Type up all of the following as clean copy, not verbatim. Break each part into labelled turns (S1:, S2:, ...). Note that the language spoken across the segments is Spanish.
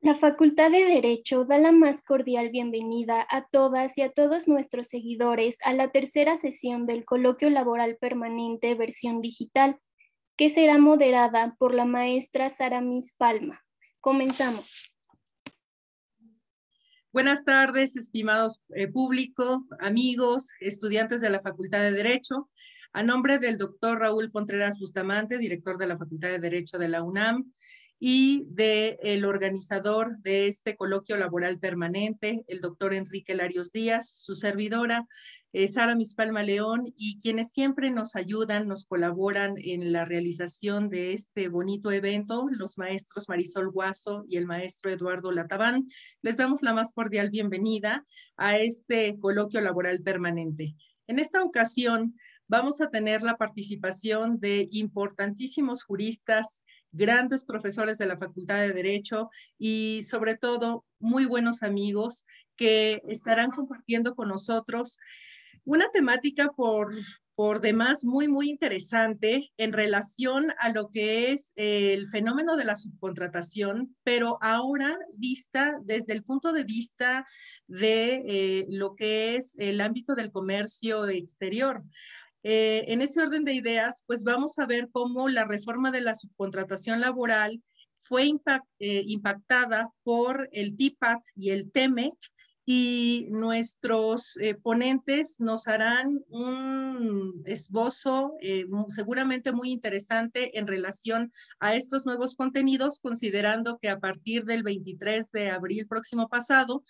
S1: La Facultad de Derecho da la más cordial bienvenida a todas y a todos nuestros seguidores a la tercera sesión del Coloquio Laboral Permanente versión digital, que será moderada por la maestra Saramis Palma. Comenzamos.
S2: Buenas tardes, estimados público, amigos, estudiantes de la Facultad de Derecho. A nombre del doctor Raúl Contreras Bustamante, director de la Facultad de Derecho de la UNAM, y del organizador de este coloquio laboral permanente, el doctor Enrique Larios Díaz, su servidora, Saramis Palma León, y quienes siempre nos ayudan, nos colaboran en la realización de este bonito evento, los maestros Marisol Guaso y el maestro Eduardo Lataván. Les damos la más cordial bienvenida a este coloquio laboral permanente. En esta ocasión vamos a tener la participación de importantísimos juristas, grandes profesores de la Facultad de Derecho y sobre todo muy buenos amigos que estarán compartiendo con nosotros una temática por demás muy interesante en relación a lo que es el fenómeno de la subcontratación, pero ahora vista desde el punto de vista de lo que es el ámbito del comercio exterior. En ese orden de ideas, pues vamos a ver cómo la reforma de la subcontratación laboral fue impactada por el TIPAC y el TEMEC, y nuestros ponentes nos harán un esbozo seguramente muy interesante en relación a estos nuevos contenidos, considerando que a partir del 23 de abril próximo pasado,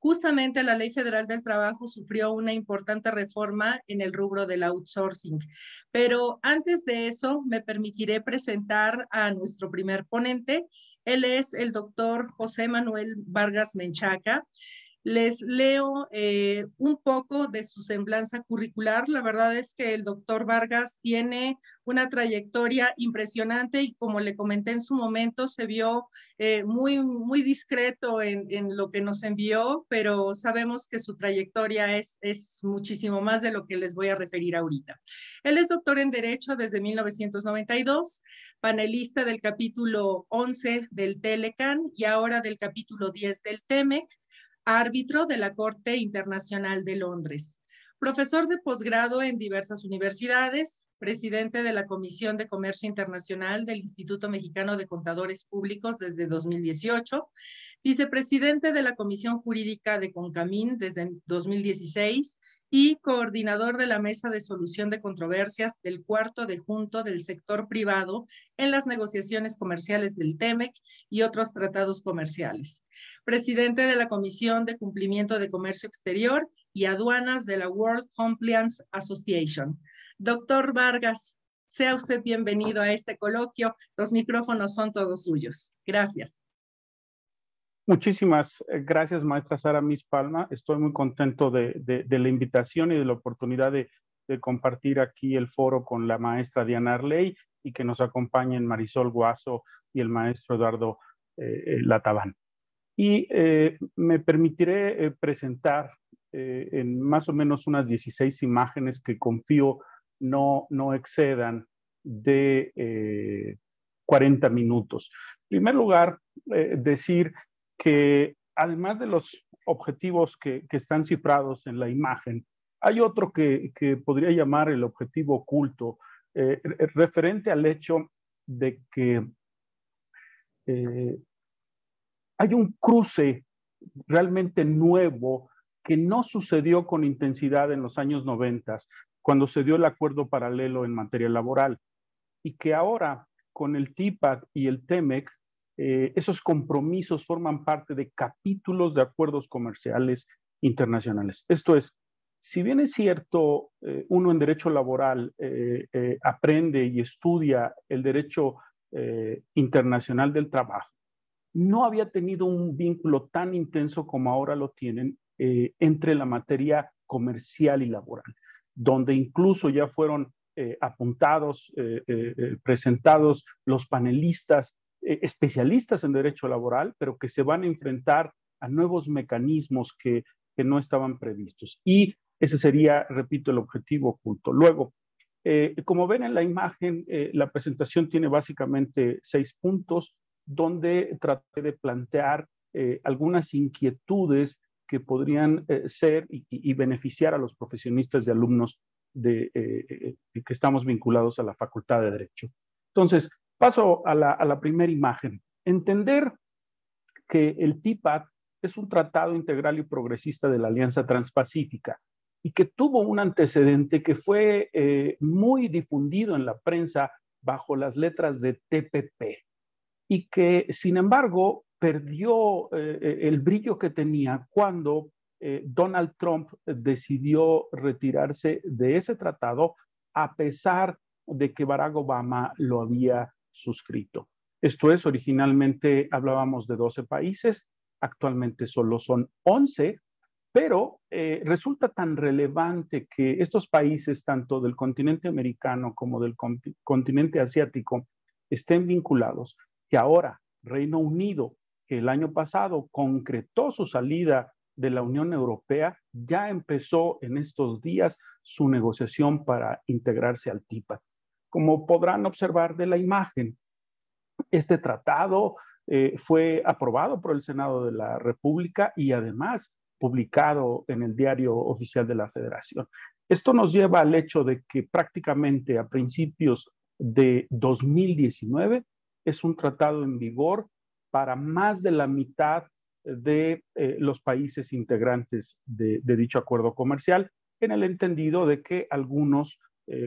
S2: justamente la Ley Federal del Trabajo sufrió una importante reforma en el rubro del outsourcing. Pero antes de eso, me permitiré presentar a nuestro primer ponente. Él es el doctor José Manuel Vargas Menchaca. Les leo un poco de su semblanza curricular. La verdad es que el doctor Vargas tiene una trayectoria impresionante y, como le comenté en su momento, se vio muy discreto en lo que nos envió, pero sabemos que su trayectoria es muchísimo más de lo que les voy a referir ahorita. Él es doctor en Derecho desde 1992, panelista del capítulo 11 del TLCAN y ahora del capítulo 10 del TEMEC, árbitro de la Corte Internacional de Londres, profesor de posgrado en diversas universidades, presidente de la Comisión de Comercio Internacional del Instituto Mexicano de Contadores Públicos desde 2018, vicepresidente de la Comisión Jurídica de CONCAMIN desde 2016 y coordinador de la Mesa de Solución de Controversias del cuarto adjunto del sector privado en las negociaciones comerciales del TEMEC y otros tratados comerciales. Presidente de la Comisión de Cumplimiento de Comercio Exterior y Aduanas de la World Compliance Association. Doctor Vargas, sea usted bienvenido a este coloquio. Los micrófonos son todos suyos. Gracias.
S3: Muchísimas gracias, maestra Saramis Palma. Estoy muy contento de la invitación y de la oportunidad de compartir aquí el foro con la maestra Diana Arley y que nos acompañen Marisol Guaso y el maestro Eduardo Lataván. Y me permitiré presentar en más o menos unas 16 imágenes que confío no excedan de 40 minutos. En primer lugar, decir que además de los objetivos que están cifrados en la imagen, hay otro que podría llamar el objetivo oculto, referente al hecho de que hay un cruce realmente nuevo que no sucedió con intensidad en los años 90, cuando se dio el acuerdo paralelo en materia laboral, y que ahora con el TIPAC y el TEMEC, esos compromisos forman parte de capítulos de acuerdos comerciales internacionales. Esto es, si bien es cierto, uno en derecho laboral aprende y estudia el derecho internacional del trabajo, no había tenido un vínculo tan intenso como ahora lo tienen entre la materia comercial y laboral, donde incluso ya fueron apuntados, presentados los panelistas especialistas en derecho laboral, pero que se van a enfrentar a nuevos mecanismos que no estaban previstos. Y ese sería, repito, el objetivo oculto. Luego, como ven en la imagen, la presentación tiene básicamente 6 puntos. donde traté de plantear algunas inquietudes que podrían ser y beneficiar a los profesionistas y alumnos que estamos vinculados a la Facultad de Derecho. Entonces, paso a la primera imagen. Entender que el TPAT es un tratado integral y progresista de la Alianza Transpacífica y que tuvo un antecedente que fue muy difundido en la prensa bajo las letras de TPP y que, sin embargo, perdió el brillo que tenía cuando Donald Trump decidió retirarse de ese tratado a pesar de que Barack Obama lo había suscrito. Esto es, originalmente hablábamos de 12 países, actualmente solo son 11, pero resulta tan relevante que estos países, tanto del continente americano como del continente asiático, estén vinculados, que ahora Reino Unido, que el año pasado concretó su salida de la Unión Europea, ya empezó en estos días su negociación para integrarse al TPAT. Como podrán observar de la imagen, este tratado fue aprobado por el Senado de la República y además publicado en el Diario Oficial de la Federación. Esto nos lleva al hecho de que prácticamente a principios de 2019 es un tratado en vigor para más de la mitad de los países integrantes de dicho acuerdo comercial, en el entendido de que algunos,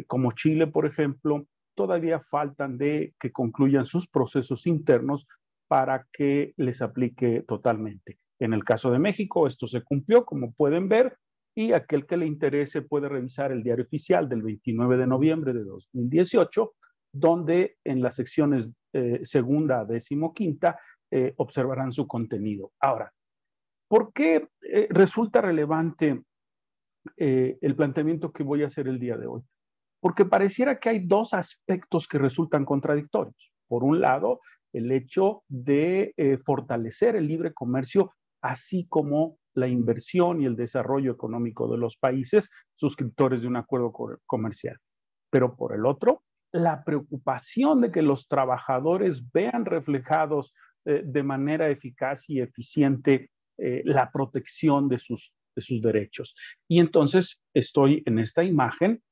S3: como Chile, por ejemplo, todavía faltan de que concluyan sus procesos internos para que les aplique totalmente. En el caso de México, esto se cumplió, como pueden ver, y aquel que le interese puede revisar el Diario Oficial del 29 de noviembre de 2018, donde en las secciones segunda a decimoquinta observarán su contenido. Ahora, ¿por qué resulta relevante el planteamiento que voy a hacer el día de hoy? Porque pareciera que hay dos aspectos que resultan contradictorios. Por un lado, el hecho de fortalecer el libre comercio, así como la inversión y el desarrollo económico de los países suscriptores de un acuerdo comercial. Pero por el otro, la preocupación de que los trabajadores vean reflejados de manera eficaz y eficiente la protección de sus derechos. Y entonces estoy en esta imagen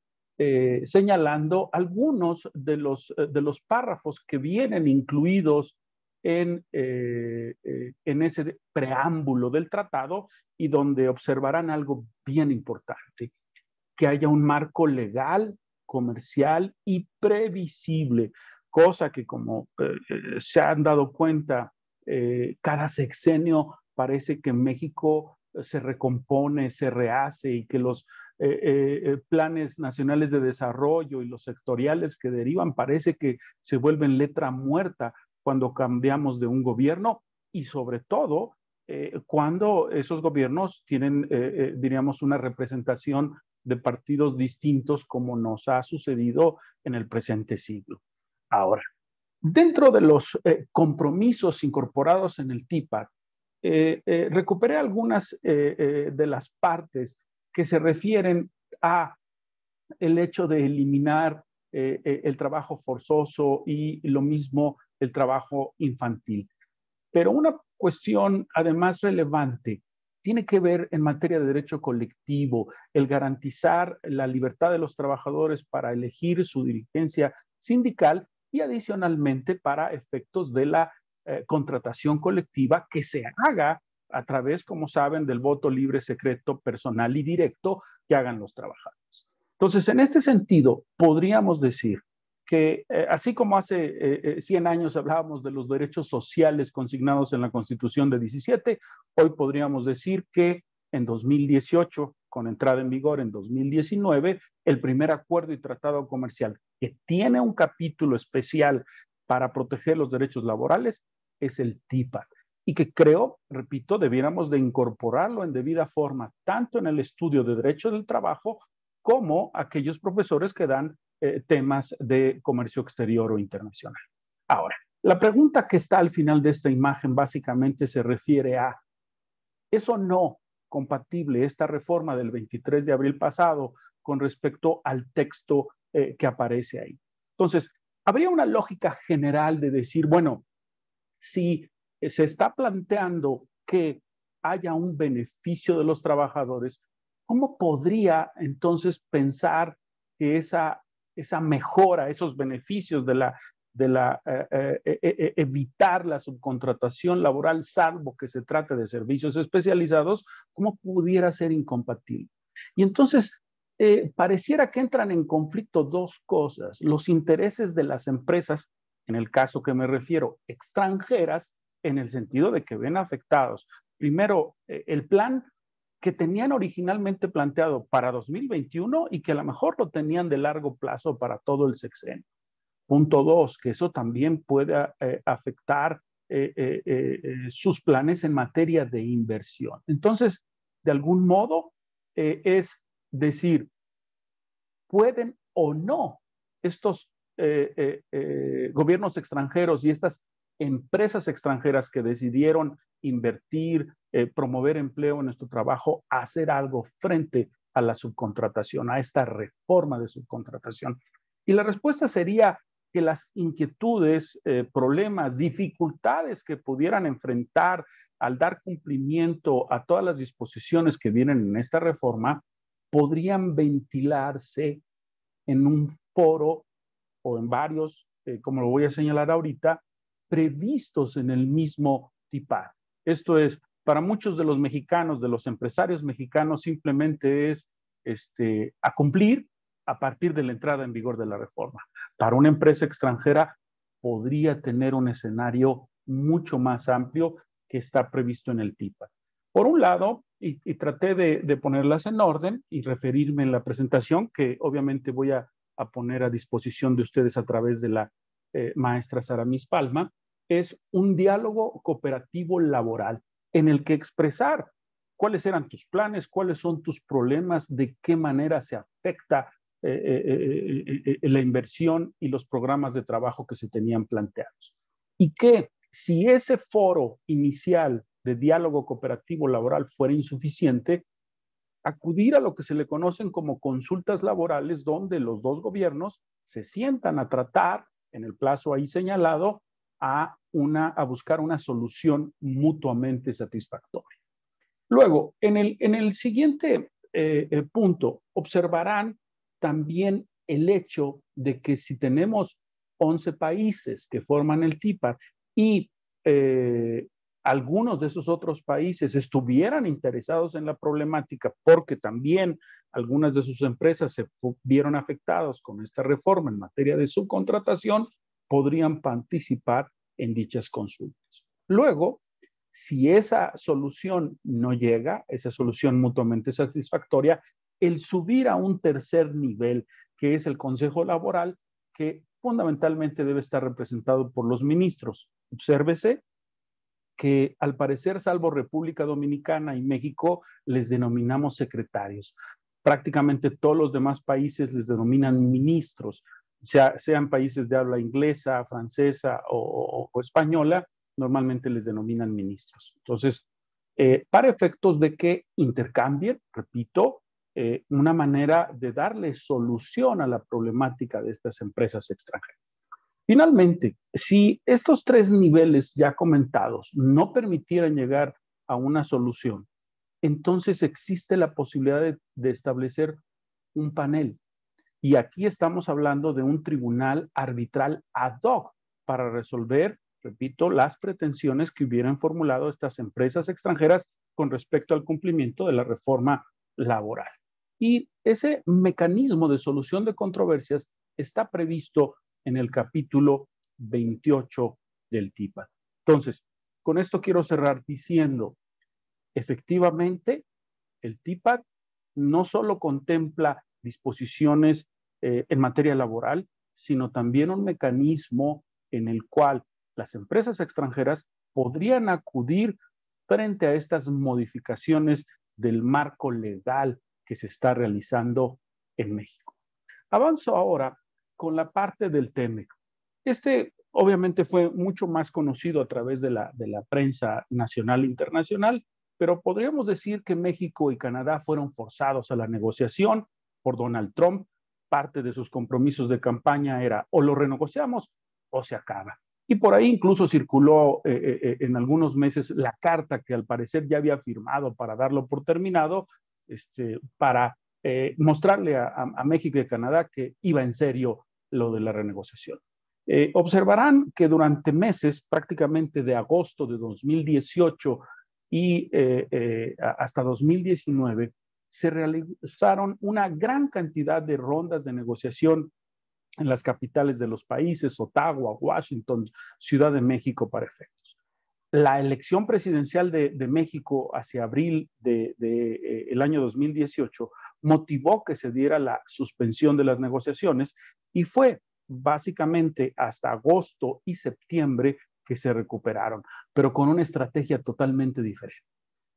S3: señalando algunos de los párrafos que vienen incluidos en ese preámbulo del tratado y donde observarán algo bien importante, que haya un marco legal, comercial y previsible, cosa que como se han dado cuenta, cada sexenio parece que México se recompone, se rehace y que los planes nacionales de desarrollo y los sectoriales que derivan parece que se vuelven letra muerta cuando cambiamos de un gobierno y sobre todo cuando esos gobiernos tienen, diríamos, una representación de partidos distintos como nos ha sucedido en el presente siglo. Ahora, dentro de los compromisos incorporados en el TPAT, recuperé algunas de las partes que se refieren a el hecho de eliminar el trabajo forzoso y lo mismo el trabajo infantil. Pero una cuestión además relevante tiene que ver en materia de derecho colectivo, el garantizar la libertad de los trabajadores para elegir su dirigencia sindical y adicionalmente para efectos de la contratación colectiva que se haga a través, como saben, del voto libre, secreto, personal y directo que hagan los trabajadores. Entonces, en este sentido, podríamos decir que así como hace 100 años hablábamos de los derechos sociales consignados en la Constitución de 17, hoy podríamos decir que en 2018, con entrada en vigor en 2019, el primer acuerdo y tratado comercial que tiene un capítulo especial para proteger los derechos laborales es el TPAT y que creo, repito, debiéramos de incorporarlo en debida forma, tanto en el estudio de derecho del trabajo como aquellos profesores que dan temas de comercio exterior o internacional. Ahora, la pregunta que está al final de esta imagen básicamente se refiere a, ¿es o no compatible esta reforma del 23 de abril pasado con respecto al texto que aparece ahí? Entonces, habría una lógica general de decir, bueno, Si se está planteando que haya un beneficio de los trabajadores, ¿cómo podría entonces pensar que esa mejora, esos beneficios evitar la subcontratación laboral, salvo que se trate de servicios especializados, cómo pudiera ser incompatible? Y entonces pareciera que entran en conflicto dos cosas: los intereses de las empresas, en el caso que me refiero, extranjeras, en el sentido de que ven afectados, primero, el plan que tenían originalmente planteado para 2021 y que a lo mejor lo tenían de largo plazo para todo el sexenio. Punto dos, que eso también puede afectar sus planes en materia de inversión. Entonces, de algún modo, es decir, pueden o no estos gobiernos extranjeros y estas empresas extranjeras que decidieron invertir, promover empleo en nuestro trabajo, hacer algo frente a la subcontratación, a esta reforma de subcontratación. Y la respuesta sería que las inquietudes, problemas, dificultades que pudieran enfrentar al dar cumplimiento a todas las disposiciones que vienen en esta reforma podrían ventilarse en un foro o en varios, como lo voy a señalar ahorita, previstos en el mismo TIPAD. Esto es, para muchos de los mexicanos, de los empresarios mexicanos, simplemente es a cumplir a partir de la entrada en vigor de la reforma. Para una empresa extranjera podría tener un escenario mucho más amplio que está previsto en el TIPAD. Por un lado, y traté de ponerlas en orden y referirme en la presentación, que obviamente voy a poner a disposición de ustedes a través de la maestra Saramis Palma, es un diálogo cooperativo laboral en el que expresar cuáles eran tus planes, cuáles son tus problemas, de qué manera se afecta la inversión y los programas de trabajo que se tenían planteados. Y que si ese foro inicial de diálogo cooperativo laboral fuera insuficiente, acudir a lo que se le conocen como consultas laborales, donde los dos gobiernos se sientan a tratar, en el plazo ahí señalado, a buscar una solución mutuamente satisfactoria. Luego, en el siguiente punto, observarán también el hecho de que si tenemos 11 países que forman el TIPAD y algunos de esos otros países estuvieran interesados en la problemática porque también algunas de sus empresas se vieron afectadas con esta reforma en materia de subcontratación, podrían participar en dichas consultas. Luego, si esa solución no llega, esa solución mutuamente satisfactoria, el subir a un tercer nivel, que es el Consejo Laboral, que fundamentalmente debe estar representado por los ministros. Obsérvese que al parecer, salvo República Dominicana y México, les denominamos secretarios. Prácticamente todos los demás países les denominan ministros, sean países de habla inglesa, francesa o española, normalmente les denominan ministros. Entonces, para efectos de que intercambien, repito, una manera de darle solución a la problemática de estas empresas extranjeras. Finalmente, si estos tres niveles ya comentados no permitieran llegar a una solución, entonces existe la posibilidad de establecer un panel. Y aquí estamos hablando de un tribunal arbitral ad hoc para resolver, repito, las pretensiones que hubieran formulado estas empresas extranjeras con respecto al cumplimiento de la reforma laboral. Y ese mecanismo de solución de controversias está previsto en el capítulo 28 del TIPAD. Entonces, con esto quiero cerrar diciendo, efectivamente, el TIPAD no solo contempla disposiciones en materia laboral, sino también un mecanismo en el cual las empresas extranjeras podrían acudir frente a estas modificaciones del marco legal que se está realizando en México. Avanzo ahora con la parte del TEMEC. Obviamente fue mucho más conocido a través de la prensa nacional e internacional, pero podríamos decir que México y Canadá fueron forzados a la negociación por Donald Trump. Parte de sus compromisos de campaña era o lo renegociamos o se acaba. Y por ahí incluso circuló en algunos meses la carta que al parecer ya había firmado para darlo por terminado, para mostrarle a México y a Canadá que iba en serio lo de la renegociación. Observarán que durante meses, prácticamente de agosto de 2018 y hasta 2019, se realizaron una gran cantidad de rondas de negociación en las capitales de los países, Ottawa, Washington, Ciudad de México para efectos. La elección presidencial de México hacia abril el año 2018 motivó que se diera la suspensión de las negociaciones y fue básicamente hasta agosto y septiembre que se recuperaron, pero con una estrategia totalmente diferente.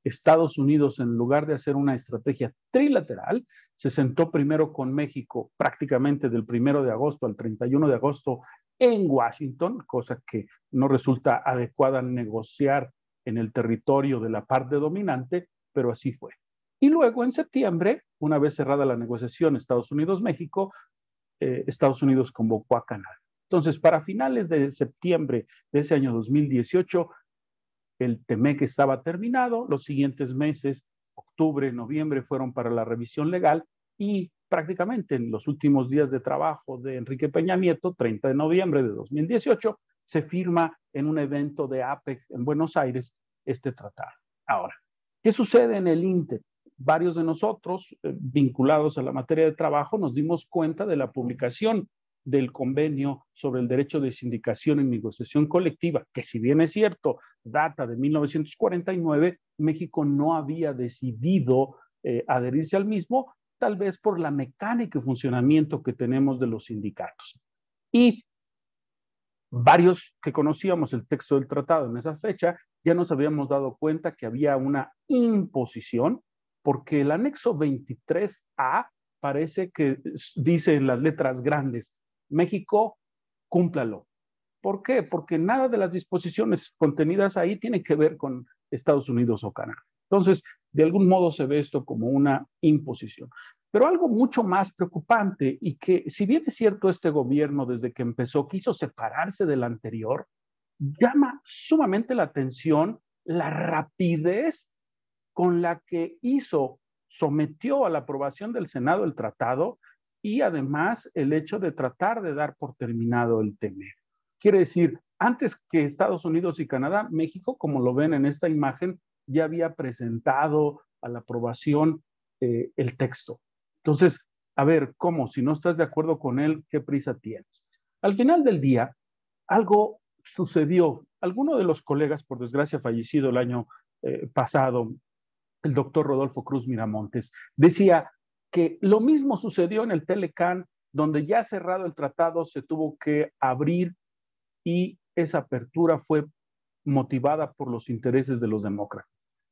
S3: Estados Unidos, en lugar de hacer una estrategia trilateral, se sentó primero con México prácticamente del 1 de agosto al 31 de agosto en Washington, cosa que no resulta adecuada negociar en el territorio de la parte dominante, pero así fue. Y luego en septiembre, una vez cerrada la negociación Estados Unidos-México, Estados Unidos convocó a Canadá. Entonces, para finales de septiembre de ese año 2018, el TEMEC estaba terminado, los siguientes meses, octubre, noviembre, fueron para la revisión legal y prácticamente en los últimos días de trabajo de Enrique Peña Nieto, 30 de noviembre de 2018, se firma en un evento de APEC en Buenos Aires este tratado. Ahora, ¿qué sucede en el Inter? Varios de nosotros, vinculados a la materia de trabajo, nos dimos cuenta de la publicación del convenio sobre el derecho de sindicación en negociación colectiva, que si bien es cierto, data de 1949, México no había decidido adherirse al mismo, tal vez por la mecánica y funcionamiento que tenemos de los sindicatos. Y varios que conocíamos el texto del tratado en esa fecha, ya nos habíamos dado cuenta que había una imposición, porque el anexo 23A parece que dice en las letras grandes, México, cúmplalo. ¿Por qué? Porque nada de las disposiciones contenidas ahí tiene que ver con Estados Unidos o Canadá. Entonces, de algún modo se ve esto como una imposición. Pero algo mucho más preocupante y que, si bien es cierto, este gobierno desde que empezó quiso separarse del anterior, llama sumamente la atención la rapidez con la que sometió a la aprobación del Senado el tratado y además el hecho de tratar de dar por terminado el TEMEC. Quiere decir, antes que Estados Unidos y Canadá, México, como lo ven en esta imagen, ya había presentado a la aprobación el texto. Entonces, a ver, ¿cómo? Si no estás de acuerdo con él, ¿qué prisa tienes? Al final del día, algo sucedió. Alguno de los colegas, por desgracia fallecido el año pasado, el doctor Rodolfo Cruz Miramontes, decía que lo mismo sucedió en el Telecán, donde ya cerrado el tratado se tuvo que abrir y esa apertura fue motivada por los intereses de los demócratas.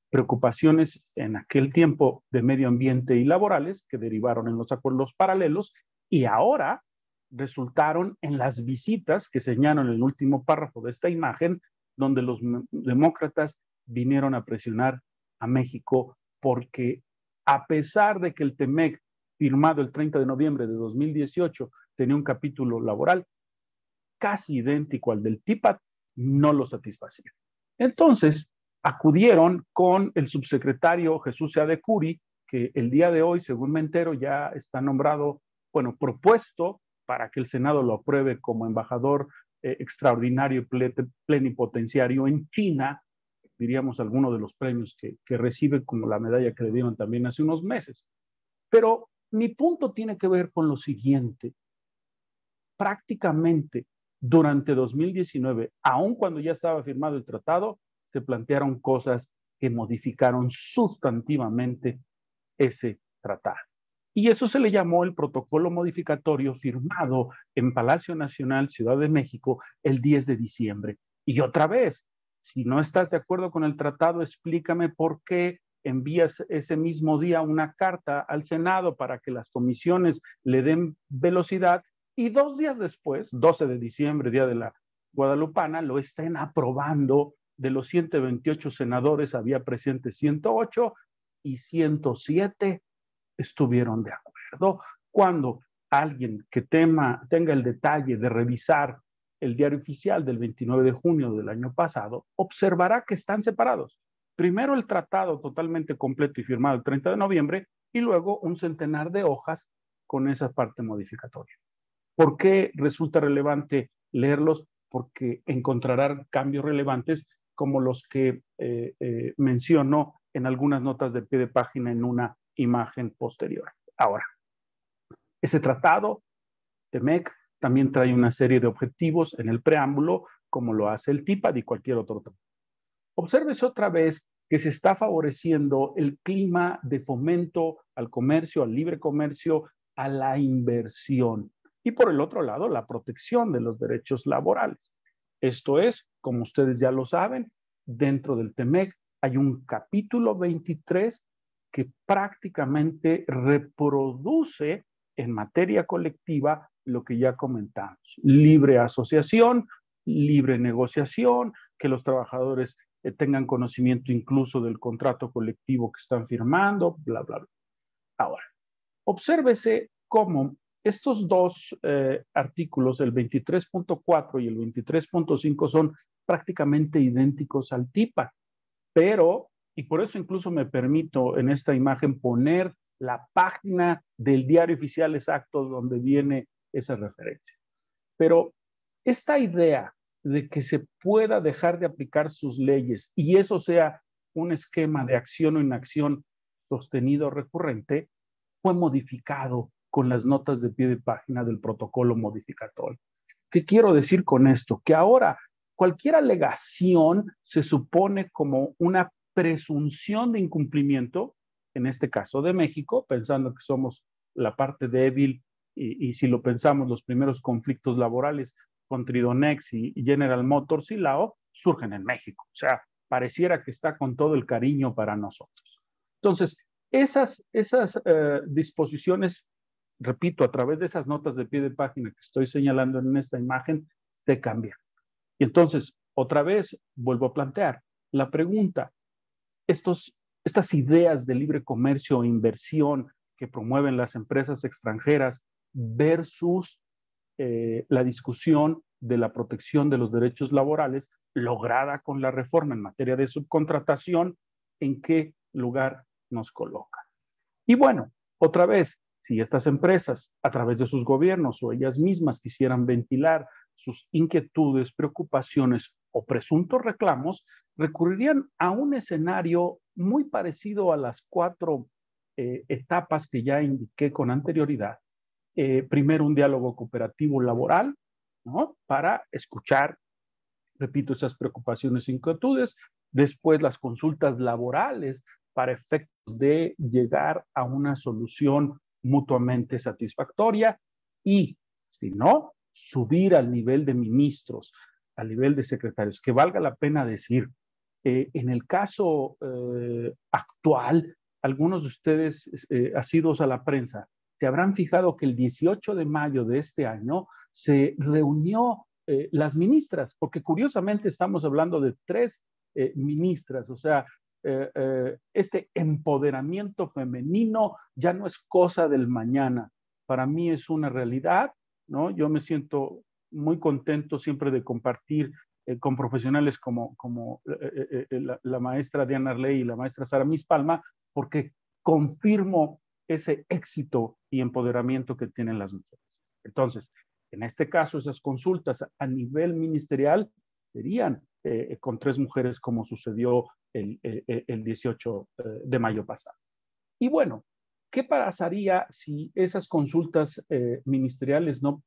S3: Preocupaciones en aquel tiempo de medio ambiente y laborales que derivaron en los acuerdos paralelos y ahora resultaron en las visitas que señalan en el último párrafo de esta imagen, donde los demócratas vinieron a presionar a México porque a pesar de que el TEMEC firmado el 30 de noviembre de 2018 tenía un capítulo laboral casi idéntico al del TIPAT, no lo satisfacía. Entonces, acudieron con el subsecretario Jesús Seade Curi, que el día de hoy, según me entero, ya está nombrado, bueno, propuesto para que el Senado lo apruebe como embajador extraordinario y plenipotenciario en China, diríamos alguno de los premios que recibe, como la medalla que le dieron también hace unos meses. Pero mi punto tiene que ver con lo siguiente. Prácticamente durante 2019, aun cuando ya estaba firmado el tratado, se plantearon cosas que modificaron sustantivamente ese tratado. Y eso se le llamó el protocolo modificatorio firmado en Palacio Nacional, Ciudad de México, el 10 de diciembre. Y otra vez, si no estás de acuerdo con el tratado, explícame por qué envías ese mismo día una carta al Senado para que las comisiones le den velocidad y 2 días después, 12 de diciembre, día de la Guadalupana, lo estén aprobando. De los 128 senadores había presentes 108 y 107 estuvieron de acuerdo. Cuando alguien que tenga el detalle de revisar el Diario Oficial del 29 de junio del año pasado, observará que están separados. Primero el tratado totalmente completo y firmado el 30 de noviembre y luego un centenar de hojas con esa parte modificatoria. ¿Por qué resulta relevante leerlos? Porque encontrarán cambios relevantes como los que menciono en algunas notas de pie de página en una imagen posterior. Ahora, ese tratado, TEMEC, también trae una serie de objetivos en el preámbulo, como lo hace el TIPAD y cualquier otro tratado. Obsérvese otra vez que se está favoreciendo el clima de fomento al comercio, al libre comercio, a la inversión. Y por el otro lado, la protección de los derechos laborales. Esto es, como ustedes ya lo saben, dentro del TEMEC hay un capítulo 23 que prácticamente reproduce en materia colectiva lo que ya comentamos. Libre asociación, libre negociación, que los trabajadores tengan conocimiento incluso del contrato colectivo que están firmando, bla, bla, bla. Ahora, obsérvese cómo estos dos artículos, el 23.4 y el 23.5, son prácticamente idénticos al TIPAD, pero, y por eso incluso me permito en esta imagen poner la página del Diario Oficial exacto donde viene esa referencia. Pero esta idea de que se pueda dejar de aplicar sus leyes y eso sea un esquema de acción o inacción sostenido o recurrente, fue modificado con las notas de pie de página del protocolo modificatorio. ¿Qué quiero decir con esto? Que ahora cualquier alegación se supone como una presunción de incumplimiento, en este caso de México, pensando que somos la parte débil y si lo pensamos, los primeros conflictos laborales con Tridonex y General Motors y Lao surgen en México. O sea, pareciera que está con todo el cariño para nosotros. Entonces, esas disposiciones, repito, a través de esas notas de pie de página que estoy señalando en esta imagen, se cambian. Y entonces, otra vez, vuelvo a plantear la pregunta, estas ideas de libre comercio e inversión que promueven las empresas extranjeras versus la discusión de la protección de los derechos laborales lograda con la reforma en materia de subcontratación, ¿en qué lugar nos coloca? Y bueno, otra vez, si estas empresas, a través de sus gobiernos o ellas mismas quisieran ventilar sus inquietudes, preocupaciones o presuntos reclamos, recurrirían a un escenario muy parecido a las 4 etapas que ya indiqué con anterioridad. Primero, un diálogo cooperativo laboral, ¿no? Para escuchar, repito, esas preocupaciones e inquietudes. Después, las consultas laborales para efectos de llegar a una solución mutuamente satisfactoria y, si no, subir al nivel de ministros, al nivel de secretarios. Que valga la pena decir, en el caso actual, algunos de ustedes asiduos a la prensa se habrán fijado que el 18 de mayo de este año se reunió las ministras, porque curiosamente estamos hablando de 3 ministras, o sea, este empoderamiento femenino ya no es cosa del mañana, para mí es una realidad, ¿no? Yo me siento muy contento siempre de compartir con profesionales como la maestra Diana Arley y la maestra Sara Mispalma, porque confirmo ese éxito y empoderamiento que tienen las mujeres. Entonces, en este caso, esas consultas a nivel ministerial serían con 3 mujeres como sucedió el 18 de mayo pasado. Y bueno, ¿qué pasaría si esas consultas ministeriales no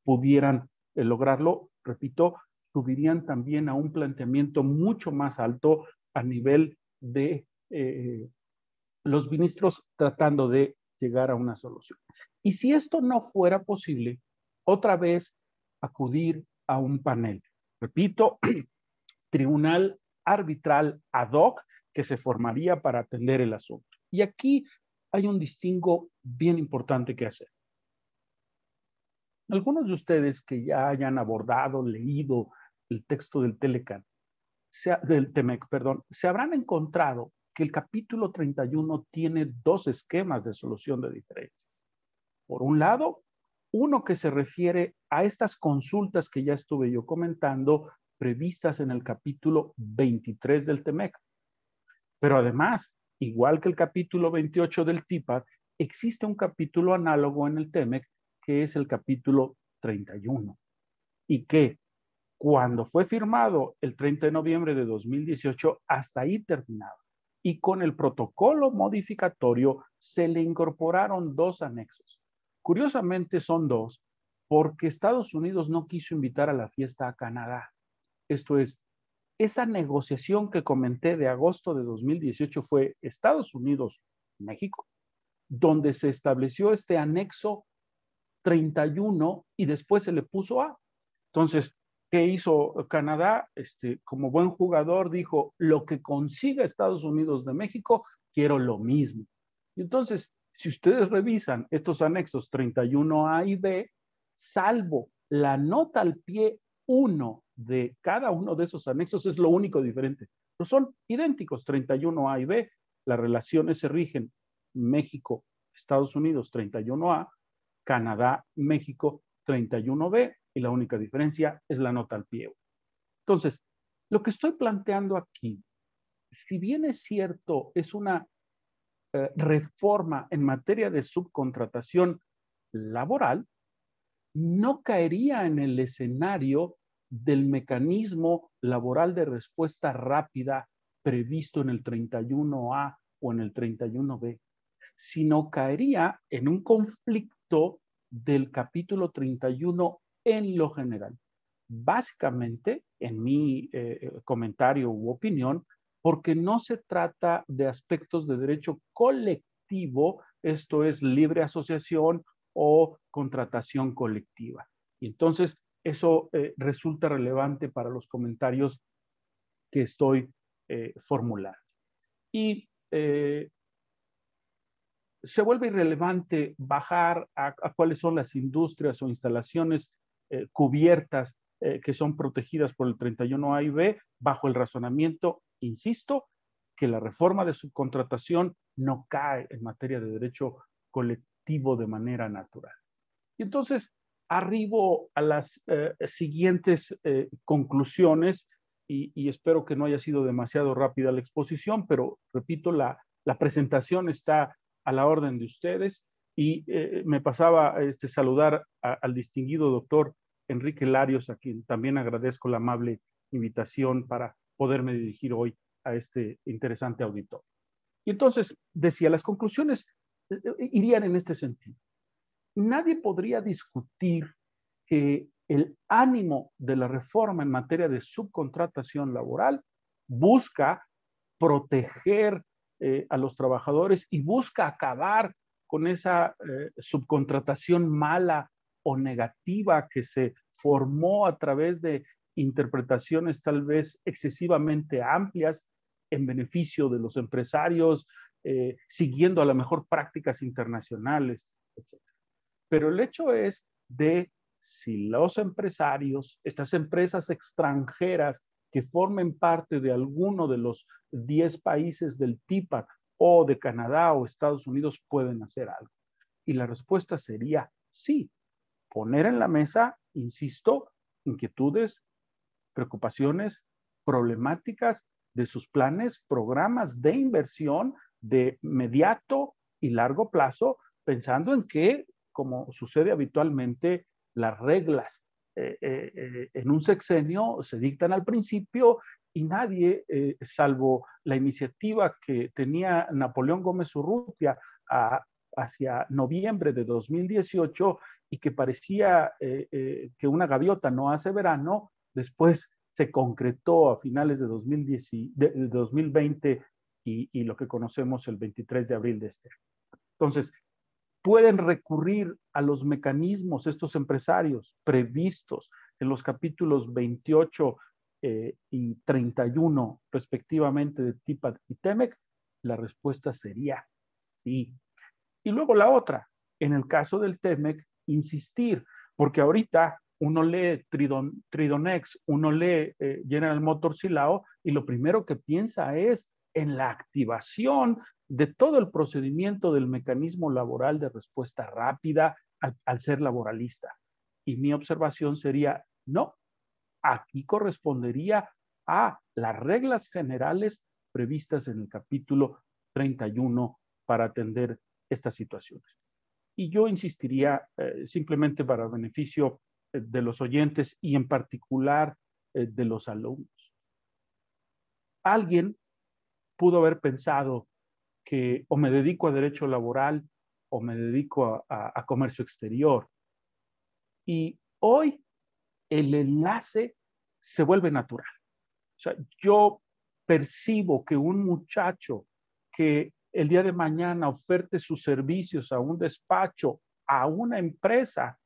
S3: pudieran lograrlo? Repito, subirían también a un planteamiento mucho más alto a nivel de los ministros tratando de llegar a una solución. Y si esto no fuera posible, otra vez acudir a un panel. Repito, tribunal arbitral ad hoc que se formaría para atender el asunto. Y aquí hay un distingo bien importante que hacer. Algunos de ustedes que ya hayan abordado, leído el texto del del TEMEC, perdón, se habrán encontrado que el capítulo 31 tiene 2 esquemas de solución de diferencias. Por un lado, Uno que se refiere a estas consultas que ya estuve yo comentando, previstas en el capítulo 23 del TEMEC. Pero además, igual que el capítulo 28 del TIPAD, existe un capítulo análogo en el TEMEC, que es el capítulo 31, y que cuando fue firmado el 30 de noviembre de 2018, hasta ahí terminaba. Y con el protocolo modificatorio se le incorporaron 2 anexos. Curiosamente son 2, porque Estados Unidos no quiso invitar a la fiesta a Canadá. Esto es, esa negociación que comenté de agosto de 2018 fue Estados Unidos, México, donde se estableció este anexo 31 y después se le puso A. Entonces, ¿qué hizo Canadá? Como buen jugador dijo, lo que consiga Estados Unidos de México, quiero lo mismo. Y entonces, si ustedes revisan estos anexos 31A y B, salvo la nota al pie 1 de cada uno de esos anexos, es lo único diferente. Pero son idénticos, 31A y B. Las relaciones se rigen México, Estados Unidos, 31A, Canadá, México, 31B, y la única diferencia es la nota al pie. Entonces, lo que estoy planteando aquí, si bien es cierto, es una reforma en materia de subcontratación laboral, no caería en el escenario del mecanismo laboral de respuesta rápida previsto en el 31A o en el 31B, sino caería en un conflicto del capítulo 31 en lo general. Básicamente, en mi comentario u opinión, porque no se trata de aspectos de derecho colectivo, esto es libre asociación o contratación colectiva. Y entonces, eso resulta relevante para los comentarios que estoy formulando. Y se vuelve irrelevante bajar a cuáles son las industrias o instalaciones cubiertas que son protegidas por el 31A y B bajo el razonamiento, insisto, que la reforma de subcontratación no cae en materia de derecho colectivo de manera natural. Y entonces arribo a las siguientes conclusiones y espero que no haya sido demasiado rápida la exposición, pero repito, la presentación está a la orden de ustedes y me pasaba saludar al distinguido doctor Enrique Larios, a quien también agradezco la amable invitación para poderme dirigir hoy a este interesante auditor. Y entonces, decía, las conclusiones irían en este sentido. Nadie podría discutir que el ánimo de la reforma en materia de subcontratación laboral busca proteger a los trabajadores y busca acabar con esa subcontratación mala o negativa que se formó a través de interpretaciones tal vez excesivamente amplias en beneficio de los empresarios, siguiendo a lo mejor prácticas internacionales, etc. Pero el hecho es de si los empresarios, estas empresas extranjeras que formen parte de alguno de los 10 países del TIPAD o de Canadá o Estados Unidos pueden hacer algo. Y la respuesta sería sí. Poner en la mesa, insisto, inquietudes, preocupaciones, problemáticas de sus planes, programas de inversión de mediato y largo plazo, pensando en que, como sucede habitualmente, las reglas en un sexenio se dictan al principio y nadie, salvo la iniciativa que tenía Napoleón Gómez Urrutia hacia noviembre de 2018 y que parecía que una gaviota no hace verano, después se concretó a finales de 2020 y lo que conocemos el 23 de abril de este año. Entonces, pueden recurrir a los mecanismos estos empresarios previstos en los capítulos 28 y 31 respectivamente de TIPAD y TEMEC. La respuesta sería sí. Y luego la otra, en el caso del TEMEC, insistir, porque ahorita uno lee Tridonex, uno lee General Motors Silao y lo primero que piensa es en la activación de todo el procedimiento del mecanismo laboral de respuesta rápida al ser laboralista. Y mi observación sería, no, aquí correspondería a las reglas generales previstas en el capítulo 31 para atender estas situaciones. Y yo insistiría, simplemente para beneficio de los oyentes y en particular de los alumnos. Alguien pudo haber pensado que o me dedico a derecho laboral o me dedico a comercio exterior. Y hoy el enlace se vuelve natural. O sea, yo percibo que un muchacho que el día de mañana oferte sus servicios a un despacho, a una empresa,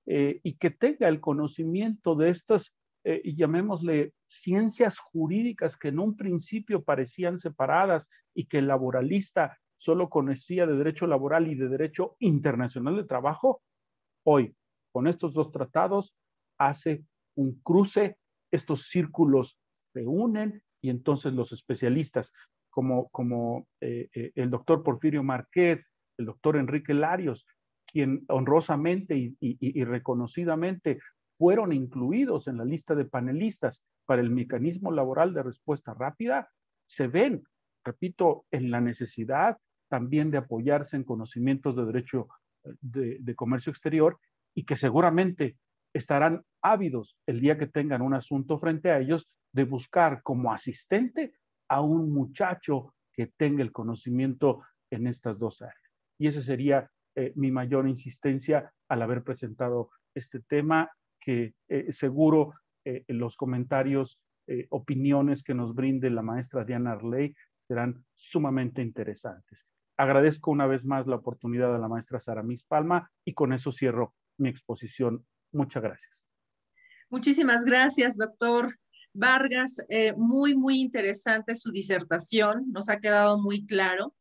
S3: y que tenga el conocimiento de estas, llamémosle, ciencias jurídicas que en un principio parecían separadas y que el laboralista solo conocía de derecho laboral y de derecho internacional de trabajo, hoy, con estos dos tratados, hace un cruce, estos círculos se unen y entonces los especialistas como el doctor Porfirio Marquet, el doctor Enrique Larios, quien honrosamente y reconocidamente fueron incluidos en la lista de panelistas para el mecanismo laboral de respuesta rápida, se ven, repito, en la necesidad también de apoyarse en conocimientos de derecho de comercio exterior y que seguramente estarán ávidos el día que tengan un asunto frente a ellos de buscar como asistente a un muchacho que tenga el conocimiento en estas dos áreas. Y esa sería mi mayor insistencia al haber presentado este tema, que seguro los comentarios, opiniones que nos brinde la maestra Diana Arley serán sumamente interesantes. Agradezco una vez más la oportunidad a la maestra Saramis Palma y con eso cierro mi exposición. Muchas gracias.
S2: Muchísimas gracias, doctor Vargas. Muy interesante su disertación, nos ha quedado muy claro.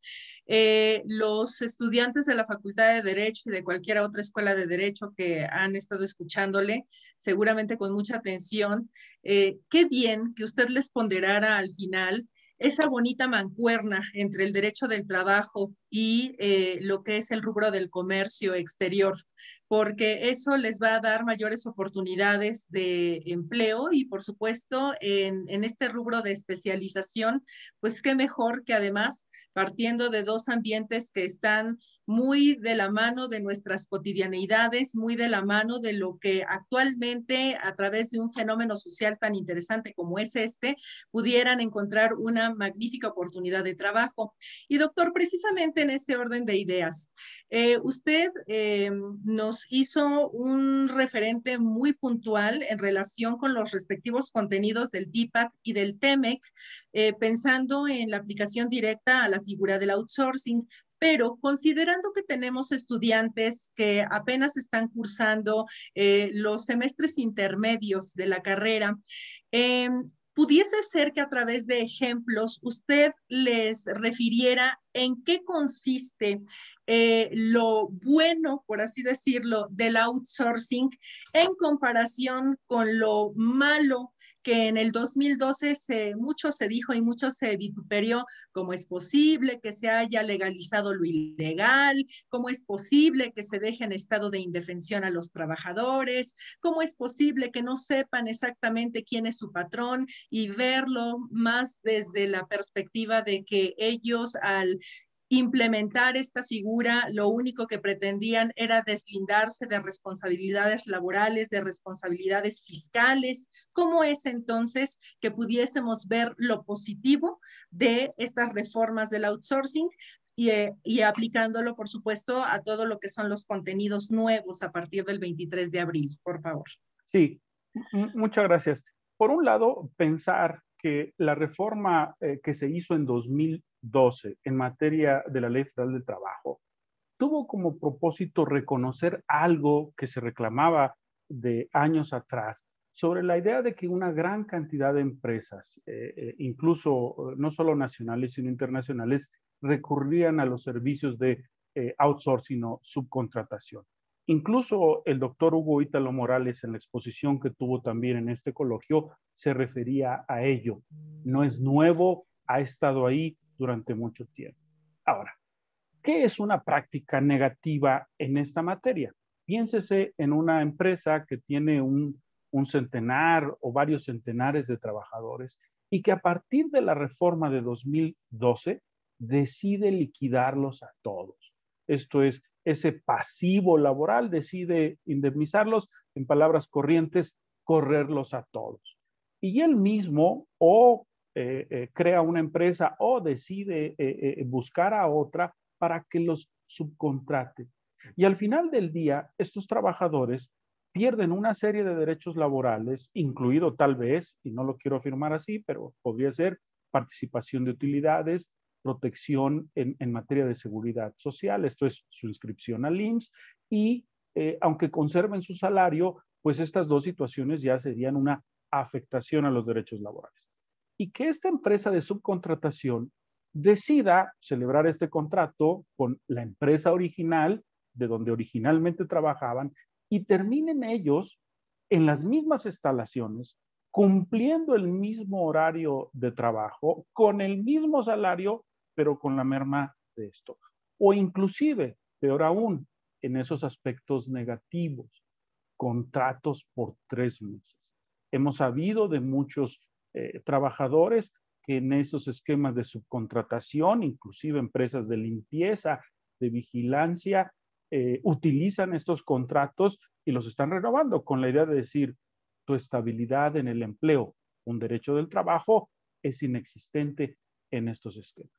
S2: Los estudiantes de la Facultad de Derecho y de cualquier otra escuela de Derecho que han estado escuchándole, seguramente con mucha atención, qué bien que usted les ponderara al final esa bonita mancuerna entre el derecho del trabajo y lo que es el rubro del comercio exterior, porque eso les va a dar mayores oportunidades de empleo y, por supuesto, en este rubro de especialización, pues qué mejor que además partiendo de dos ambientes que están muy de la mano de nuestras cotidianeidades, muy de la mano de lo que actualmente, a través de un fenómeno social tan interesante como es este, pudieran encontrar una magnífica oportunidad de trabajo. Y doctor, precisamente en ese orden de ideas, usted nos hizo un referente muy puntual en relación con los respectivos contenidos del DIPAC y del TEMEC, pensando en la aplicación directa a la figura del outsourcing, pero considerando que tenemos estudiantes que apenas están cursando los semestres intermedios de la carrera, pudiese ser que a través de ejemplos usted les refiriera en qué consiste lo bueno, por así decirlo, del outsourcing en comparación con lo malo que en el 2012 mucho se dijo y mucho se vituperió, cómo es posible que se haya legalizado lo ilegal, cómo es posible que se deje en estado de indefensión a los trabajadores, cómo es posible que no sepan exactamente quién es su patrón y verlo más desde la perspectiva de que ellos al implementar esta figura, lo único que pretendían era deslindarse de responsabilidades laborales, de responsabilidades fiscales. ¿Cómo es entonces que pudiésemos ver lo positivo de estas reformas del outsourcing y aplicándolo, por supuesto, a todo lo que son los contenidos nuevos a partir del 23 de abril, por favor?
S3: Sí, muchas gracias. Por un lado, pensar que la reforma que se hizo en 2012 en materia de la Ley Federal del Trabajo tuvo como propósito reconocer algo que se reclamaba de años atrás sobre la idea de que una gran cantidad de empresas, incluso no solo nacionales, sino internacionales, recurrían a los servicios de outsourcing o subcontratación. Incluso el doctor Hugo Ítalo Morales, en la exposición que tuvo también en este coloquio, se refería a ello. No es nuevo, ha estado ahí durante mucho tiempo. Ahora, ¿qué es una práctica negativa en esta materia? Piénsese en una empresa que tiene un centenar o varios centenares de trabajadores y que a partir de la reforma de 2012 decide liquidarlos a todos. Esto es, ese pasivo laboral decide indemnizarlos, en palabras corrientes, correrlos a todos. Y él mismo o crea una empresa o decide buscar a otra para que los subcontrate. Y al final del día, estos trabajadores pierden una serie de derechos laborales, incluido tal vez, y no lo quiero afirmar así, pero podría ser participación de utilidades, protección en materia de seguridad social, esto es su inscripción al IMSS, y aunque conserven su salario, pues estas dos situaciones ya serían una afectación a los derechos laborales. Y que esta empresa de subcontratación decida celebrar este contrato con la empresa original, de donde originalmente trabajaban, y terminen ellos en las mismas instalaciones, cumpliendo el mismo horario de trabajo, con el mismo salario, pero con la merma de esto. O inclusive, peor aún, en esos aspectos negativos, contratos por 3 meses. Hemos sabido de muchos trabajadores que en esos esquemas de subcontratación, inclusive empresas de limpieza, de vigilancia, utilizan estos contratos y los están renovando con la idea de decir, tu estabilidad en el empleo, un derecho del trabajo, es inexistente en estos esquemas.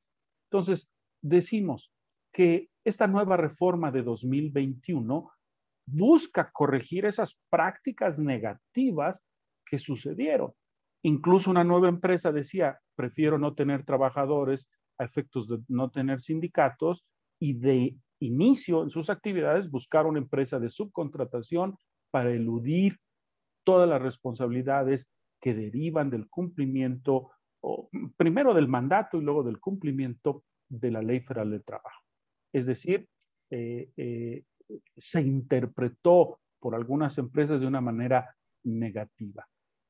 S3: Entonces, decimos que esta nueva reforma de 2021 busca corregir esas prácticas negativas que sucedieron. Incluso una nueva empresa decía, prefiero no tener trabajadores a efectos de no tener sindicatos, y de inicio en sus actividades buscar una empresa de subcontratación para eludir todas las responsabilidades que derivan del cumplimiento, primero del mandato y luego del cumplimiento de la Ley Federal del Trabajo. Es decir, se interpretó por algunas empresas de una manera negativa.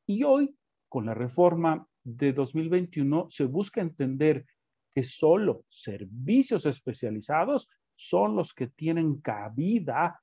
S3: Y hoy, con la reforma de 2021, se busca entender que solo servicios especializados son los que tienen cabida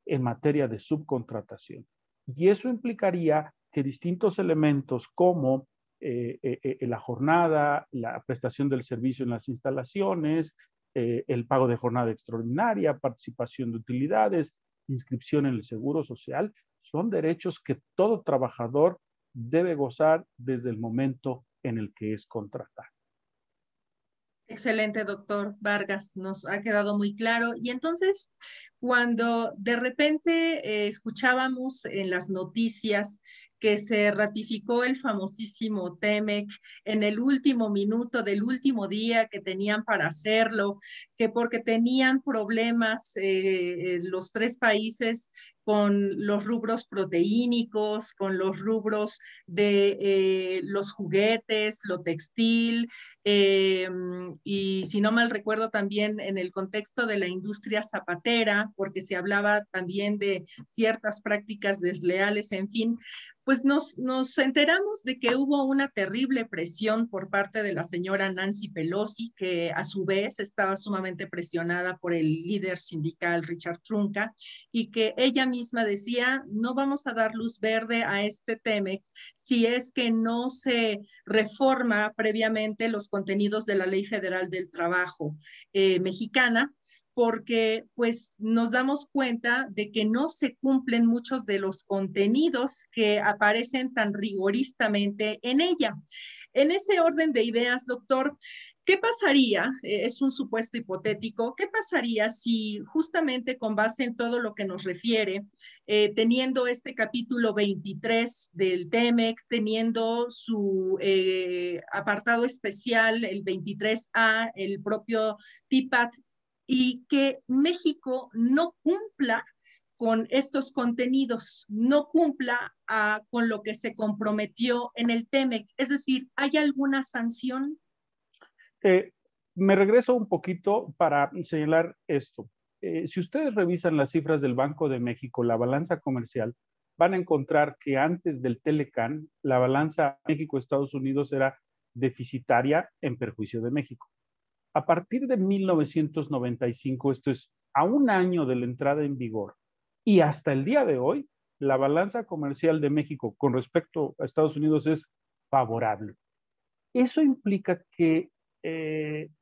S3: en materia de subcontratación. Y eso implicaría que distintos elementos como la jornada, la prestación del servicio en las instalaciones, el pago de jornada extraordinaria, participación de utilidades, inscripción en el Seguro Social, son derechos que todo trabajador debe gozar desde el momento en el que es contratado.
S2: Excelente, doctor Vargas, nos ha quedado muy claro. Y entonces, cuando de repente escuchábamos en las noticias que se ratificó el famosísimo TEMEC en el último minuto del último día que tenían para hacerlo, que porque tenían problemas los 3 países con los rubros proteínicos, con los rubros de los juguetes, lo textil, y si no mal recuerdo también en el contexto de la industria zapatera, porque se hablaba también de ciertas prácticas desleales, en fin, pues nos enteramos de que hubo una terrible presión por parte de la señora Nancy Pelosi, que a su vez estaba sumamente presionada por el líder sindical Richard Trumka, y que ella misma decía, no vamos a dar luz verde a este TEMEC si es que no se reforma previamente los contenidos de la Ley Federal del Trabajo mexicana, porque pues nos damos cuenta de que no se cumplen muchos de los contenidos que aparecen tan rigoristamente en ella. En ese orden de ideas, doctor, ¿qué pasaría? Es un supuesto hipotético. ¿Qué pasaría si justamente con base en todo lo que nos refiere, teniendo este capítulo 23 del TEMEC, teniendo su apartado especial, el 23A, el propio TIPAT, y que México no cumpla con estos contenidos, no cumpla con lo que se comprometió en el TEMEC? Es decir, ¿hay alguna sanción?
S3: Me regreso un poquito para señalar esto. Si ustedes revisan las cifras del Banco de México, la balanza comercial, van a encontrar que antes del Telecán, la balanza México-Estados Unidos era deficitaria en perjuicio de México. A partir de 1995, esto es a un año de la entrada en vigor Y hasta el día de hoy, la balanza comercial de México con respecto a Estados Unidos es favorable. Eso implica que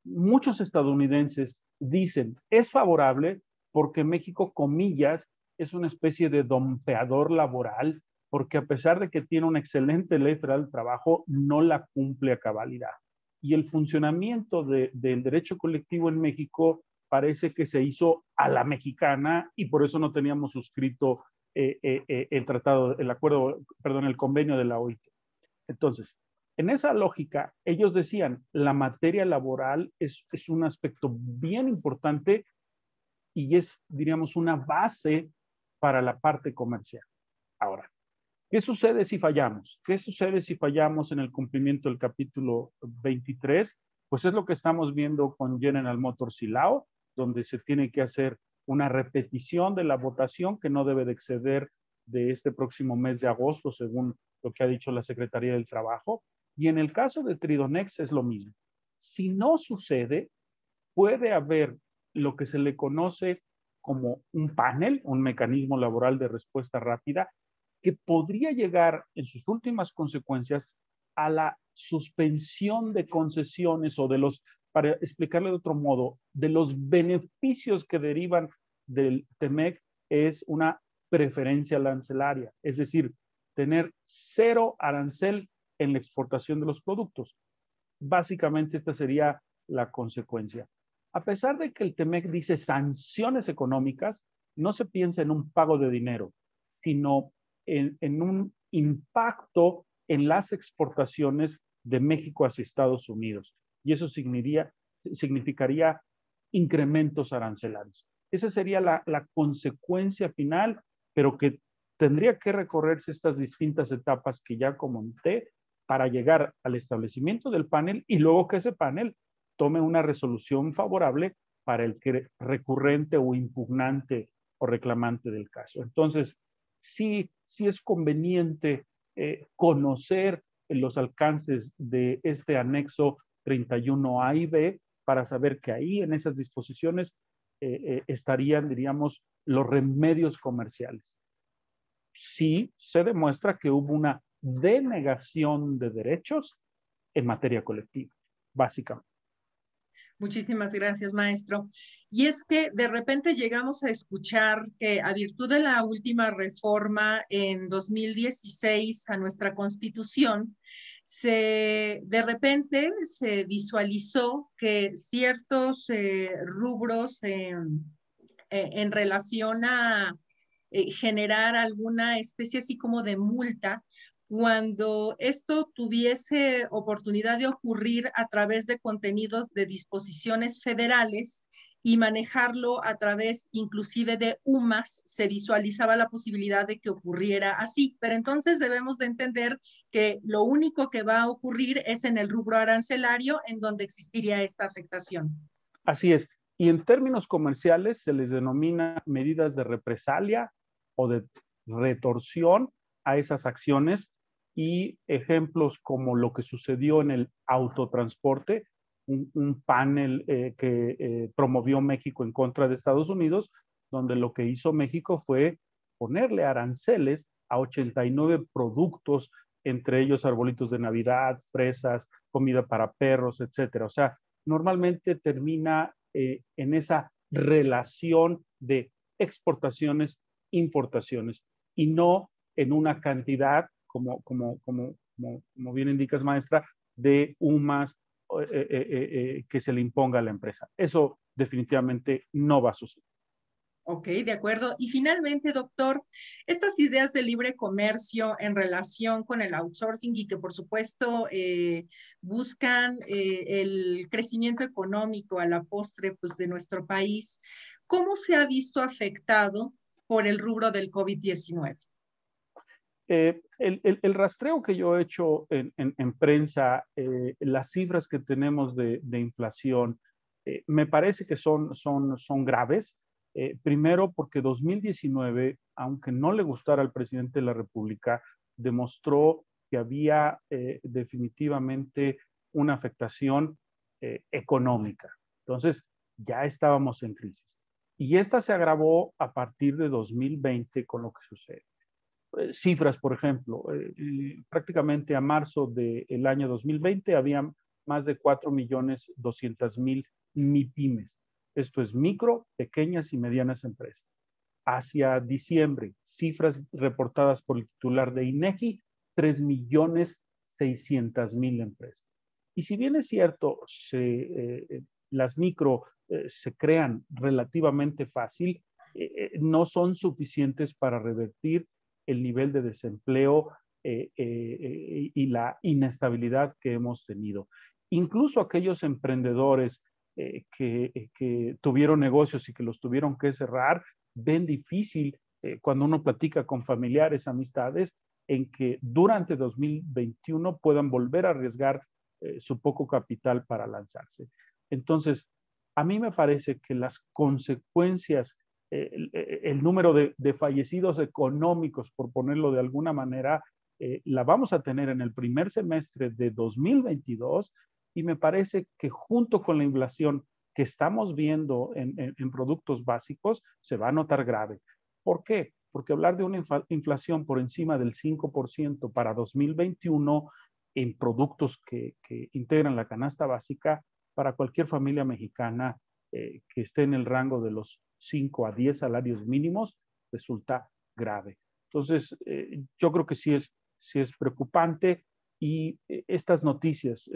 S3: muchos estadounidenses dicen, es favorable porque México, comillas, es una especie de dompeador laboral, porque a pesar de que tiene una excelente ley federal del trabajo, no la cumple a cabalidad. Y el funcionamiento del derecho colectivo en México parece que se hizo a la mexicana y por eso no teníamos suscrito el tratado, el acuerdo, perdón, el convenio de la OIT. Entonces, en esa lógica, ellos decían, la materia laboral es un aspecto bien importante y es, diríamos, una base para la parte comercial. Ahora, ¿qué sucede si fallamos? ¿Qué sucede si fallamos en el cumplimiento del capítulo 23? Pues es lo que estamos viendo con General Motors y Lao, donde se tiene que hacer una repetición de la votación que no debe de exceder de este próximo mes de agosto, según lo que ha dicho la Secretaría del Trabajo. Y en el caso de Tridonex es lo mismo. Si no sucede, puede haber lo que se le conoce como un panel, un mecanismo laboral de respuesta rápida, que podría llegar en sus últimas consecuencias a la suspensión de concesiones o de los, para explicarle de otro modo, de los beneficios que derivan del TEMEC es una preferencia arancelaria, es decir, tener cero arancel en la exportación de los productos. Básicamente esta sería la consecuencia. A pesar de que el TEMEC dice sanciones económicas, no se piensa en un pago de dinero, sino en un impacto en las exportaciones de México hacia Estados Unidos. Y eso significaría incrementos arancelarios. Esa sería la consecuencia final, pero que tendría que recorrerse estas distintas etapas que ya comenté para llegar al establecimiento del panel y luego que ese panel tome una resolución favorable para el que recurrente o impugnante o reclamante del caso. Entonces, sí es conveniente conocer los alcances de este anexo 31A y B para saber que ahí en esas disposiciones estarían, diríamos, los remedios comerciales. Sí se demuestra que hubo una denegación de derechos en materia colectiva, básicamente.
S2: Muchísimas gracias, maestro. Y es que de repente llegamos a escuchar que a virtud de la última reforma en 2016 a nuestra Constitución, de repente se visualizó que ciertos rubros en relación a generar alguna especie así como de multa cuando esto tuviese oportunidad de ocurrir a través de contenidos de disposiciones federales y manejarlo a través inclusive de UMAS, se visualizaba la posibilidad de que ocurriera así. Pero entonces debemos de entender que lo único que va a ocurrir es en el rubro arancelario en donde existiría esta afectación.
S3: Así es. Y en términos comerciales se les denomina medidas de represalia o de retorsión a esas acciones y ejemplos como lo que sucedió en el autotransporte, un panel que promovió México en contra de Estados Unidos, donde lo que hizo México fue ponerle aranceles a 89 productos, entre ellos arbolitos de Navidad, fresas, comida para perros, etcétera. O sea, normalmente termina en esa relación de exportaciones, importaciones, y no en una cantidad, como bien indicas, maestra, de UMAS que se le imponga a la empresa. Eso definitivamente no va a suceder.
S2: Ok, de acuerdo. Y finalmente, doctor, estas ideas de libre comercio en relación con el outsourcing y que por supuesto buscan el crecimiento económico a la postre pues, de nuestro país, ¿cómo se ha visto afectado por el rubro del COVID-19?
S3: El rastreo que yo he hecho en prensa, las cifras que tenemos de inflación, me parece que son graves. Primero, porque 2019, aunque no le gustara al presidente de la República, demostró que había definitivamente una afectación económica. Entonces, ya estábamos en crisis. Y esta se agravó a partir de 2020 con lo que sucede. Cifras, por ejemplo, prácticamente a marzo del año 2020 había más de 4.200.000 MIPYMES. Esto es micro, pequeñas y medianas empresas. Hacia diciembre, cifras reportadas por el titular de INEGI, 3.600.000 empresas. Y si bien es cierto, las micro se crean relativamente fácil, no son suficientes para revertir el nivel de desempleo y la inestabilidad que hemos tenido. Incluso aquellos emprendedores que tuvieron negocios y que los tuvieron que cerrar, ven difícil cuando uno platica con familiares, amistades, en que durante 2021 puedan volver a arriesgar su poco capital para lanzarse. Entonces, a mí me parece que las consecuencias, el número de fallecidos económicos, por ponerlo de alguna manera, la vamos a tener en el primer semestre de 2022, y me parece que junto con la inflación que estamos viendo en productos básicos, se va a notar grave. ¿Por qué? Porque hablar de una inflación por encima del 5% para 2021 en productos que integran la canasta básica, para cualquier familia mexicana que esté en el rango de los 5 a 10 salarios mínimos, resulta grave. Entonces, yo creo que sí es preocupante, y estas noticias,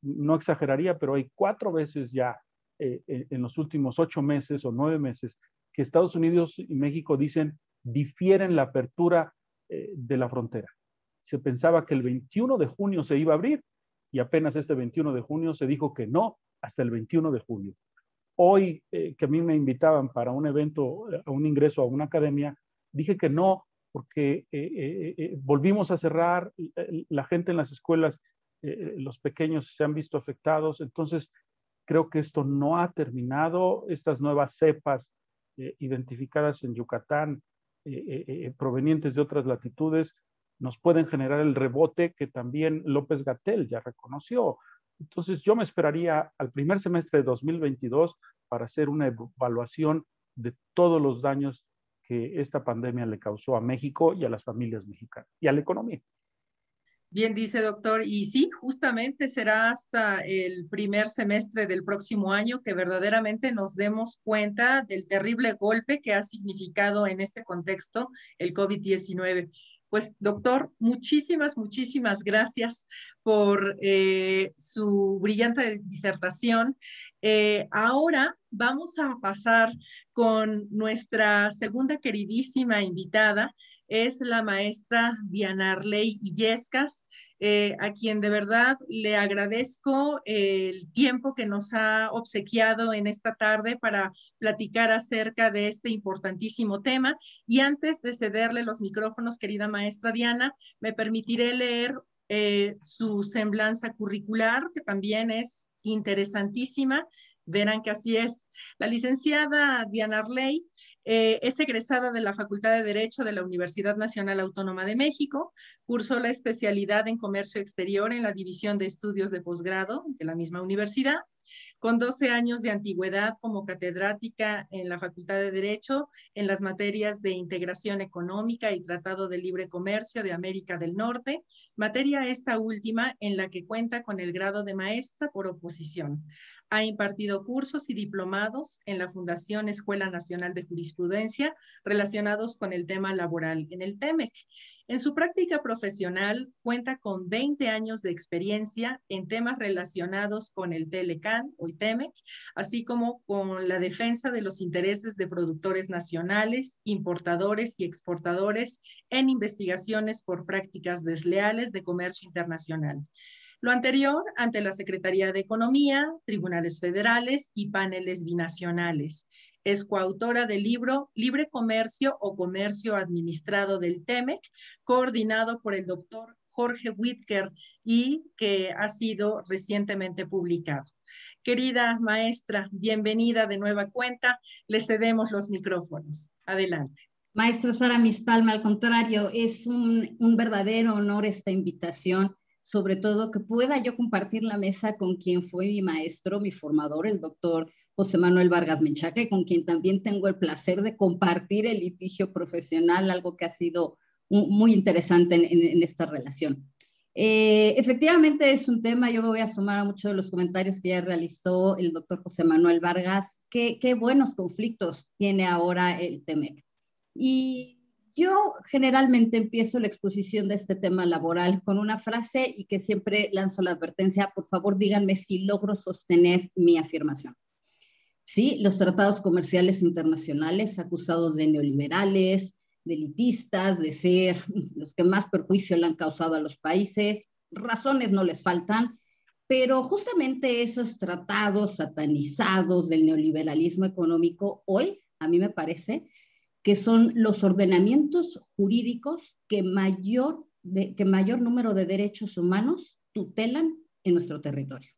S3: no exageraría, pero hay 4 veces ya en los últimos 8 meses o 9 meses que Estados Unidos y México difieren la apertura de la frontera. Se pensaba que el 21 de junio se iba a abrir, y apenas este 21 de junio se dijo que no, hasta el 21 de julio. Hoy, que a mí me invitaban para un evento, a un ingreso a una academia, dije que no, porque volvimos a cerrar, la gente en las escuelas, los pequeños se han visto afectados. Entonces, creo que esto no ha terminado. Estas nuevas cepas identificadas en Yucatán, provenientes de otras latitudes, nos pueden generar el rebote que también López-Gatell ya reconoció. Entonces, yo me esperaría al primer semestre de 2022 para hacer una evaluación de todos los daños que esta pandemia le causó a México y a las familias mexicanas y a la economía.
S2: Bien dice, doctor, y sí, justamente será hasta el primer semestre del próximo año que verdaderamente nos demos cuenta del terrible golpe que ha significado en este contexto el COVID-19. Pues, doctor, muchísimas gracias por su brillante disertación. Ahora vamos a pasar con nuestra segunda queridísima invitada. Es la maestra Diana Arley Illescas, a quien de verdad le agradezco el tiempo que nos ha obsequiado en esta tarde para platicar acerca de este importantísimo tema. Y antes de cederle los micrófonos, querida maestra Diana, me permitiré leer su semblanza curricular, que también es interesantísima. Verán que así es. La licenciada Diana Arley es egresada de la Facultad de Derecho de la Universidad Nacional Autónoma de México, cursó la especialidad en Comercio Exterior en la División de Estudios de Posgrado de la misma universidad. Con 12 años de antigüedad como catedrática en la Facultad de Derecho en las materias de Integración Económica y Tratado de Libre Comercio de América del Norte, materia esta última en la que cuenta con el grado de maestra por oposición. Ha impartido cursos y diplomados en la Fundación Escuela Nacional de Jurisprudencia relacionados con el tema laboral en el TEMEC. En su práctica profesional cuenta con 20 años de experiencia en temas relacionados con el TLCAN o TEMEC, así como con la defensa de los intereses de productores nacionales, importadores y exportadores en investigaciones por prácticas desleales de comercio internacional. Lo anterior ante la Secretaría de Economía, tribunales federales y paneles binacionales. Es coautora del libro Libre Comercio o Comercio Administrado del TEMEC, coordinado por el doctor Jorge Whitker y que ha sido recientemente publicado. Querida maestra, bienvenida de nueva cuenta. Le cedemos los micrófonos. Adelante.
S4: Maestra Sara Mispalma, al contrario, es un verdadero honor esta invitación. sobre todo que pueda yo compartir la mesa con quien fue mi maestro, mi formador, el doctor José Manuel Vargas Menchaca, y con quien también tengo el placer de compartir el litigio profesional, algo que ha sido muy interesante en esta relación. Efectivamente es un tema, yo me voy a sumar a muchos de los comentarios que ya realizó el doctor José Manuel Vargas. Qué buenos conflictos tiene ahora el TEMEC. Y yo generalmente empiezo la exposición de este tema laboral con una frase y que siempre lanzo la advertencia: por favor díganme si logro sostener mi afirmación. Sí, los tratados comerciales internacionales acusados de neoliberales, de elitistas, de ser los que más perjuicio le han causado a los países, razones no les faltan, pero justamente esos tratados satanizados del neoliberalismo económico hoy, a mí me parece, que son los ordenamientos jurídicos que mayor número de derechos humanos tutelan en nuestro territorio.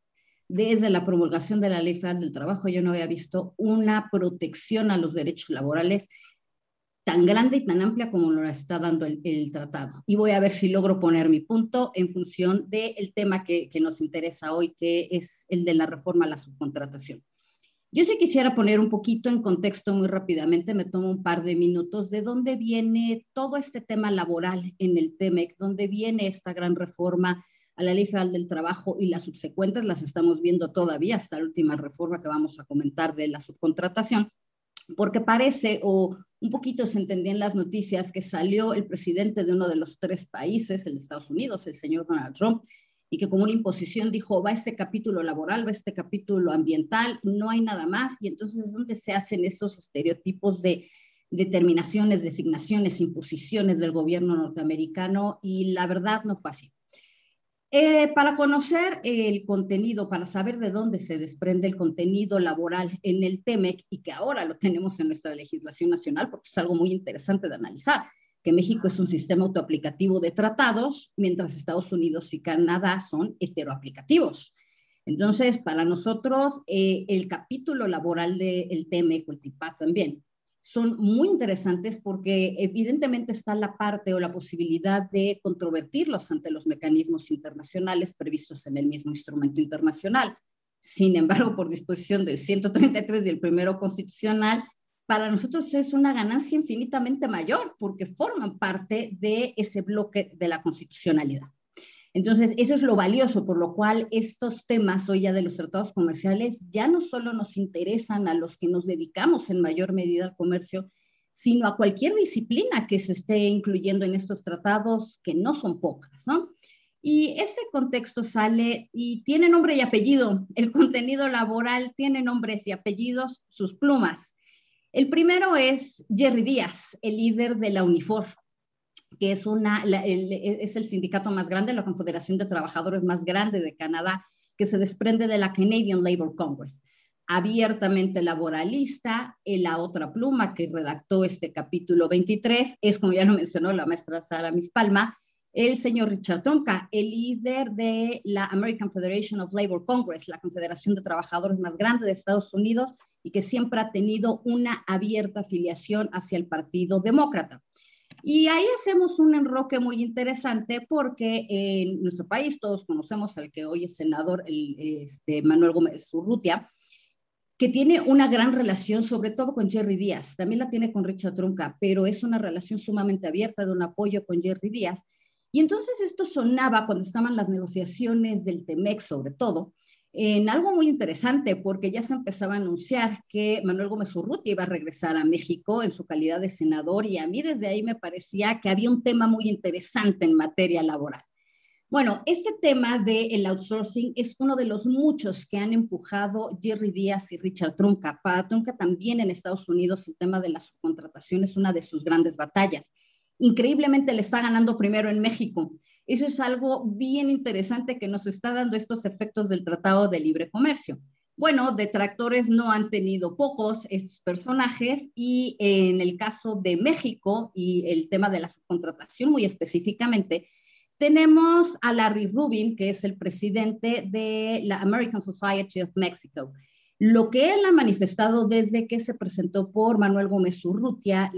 S4: Desde la promulgación de la Ley Federal del Trabajo, yo no había visto una protección a los derechos laborales tan grande y tan amplia como lo está dando el tratado. Y voy a ver si logro poner mi punto en función del tema que nos interesa hoy, que es el de la reforma a la subcontratación. Yo sí quisiera poner un poquito en contexto muy rápidamente, me tomo un par de minutos, de dónde viene todo este tema laboral en el TEMEC, dónde viene esta gran reforma a la Ley Federal del Trabajo, y las subsecuentes las estamos viendo todavía hasta la última reforma que vamos a comentar de la subcontratación, porque parece, o un poquito se entendía en las noticias, que salió el presidente de uno de los 3 países, el de Estados Unidos, el señor Donald Trump, y que como una imposición dijo: va este capítulo laboral, va este capítulo ambiental, no hay nada más. Y entonces es donde se hacen esos estereotipos de determinaciones, designaciones, imposiciones del gobierno norteamericano, y la verdad no fue así. Para conocer el contenido, para saber de dónde se desprende el contenido laboral en el TEMEC, y que ahora lo tenemos en nuestra legislación nacional, porque es algo muy interesante de analizar, que México es un sistema autoaplicativo de tratados, mientras Estados Unidos y Canadá son heteroaplicativos. Entonces, para nosotros, el capítulo laboral del TEMEC, o el TIPAD también, son muy interesantes porque evidentemente está la parte o la posibilidad de controvertirlos ante los mecanismos internacionales previstos en el mismo instrumento internacional. Sin embargo, por disposición del 133 y el primero constitucional, para nosotros es una ganancia infinitamente mayor porque forman parte de ese bloque de la constitucionalidad. Entonces, eso es lo valioso, por lo cual estos temas hoy ya de los tratados comerciales ya no solo nos interesan a los que nos dedicamos en mayor medida al comercio, sino a cualquier disciplina que se esté incluyendo en estos tratados, que no son pocas, ¿no? Y ese contexto sale y tiene nombre y apellido. El contenido laboral tiene nombres y apellidos, sus plumas. El primero es Jerry Díaz, el líder de la Unifor, que es el sindicato más grande, la Confederación de Trabajadores más grande de Canadá, que se desprende de la Canadian Labour Congress. Abiertamente laboralista. La otra pluma que redactó este capítulo 23 es, como ya lo mencionó la maestra Sara Mispalma, el señor Richard Trumka, el líder de la American Federation of Labour Congress, la confederación de trabajadores más grande de Estados Unidos, y que siempre ha tenido una abierta afiliación hacia el Partido Demócrata. Y ahí hacemos un enroque muy interesante porque en nuestro país todos conocemos al que hoy es senador, Manuel Gómez Urrutia, que tiene una gran relación sobre todo con Jerry Díaz, también la tiene con Richard Trumka, pero es una relación sumamente abierta de un apoyo con Jerry Díaz. Y entonces esto sonaba cuando estaban las negociaciones del TEMEC sobre todo, en algo muy interesante, porque ya se empezaba a anunciar que Manuel Gómez Urrutia iba a regresar a México en su calidad de senador, y a mí desde ahí me parecía que había un tema muy interesante en materia laboral. Bueno, este tema del outsourcing es uno de los muchos que han empujado Jerry Díaz y Richard Trumka. Para Trumka también en Estados Unidos el tema de la subcontratación es una de sus grandes batallas. Increíblemente le está ganando primero en México. Eso es algo bien interesante que nos está dando estos efectos del Tratado de Libre Comercio. Bueno, detractores no han tenido pocos estos personajes, y en el caso de México y el tema de la subcontratación muy específicamente, tenemos a Larry Rubin, que es el presidente de la American Society of Mexico. Lo que él ha manifestado desde que se presentó por Manuel Gómez Urrutia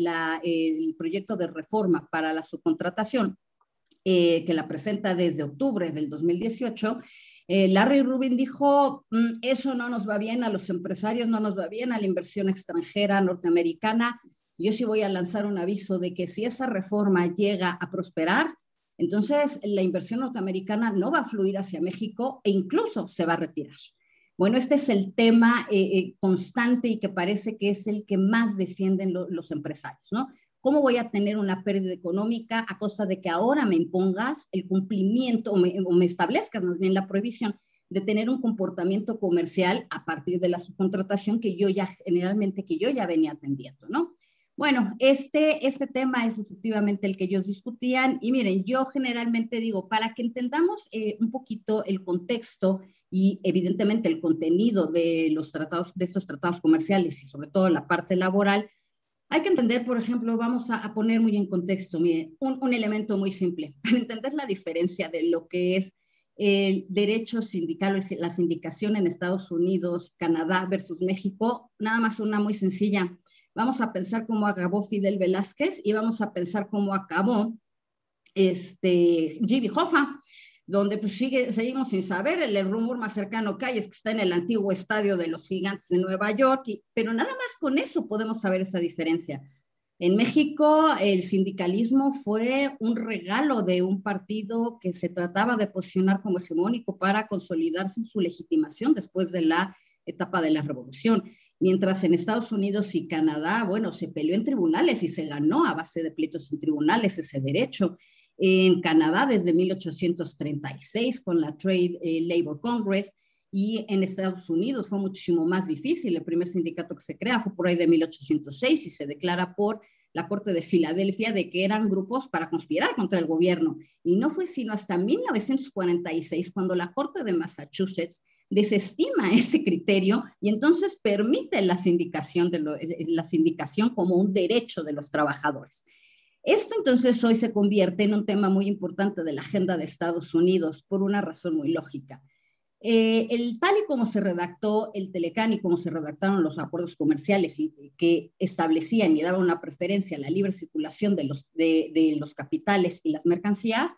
S4: el proyecto de reforma para la subcontratación que la presenta desde octubre del 2018, Larry Rubin dijo, eso no nos va bien a los empresarios, no nos va bien a la inversión extranjera norteamericana. Yo sí voy a lanzar un aviso de que si esa reforma llega a prosperar, entonces la inversión norteamericana no va a fluir hacia México e incluso se va a retirar. Bueno, este es el tema constante y que parece que es el que más defienden los empresarios, ¿no? ¿Cómo voy a tener una pérdida económica a costa de que ahora me impongas el cumplimiento o me establezcas más bien la prohibición de tener un comportamiento comercial a partir de la subcontratación que yo ya venía atendiendo, ¿no? Bueno, este tema es efectivamente el que ellos discutían y miren, yo generalmente digo, para que entendamos un poquito el contexto y evidentemente el contenido de los tratados, de estos tratados comerciales y sobre todo la parte laboral, hay que entender, por ejemplo, vamos a poner muy en contexto, miren, un elemento muy simple, para entender la diferencia de lo que es el derecho sindical, la sindicación en Estados Unidos, Canadá versus México, nada más una muy sencilla. Vamos a pensar cómo acabó Fidel Velázquez y vamos a pensar cómo acabó Jimmy Hoffa, donde pues seguimos sin saber, el rumor más cercano que hay es que está en el antiguo estadio de los Gigantes de Nueva York, pero nada más con eso podemos saber esa diferencia. En México el sindicalismo fue un regalo de un partido que se trataba de posicionar como hegemónico para consolidarse en su legitimación después de la etapa de la revolución. Mientras en Estados Unidos y Canadá, bueno, se peleó en tribunales y se ganó a base de pleitos en tribunales ese derecho. En Canadá desde 1836 con la Trade Labor Congress, y en Estados Unidos fue muchísimo más difícil. El primer sindicato que se crea fue por ahí de 1806 y se declara por la Corte de Filadelfia de que eran grupos para conspirar contra el gobierno. Y no fue sino hasta 1946 cuando la Corte de Massachusetts desestima ese criterio y entonces permite la sindicación como un derecho de los trabajadores. Esto entonces hoy se convierte en un tema muy importante de la agenda de Estados Unidos por una razón muy lógica. Tal y como se redactó el Telecán y como se redactaron los acuerdos comerciales y que establecían y daban una preferencia a la libre circulación de los capitales y las mercancías,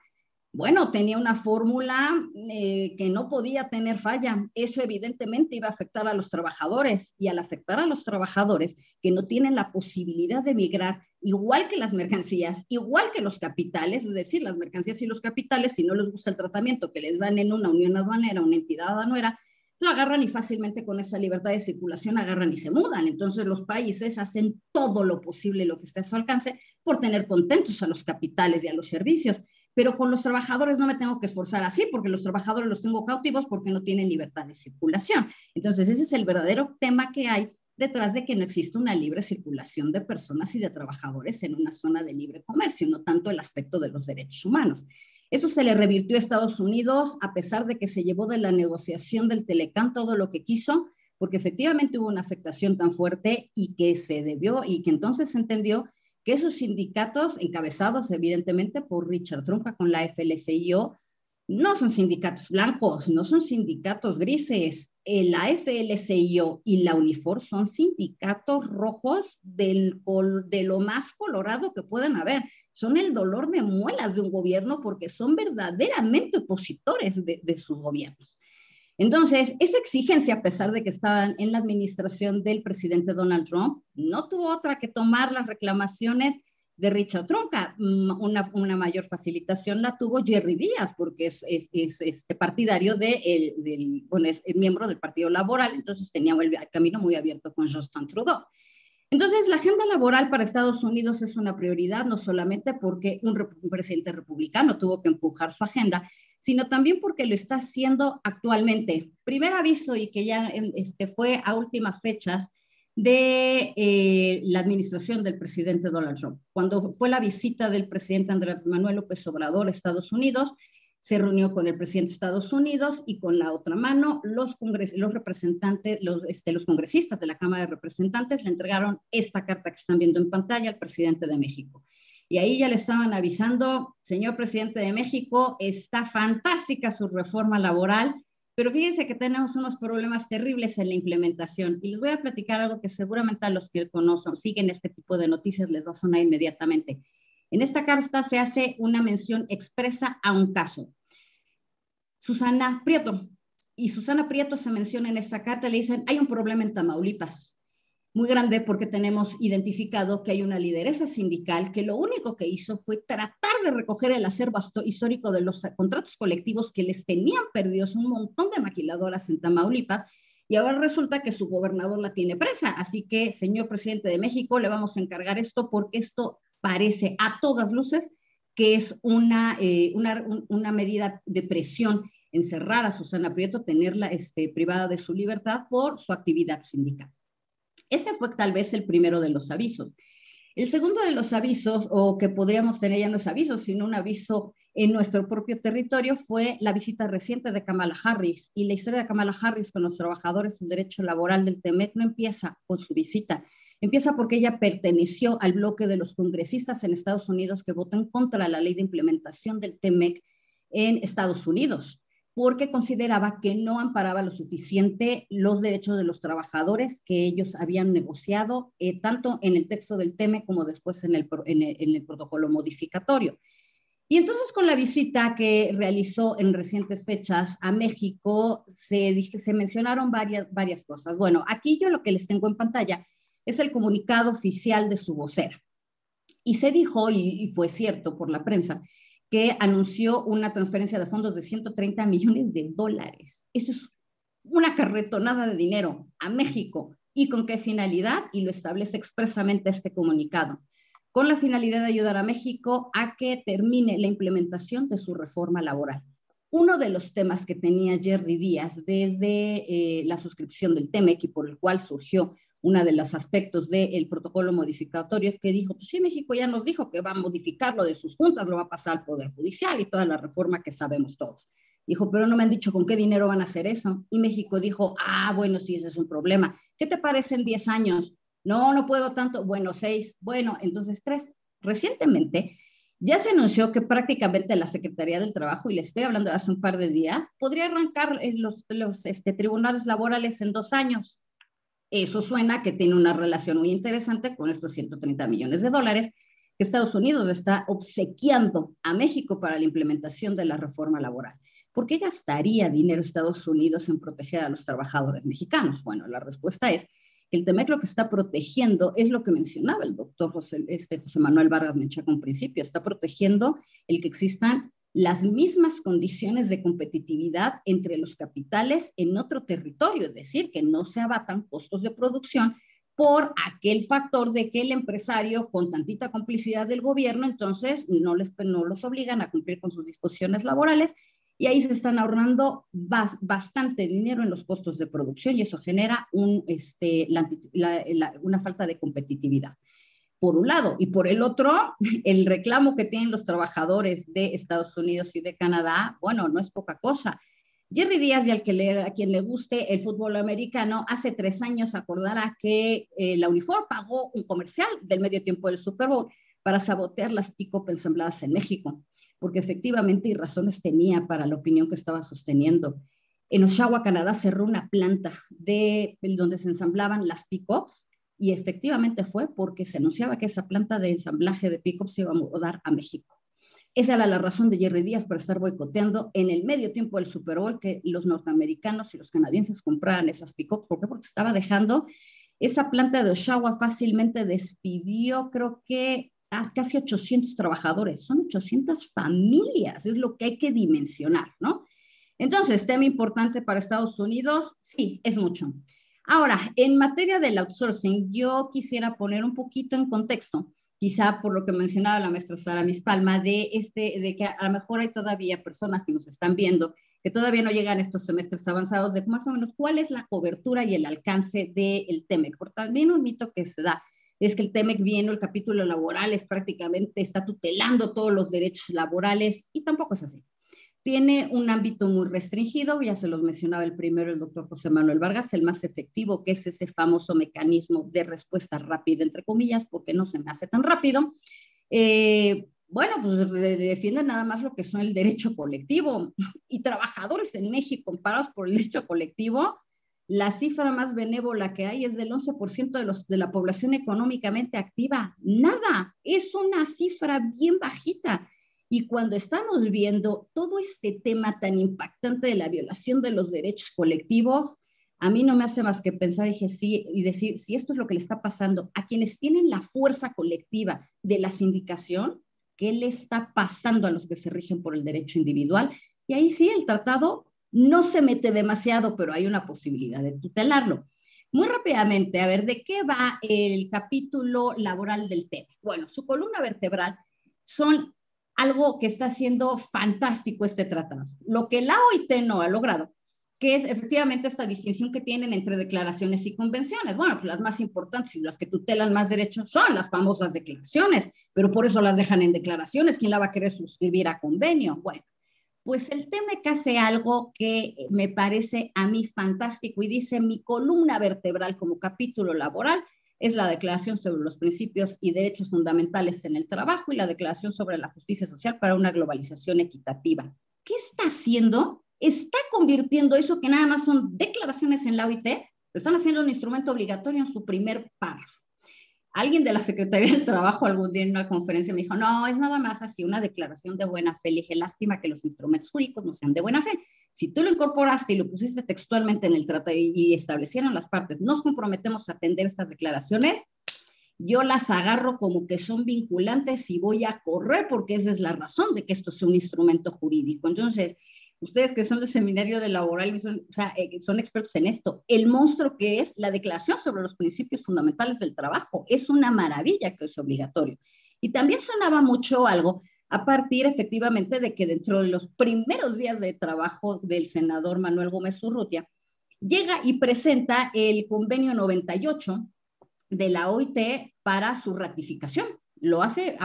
S4: bueno, tenía una fórmula que no podía tener falla. Eso evidentemente iba a afectar a los trabajadores y al afectar a los trabajadores que no tienen la posibilidad de migrar, igual que las mercancías, igual que los capitales, es decir, las mercancías y los capitales, si no les gusta el tratamiento que les dan en una unión aduanera, una entidad aduanera, lo agarran y fácilmente con esa libertad de circulación agarran y se mudan. Entonces los países hacen todo lo posible, lo que esté a su alcance, por tener contentos a los capitales y a los servicios. Pero con los trabajadores no me tengo que esforzar así, porque los trabajadores los tengo cautivos porque no tienen libertad de circulación. Entonces ese es el verdadero tema que hay detrás de que no existe una libre circulación de personas y de trabajadores en una zona de libre comercio, no tanto el aspecto de los derechos humanos. Eso se le revirtió a Estados Unidos, a pesar de que se llevó de la negociación del Telecán todo lo que quiso, porque efectivamente hubo una afectación tan fuerte y que se debió y que entonces se entendió que esos sindicatos, encabezados evidentemente por Richard Trumka con la AFL-CIO, no son sindicatos blancos, no son sindicatos grises. La AFL-CIO y la Unifor son sindicatos rojos de lo más colorado que puedan haber. Son el dolor de muelas de un gobierno porque son verdaderamente opositores de sus gobiernos. Entonces, esa exigencia, a pesar de que estaban en la administración del presidente Donald Trump, no tuvo otra que tomar las reclamaciones de Richard Trumka. Una mayor facilitación la tuvo Jerry Díaz, porque es partidario es miembro del Partido Laboral, entonces tenía el camino muy abierto con Justin Trudeau. Entonces, la agenda laboral para Estados Unidos es una prioridad, no solamente porque un presidente republicano tuvo que empujar su agenda, sino también porque lo está haciendo actualmente. Primer aviso, y que ya fue a últimas fechas de la administración del presidente Donald Trump. Cuando fue la visita del presidente Andrés Manuel López Obrador a Estados Unidos, se reunió con el presidente de Estados Unidos y con la otra mano los representantes, los congresistas de la Cámara de Representantes le entregaron esta carta que están viendo en pantalla al presidente de México. Y ahí ya le estaban avisando, señor presidente de México, está fantástica su reforma laboral, pero fíjense que tenemos unos problemas terribles en la implementación. Y les voy a platicar algo que seguramente a los que conocen, siguen este tipo de noticias, les va a sonar inmediatamente. En esta carta se hace una mención expresa a un caso. Susana Prieto. Y Susana Prieto se menciona en esta carta, le dicen, hay un problema en Tamaulipas, muy grande porque tenemos identificado que hay una lideresa sindical que lo único que hizo fue tratar de recoger el acervo histórico de los contratos colectivos que les tenían perdidos un montón de maquiladoras en Tamaulipas, y ahora resulta que su gobernador la tiene presa. Así que, señor presidente de México, le vamos a encargar esto porque esto parece a todas luces que es una medida de presión, encerrar a Susana Prieto, tenerla privada de su libertad por su actividad sindical. Ese fue tal vez el primero de los avisos. El segundo de los avisos, o que podríamos tener ya no es aviso, sino un aviso en nuestro propio territorio, fue la visita reciente de Kamala Harris. Y la historia de Kamala Harris con los trabajadores del derecho laboral del TEMEC no empieza con su visita. Empieza porque ella perteneció al bloque de los congresistas en Estados Unidos que votan contra la ley de implementación del TEMEC en Estados Unidos, porque consideraba que no amparaba lo suficiente los derechos de los trabajadores que ellos habían negociado, tanto en el texto del TEMEC como después en el protocolo modificatorio. Y entonces con la visita que realizó en recientes fechas a México, se mencionaron varias cosas. Bueno, aquí yo lo que les tengo en pantalla es el comunicado oficial de su vocera. Y se dijo, y fue cierto por la prensa, que anunció una transferencia de fondos de $130 millones. Eso es una carretonada de dinero a México. ¿Y con qué finalidad? Y lo establece expresamente este comunicado. Con la finalidad de ayudar a México a que termine la implementación de su reforma laboral. Uno de los temas que tenía Jerry Díaz desde la suscripción del TEMEC y por el cual surgió uno de los aspectos del protocolo modificatorio es que dijo, pues sí, México ya nos dijo que va a modificar lo de sus juntas, lo va a pasar al Poder Judicial y toda la reforma que sabemos todos. Dijo, pero no me han dicho con qué dinero van a hacer eso. Y México dijo, bueno, sí, ese es un problema. ¿Qué te parecen 10 años? No, no puedo tanto. Bueno, 6. Bueno, entonces 3. Recientemente ya se anunció que prácticamente la Secretaría del Trabajo, y les estoy hablando de hace un par de días, podría arrancar los tribunales laborales en 2 años. Eso suena que tiene una relación muy interesante con estos $130 millones que Estados Unidos está obsequiando a México para la implementación de la reforma laboral. ¿Por qué gastaría dinero Estados Unidos en proteger a los trabajadores mexicanos? Bueno, la respuesta es que el TEMEC lo que está protegiendo es lo que mencionaba el doctor José Manuel Vargas Menchaca en principio, está protegiendo el que existan las mismas condiciones de competitividad entre los capitales en otro territorio, es decir, que no se abatan costos de producción por aquel factor de que el empresario, con tantita complicidad del gobierno, entonces no los obligan a cumplir con sus disposiciones laborales, y ahí se están ahorrando bastante dinero en los costos de producción, y eso genera una falta de competitividad. Por un lado, y por el otro, el reclamo que tienen los trabajadores de Estados Unidos y de Canadá, bueno, no es poca cosa. Jerry Díaz, y a quien le guste el fútbol americano, hace 3 años acordará que la Unifor pagó un comercial del medio tiempo del Super Bowl para sabotear las pick-up ensambladas en México, porque efectivamente y razones tenía para la opinión que estaba sosteniendo. En Oshawa, Canadá, cerró una planta donde se ensamblaban las pick-ups, y efectivamente fue porque se anunciaba que esa planta de ensamblaje de pick-up se iba a mudar a México. Esa era la razón de Jerry Díaz para estar boicoteando en el medio tiempo del Super Bowl que los norteamericanos y los canadienses compraran esas pick-up. ¿Por qué? Porque estaba dejando esa planta de Oshawa, fácilmente despidió, creo que casi 800 trabajadores. Son 800 familias, es lo que hay que dimensionar, ¿no? Entonces, tema importante para Estados Unidos, sí, es mucho. Ahora, en materia del outsourcing, yo quisiera poner un poquito en contexto, quizá por lo que mencionaba la maestra Sara Mispalma, de que a lo mejor hay todavía personas que nos están viendo, que todavía no llegan a estos semestres avanzados, de más o menos cuál es la cobertura y el alcance del TEMEC. Porque también un mito que se da es que el TEMEC viene, el capítulo laboral es prácticamente, está tutelando todos los derechos laborales, y tampoco es así. Tiene un ámbito muy restringido, ya se los mencionaba el primero, el doctor José Manuel Vargas, el más efectivo, que es ese famoso mecanismo de respuesta rápida, entre comillas, porque no se me hace tan rápido. Bueno, pues defienden nada más lo que son el derecho colectivo, y trabajadores en México comparados por el derecho colectivo, La cifra más benévola que hay es del 11% de la población económicamente activa. Nada, es una cifra bien bajita. Y cuando estamos viendo todo este tema tan impactante de la violación de los derechos colectivos, a mí no me hace más que pensar y decir, si esto es lo que le está pasando a quienes tienen la fuerza colectiva de la sindicación, ¿qué le está pasando a los que se rigen por el derecho individual? Y ahí sí, el tratado no se mete demasiado, pero hay una posibilidad de tutelarlo. Muy rápidamente, a ver, ¿de qué va el capítulo laboral del TEMEC? Bueno, su columna vertebral son algo que está haciendo fantástico este tratado. Lo que la OIT no ha logrado, que es efectivamente esta distinción que tienen entre declaraciones y convenciones. Bueno, pues las más importantes y las que tutelan más derechos son las famosas declaraciones, pero por eso las dejan en declaraciones. ¿Quién la va a querer suscribir a convenio? Bueno, pues el TEMEC hace algo que me parece a mí fantástico y dice: mi columna vertebral como capítulo laboral es la Declaración sobre los Principios y Derechos Fundamentales en el Trabajo y la Declaración sobre la Justicia Social para una Globalización Equitativa. ¿Qué está haciendo? Está convirtiendo eso que nada más son declaraciones en la OIT, lo están haciendo un instrumento obligatorio en su primer párrafo. Alguien de la Secretaría del Trabajo algún día en una conferencia me dijo: no, es nada más así una declaración de buena fe. Le dije: lástima que los instrumentos jurídicos no sean de buena fe. Si tú lo incorporaste y lo pusiste textualmente en el tratado y establecieron las partes, nos comprometemos a atender estas declaraciones, yo las agarro como que son vinculantes y voy a correr, porque esa es la razón de que esto sea un instrumento jurídico. Entonces, ustedes que son del seminario de laboral, son expertos en esto. El monstruo que es la Declaración sobre los Principios Fundamentales del Trabajo es una maravilla que es obligatorio. Y también sonaba mucho algo a partir efectivamente de que dentro de los primeros días de trabajo del senador Manuel Gómez Urrutia, llega y presenta el convenio 98 de la OIT para su ratificación. Lo hace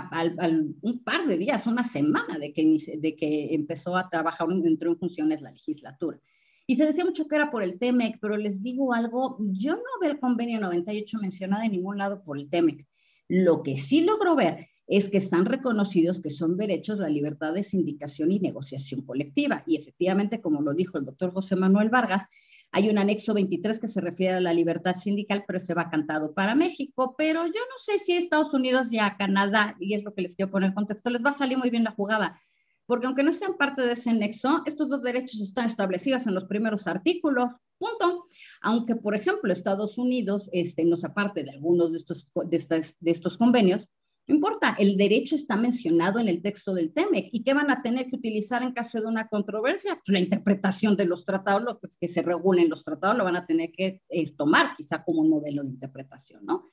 S4: un par de días, una semana de que empezó a trabajar, entró en funciones la legislatura. Y se decía mucho que era por el TEMEC, pero les digo algo, yo no veo el convenio 98 mencionado en ningún lado por el TEMEC. Lo que sí logro ver es que están reconocidos que son derechos la libertad de sindicación y negociación colectiva. Y efectivamente, como lo dijo el doctor José Manuel Vargas, hay un anexo 23 que se refiere a la libertad sindical, pero se va cantado para México. Pero yo no sé si a Estados Unidos y a Canadá, y es lo que les quiero poner en contexto, les va a salir muy bien la jugada. Porque aunque no sean parte de ese anexo, estos dos derechos están establecidos en los primeros artículos, punto. Aunque, por ejemplo, Estados Unidos, no se aparte de algunos de estos convenios, no importa, el derecho está mencionado en el texto del TEMEC. ¿Y qué van a tener que utilizar en caso de una controversia? Pues la interpretación de los tratados, pues que se regulen los tratados, lo van a tener que tomar quizá como un modelo de interpretación, ¿no?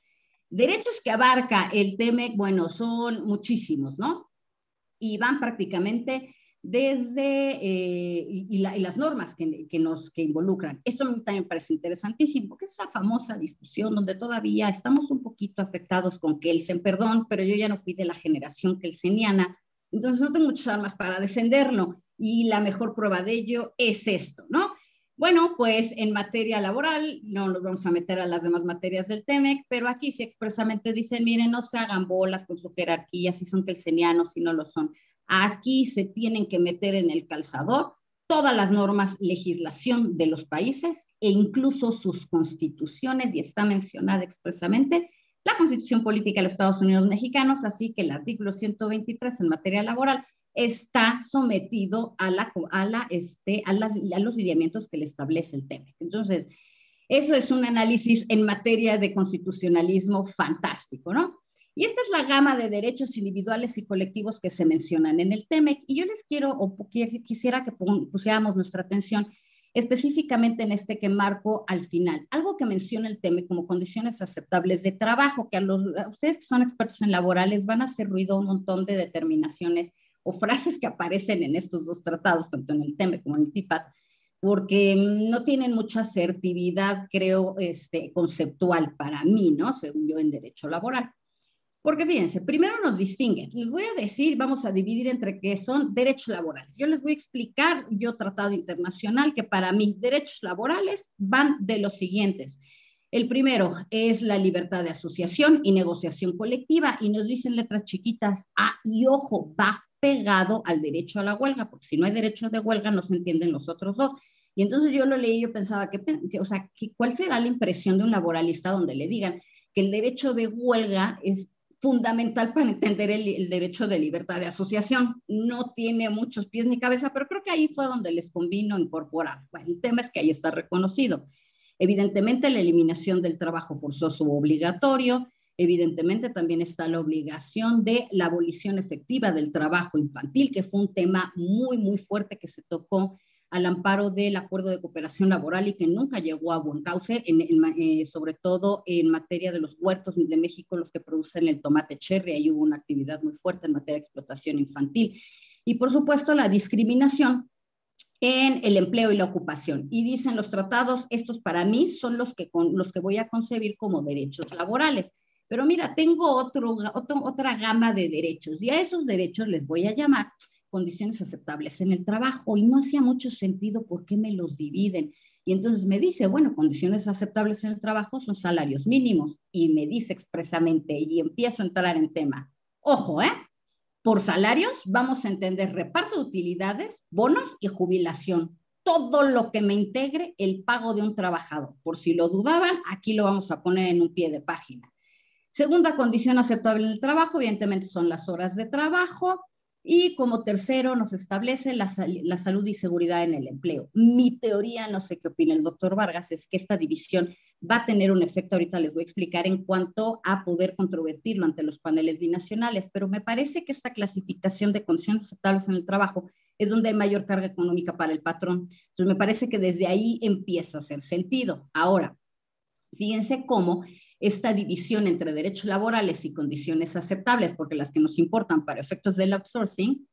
S4: Derechos que abarca el TEMEC, bueno, son muchísimos, ¿no? Y van prácticamente desde, y las normas que involucran. Esto a mí también me parece interesantísimo, porque es esa famosa discusión donde todavía estamos un poquito afectados con Kelsen, perdón, pero yo ya no fui de la generación kelseniana, entonces no tengo muchas armas para defenderlo, y la mejor prueba de ello es esto, ¿no? Bueno, pues en materia laboral, no nos vamos a meter a las demás materias del TEMEC, pero aquí sí expresamente dicen: miren, no se hagan bolas con su jerarquía, si son kelsenianos, si no lo son. Aquí se tienen que meter en el calzador todas las normas, legislación de los países e incluso sus constituciones, y está mencionada expresamente la Constitución Política de los Estados Unidos Mexicanos, así que el artículo 123 en materia laboral está sometido a los lineamientos que le establece el TEMEC. Entonces, eso es un análisis en materia de constitucionalismo fantástico, ¿no? Y esta es la gama de derechos individuales y colectivos que se mencionan en el TEMEC. Y yo les quisiera que pusiéramos nuestra atención específicamente en este que marco al final. Algo que menciona el TEMEC como condiciones aceptables de trabajo, que a ustedes que son expertos en laborales van a hacer ruido un montón de determinaciones o frases que aparecen en estos dos tratados, tanto en el TEMEC como en el TIPAT, porque no tienen mucha asertividad, creo, conceptual para mí, ¿no? Según yo, en derecho laboral. Porque fíjense, primero nos distinguen. Les voy a decir, vamos a dividir entre qué son derechos laborales. Yo les voy a explicar, yo tratado internacional, que para mí derechos laborales van de los siguientes. El primero es la libertad de asociación y negociación colectiva, y nos dicen letras chiquitas, y ojo, va pegado al derecho a la huelga, porque si no hay derecho de huelga no se entienden los otros dos. Y entonces yo lo leí y yo pensaba, o sea, ¿cuál será la impresión de un laboralista donde le digan que el derecho de huelga es fundamental para entender el derecho de libertad de asociación? No tiene muchos pies ni cabeza, pero creo que ahí fue donde les convino incorporar. Bueno, el tema es que ahí está reconocido. Evidentemente, la eliminación del trabajo forzoso u obligatorio. Evidentemente, también está la obligación de la abolición efectiva del trabajo infantil, que fue un tema muy, muy fuerte que se tocó al amparo del Acuerdo de Cooperación Laboral y que nunca llegó a buen cauce, sobre todo en materia de los huertos de México, los que producen el tomate cherry. Ahí hubo una actividad muy fuerte en materia de explotación infantil. Y, por supuesto, la discriminación en el empleo y la ocupación. Y dicen los tratados, estos para mí son los que voy a concebir como derechos laborales. Pero mira, tengo otra gama de derechos y a esos derechos les voy a llamar condiciones aceptables en el trabajo, y no hacía mucho sentido por qué me los dividen. Y entonces me dice, bueno, condiciones aceptables en el trabajo son salarios mínimos, y me dice expresamente, y empiezo a entrar en tema, ojo, por salarios vamos a entender reparto de utilidades, bonos y jubilación. Todo lo que me integre el pago de un trabajador. Por si lo dudaban, aquí lo vamos a poner en un pie de página. Segunda condición aceptable en el trabajo, evidentemente, son las horas de trabajo. Y como tercero nos establece la salud y seguridad en el empleo. Mi teoría, no sé qué opina el doctor Vargas, es que esta división va a tener un efecto, ahorita les voy a explicar, en cuanto a poder controvertirlo ante los paneles binacionales, pero me parece que esta clasificación de condiciones aceptables en el trabajo es donde hay mayor carga económica para el patrón. Entonces me parece que desde ahí empieza a hacer sentido. Ahora, fíjense cómo esta división entre derechos laborales y condiciones aceptables, porque las que nos importan para efectos del outsourcing,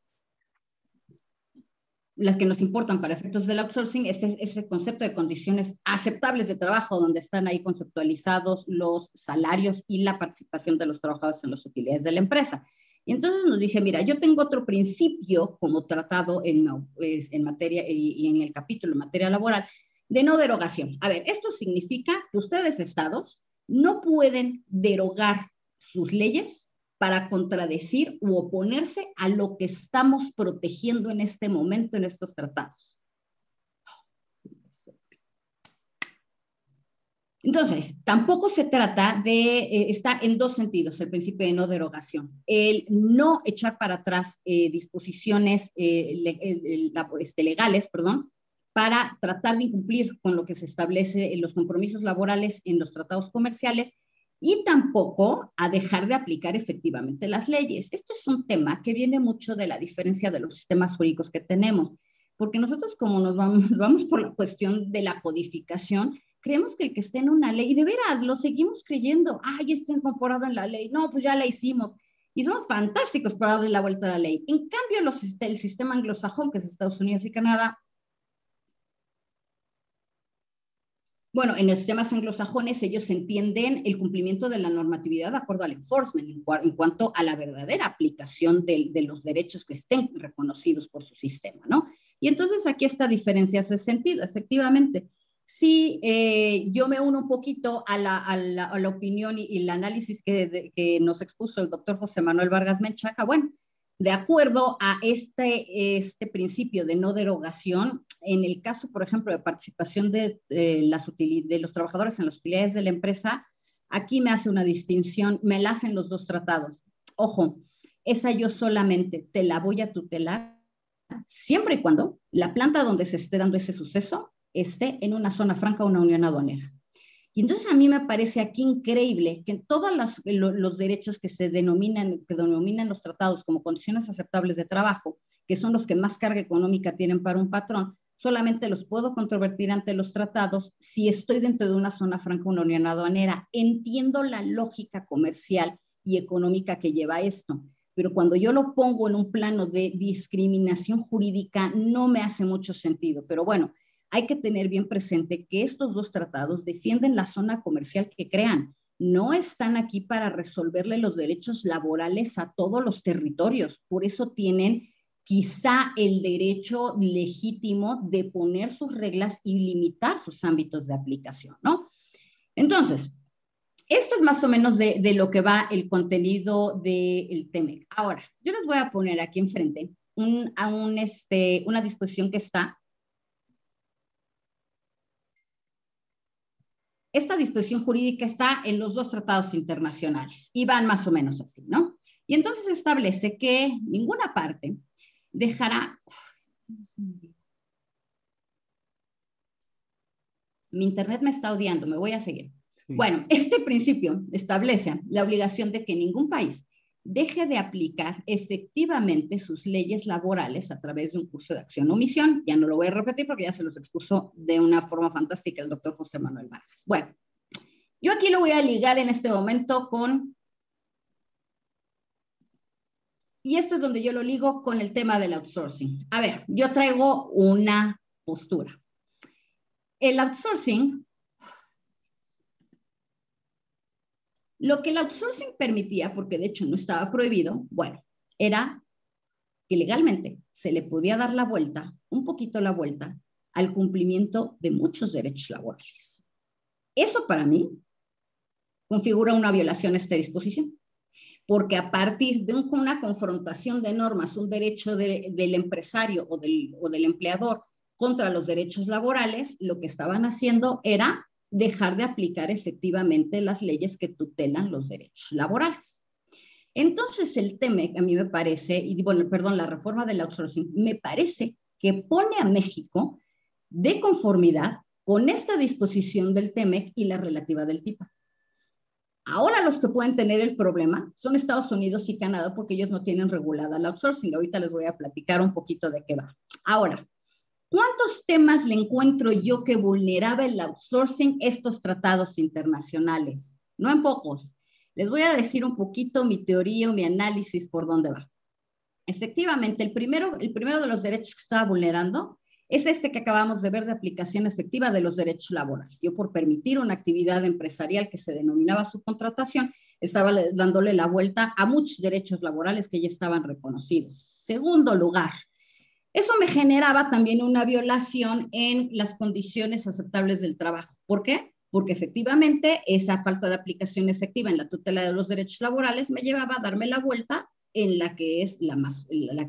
S4: ese concepto de condiciones aceptables de trabajo, donde están ahí conceptualizados los salarios y la participación de los trabajadores en las utilidades de la empresa. Y entonces nos dice, mira, yo tengo otro principio como tratado en materia y en el capítulo en materia laboral de no derogación. A ver, esto significa que ustedes, estados, no pueden derogar sus leyes para contradecir u oponerse a lo que estamos protegiendo en este momento en estos tratados. Entonces, tampoco se trata de, está en dos sentidos el principio de no derogación. El no echar para atrás disposiciones legales, para tratar de incumplir con lo que se establece en los compromisos laborales en los tratados comerciales, y tampoco a dejar de aplicar efectivamente las leyes. Este es un tema que viene mucho de la diferencia de los sistemas jurídicos que tenemos, porque nosotros, como nos vamos por la cuestión de la codificación, creemos que el que esté en una ley, y de veras lo seguimos creyendo, ay, está incorporado en la ley, no, pues ya la hicimos, y somos fantásticos para darle la vuelta a la ley. En cambio, el sistema anglosajón, que es Estados Unidos y Canadá, bueno, en los sistemas anglosajones ellos entienden el cumplimiento de la normatividad de acuerdo al enforcement, en cuanto a la verdadera aplicación de los derechos que estén reconocidos por su sistema, ¿no? Y entonces aquí esta diferencia hace sentido, efectivamente. Sí, yo me uno un poquito a la opinión y el análisis que nos expuso el doctor José Manuel Vargas Menchaca. Bueno, de acuerdo a este principio de no derogación, en el caso, por ejemplo, de participación de los trabajadores en las utilidades de la empresa, aquí me hace una distinción, me la hacen los dos tratados. Ojo, esa yo solamente te la voy a tutelar siempre y cuando la planta donde se esté dando ese suceso esté en una zona franca o una unión aduanera. Y entonces a mí me parece aquí increíble que todos los derechos que denominan los tratados como condiciones aceptables de trabajo, que son los que más carga económica tienen para un patrón, solamente los puedo controvertir ante los tratados si estoy dentro de una zona franca, una unión aduanera. Entiendo la lógica comercial y económica que lleva esto, pero cuando yo lo pongo en un plano de discriminación jurídica no me hace mucho sentido. Pero bueno, hay que tener bien presente que estos dos tratados defienden la zona comercial que crean. No están aquí para resolverle los derechos laborales a todos los territorios. Por eso tienen quizá el derecho legítimo de poner sus reglas y limitar sus ámbitos de aplicación, ¿no? Entonces, esto es más o menos de lo que va el contenido del TEMEC. Ahora, yo les voy a poner aquí enfrente una disposición que está esta disposición jurídica está en los dos tratados internacionales y van más o menos así, ¿no? Y entonces establece que ninguna parte dejará... Mi internet me está odiando, me voy a seguir. Sí. Bueno, este principio establece la obligación de que ningún país deje de aplicar efectivamente sus leyes laborales a través de un curso de acción o omisión. Ya no lo voy a repetir porque ya se los expuso de una forma fantástica el doctor José Manuel Vargas. Bueno, yo aquí lo voy a ligar en este momento con... Y esto es donde yo lo ligo con el tema del outsourcing. A ver, yo traigo una postura. El outsourcing, lo que el outsourcing permitía, porque de hecho no estaba prohibido, bueno, era que legalmente se le podía dar la vuelta, un poquito la vuelta, al cumplimiento de muchos derechos laborales. Eso para mí configura una violación a esta disposición, porque a partir de una confrontación de normas, un derecho del empresario o del empleador contra los derechos laborales, lo que estaban haciendo era dejar de aplicar efectivamente las leyes que tutelan los derechos laborales. Entonces el TEMEC a mí me parece, y bueno, perdón, la reforma del outsourcing, me parece que pone a México de conformidad con esta disposición del TEMEC y la relativa del TIPA. Ahora los que pueden tener el problema son Estados Unidos y Canadá porque ellos no tienen regulada el outsourcing. Ahorita les voy a platicar un poquito de qué va. Ahora, ¿cuántos temas le encuentro yo que vulneraba el outsourcing estos tratados internacionales? No en pocos. Les voy a decir un poquito mi teoría o mi análisis por dónde va. Efectivamente, el primero de los derechos que estaba vulnerando es este que acabamos de ver de aplicación efectiva de los derechos laborales. Yo por permitir una actividad empresarial que se denominaba subcontratación, estaba dándole la vuelta a muchos derechos laborales que ya estaban reconocidos. Segundo lugar, eso me generaba también una violación en las condiciones aceptables del trabajo. ¿Por qué? Porque efectivamente esa falta de aplicación efectiva en la tutela de los derechos laborales me llevaba a darme la vuelta en la que es la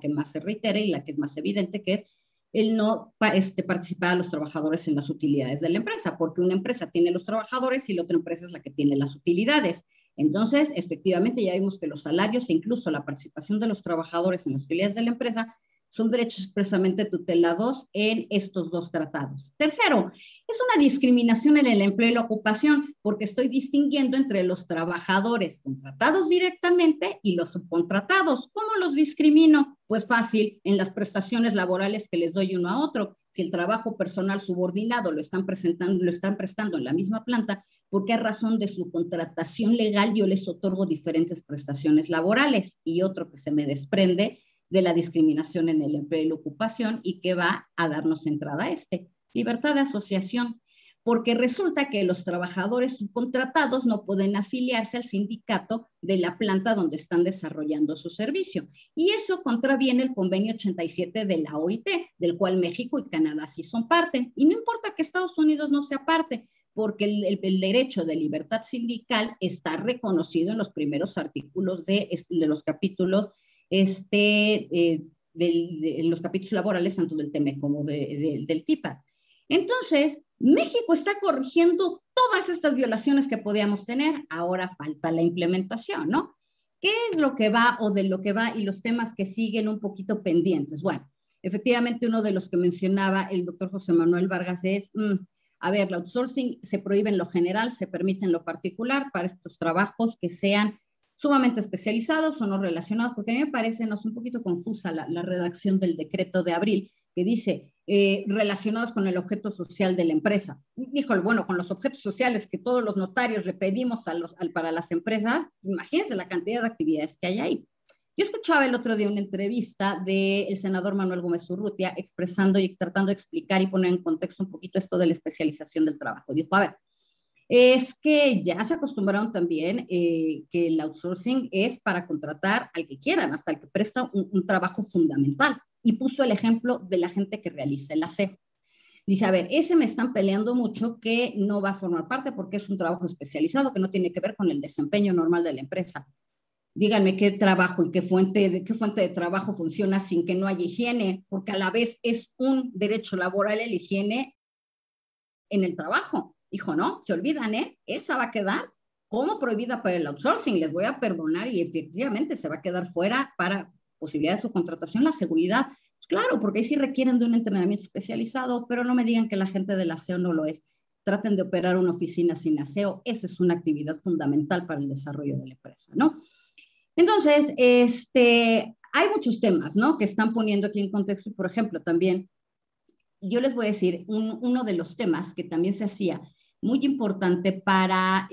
S4: que más se reitera y la que es más evidente, que es el no participar a los trabajadores en las utilidades de la empresa, porque una empresa tiene los trabajadores y la otra empresa es la que tiene las utilidades. Entonces, efectivamente, ya vimos que los salarios e incluso la participación de los trabajadores en las utilidades de la empresa son derechos expresamente tutelados en estos dos tratados. Tercero, es una discriminación en el empleo y la ocupación, porque estoy distinguiendo entre los trabajadores contratados directamente y los subcontratados. ¿Cómo los discrimino? Pues fácil, en las prestaciones laborales que les doy uno a otro. Si el trabajo personal subordinado lo están prestando en la misma planta, ¿por qué a razón de su contratación legal yo les otorgo diferentes prestaciones laborales? Y otro que se me desprende de la discriminación en el empleo y la ocupación y que va a darnos entrada a libertad de asociación, porque resulta que los trabajadores subcontratados no pueden afiliarse al sindicato de la planta donde están desarrollando su servicio. Y eso contraviene el convenio 87 de la OIT, del cual México y Canadá sí son parte. Y no importa que Estados Unidos no sea parte, porque el derecho de libertad sindical está reconocido en los primeros artículos de los capítulos de los capítulos laborales, tanto del TEMEC como del TIPA. Entonces, México está corrigiendo todas estas violaciones que podíamos tener. Ahora falta la implementación, ¿no? ¿Qué es lo que va o de lo que va y los temas que siguen un poquito pendientes? Bueno, efectivamente, uno de los que mencionaba el doctor José Manuel Vargas es, a ver, el outsourcing se prohíbe en lo general, se permite en lo particular para estos trabajos que sean sumamente especializados o no relacionados, porque a mí me parece, no es un poquito confusa la redacción del decreto de abril, que dice relacionados con el objeto social de la empresa. Híjole, bueno, con los objetos sociales que todos los notarios le pedimos para las empresas, imagínense la cantidad de actividades que hay ahí. Yo escuchaba el otro día una entrevista del senador Manuel Gómez Urrutia expresando y tratando de explicar y poner en contexto un poquito esto de la especialización del trabajo. Dijo, a ver, es que ya se acostumbraron también que el outsourcing es para contratar al que quieran, hasta el que presta un trabajo fundamental. Y puso el ejemplo de la gente que realiza el aseo. Dice, a ver, ese me están peleando mucho que no va a formar parte porque es un trabajo especializado que no tiene que ver con el desempeño normal de la empresa. Díganme qué trabajo y qué fuente de trabajo funciona sin que no haya higiene, porque a la vez es un derecho laboral el higiene en el trabajo. Dijo, no, se olvidan, esa va a quedar como prohibida para el outsourcing, les voy a perdonar y efectivamente se va a quedar fuera para posibilidad de su contratación, la seguridad. Pues claro, porque ahí sí requieren de un entrenamiento especializado, pero no me digan que la gente del aseo no lo es. Traten de operar una oficina sin aseo, esa es una actividad fundamental para el desarrollo de la empresa, ¿no? Entonces, hay muchos temas, ¿no? Que están poniendo aquí en contexto, y por ejemplo, también, yo les voy a decir, uno de los temas que también se hacía muy importante para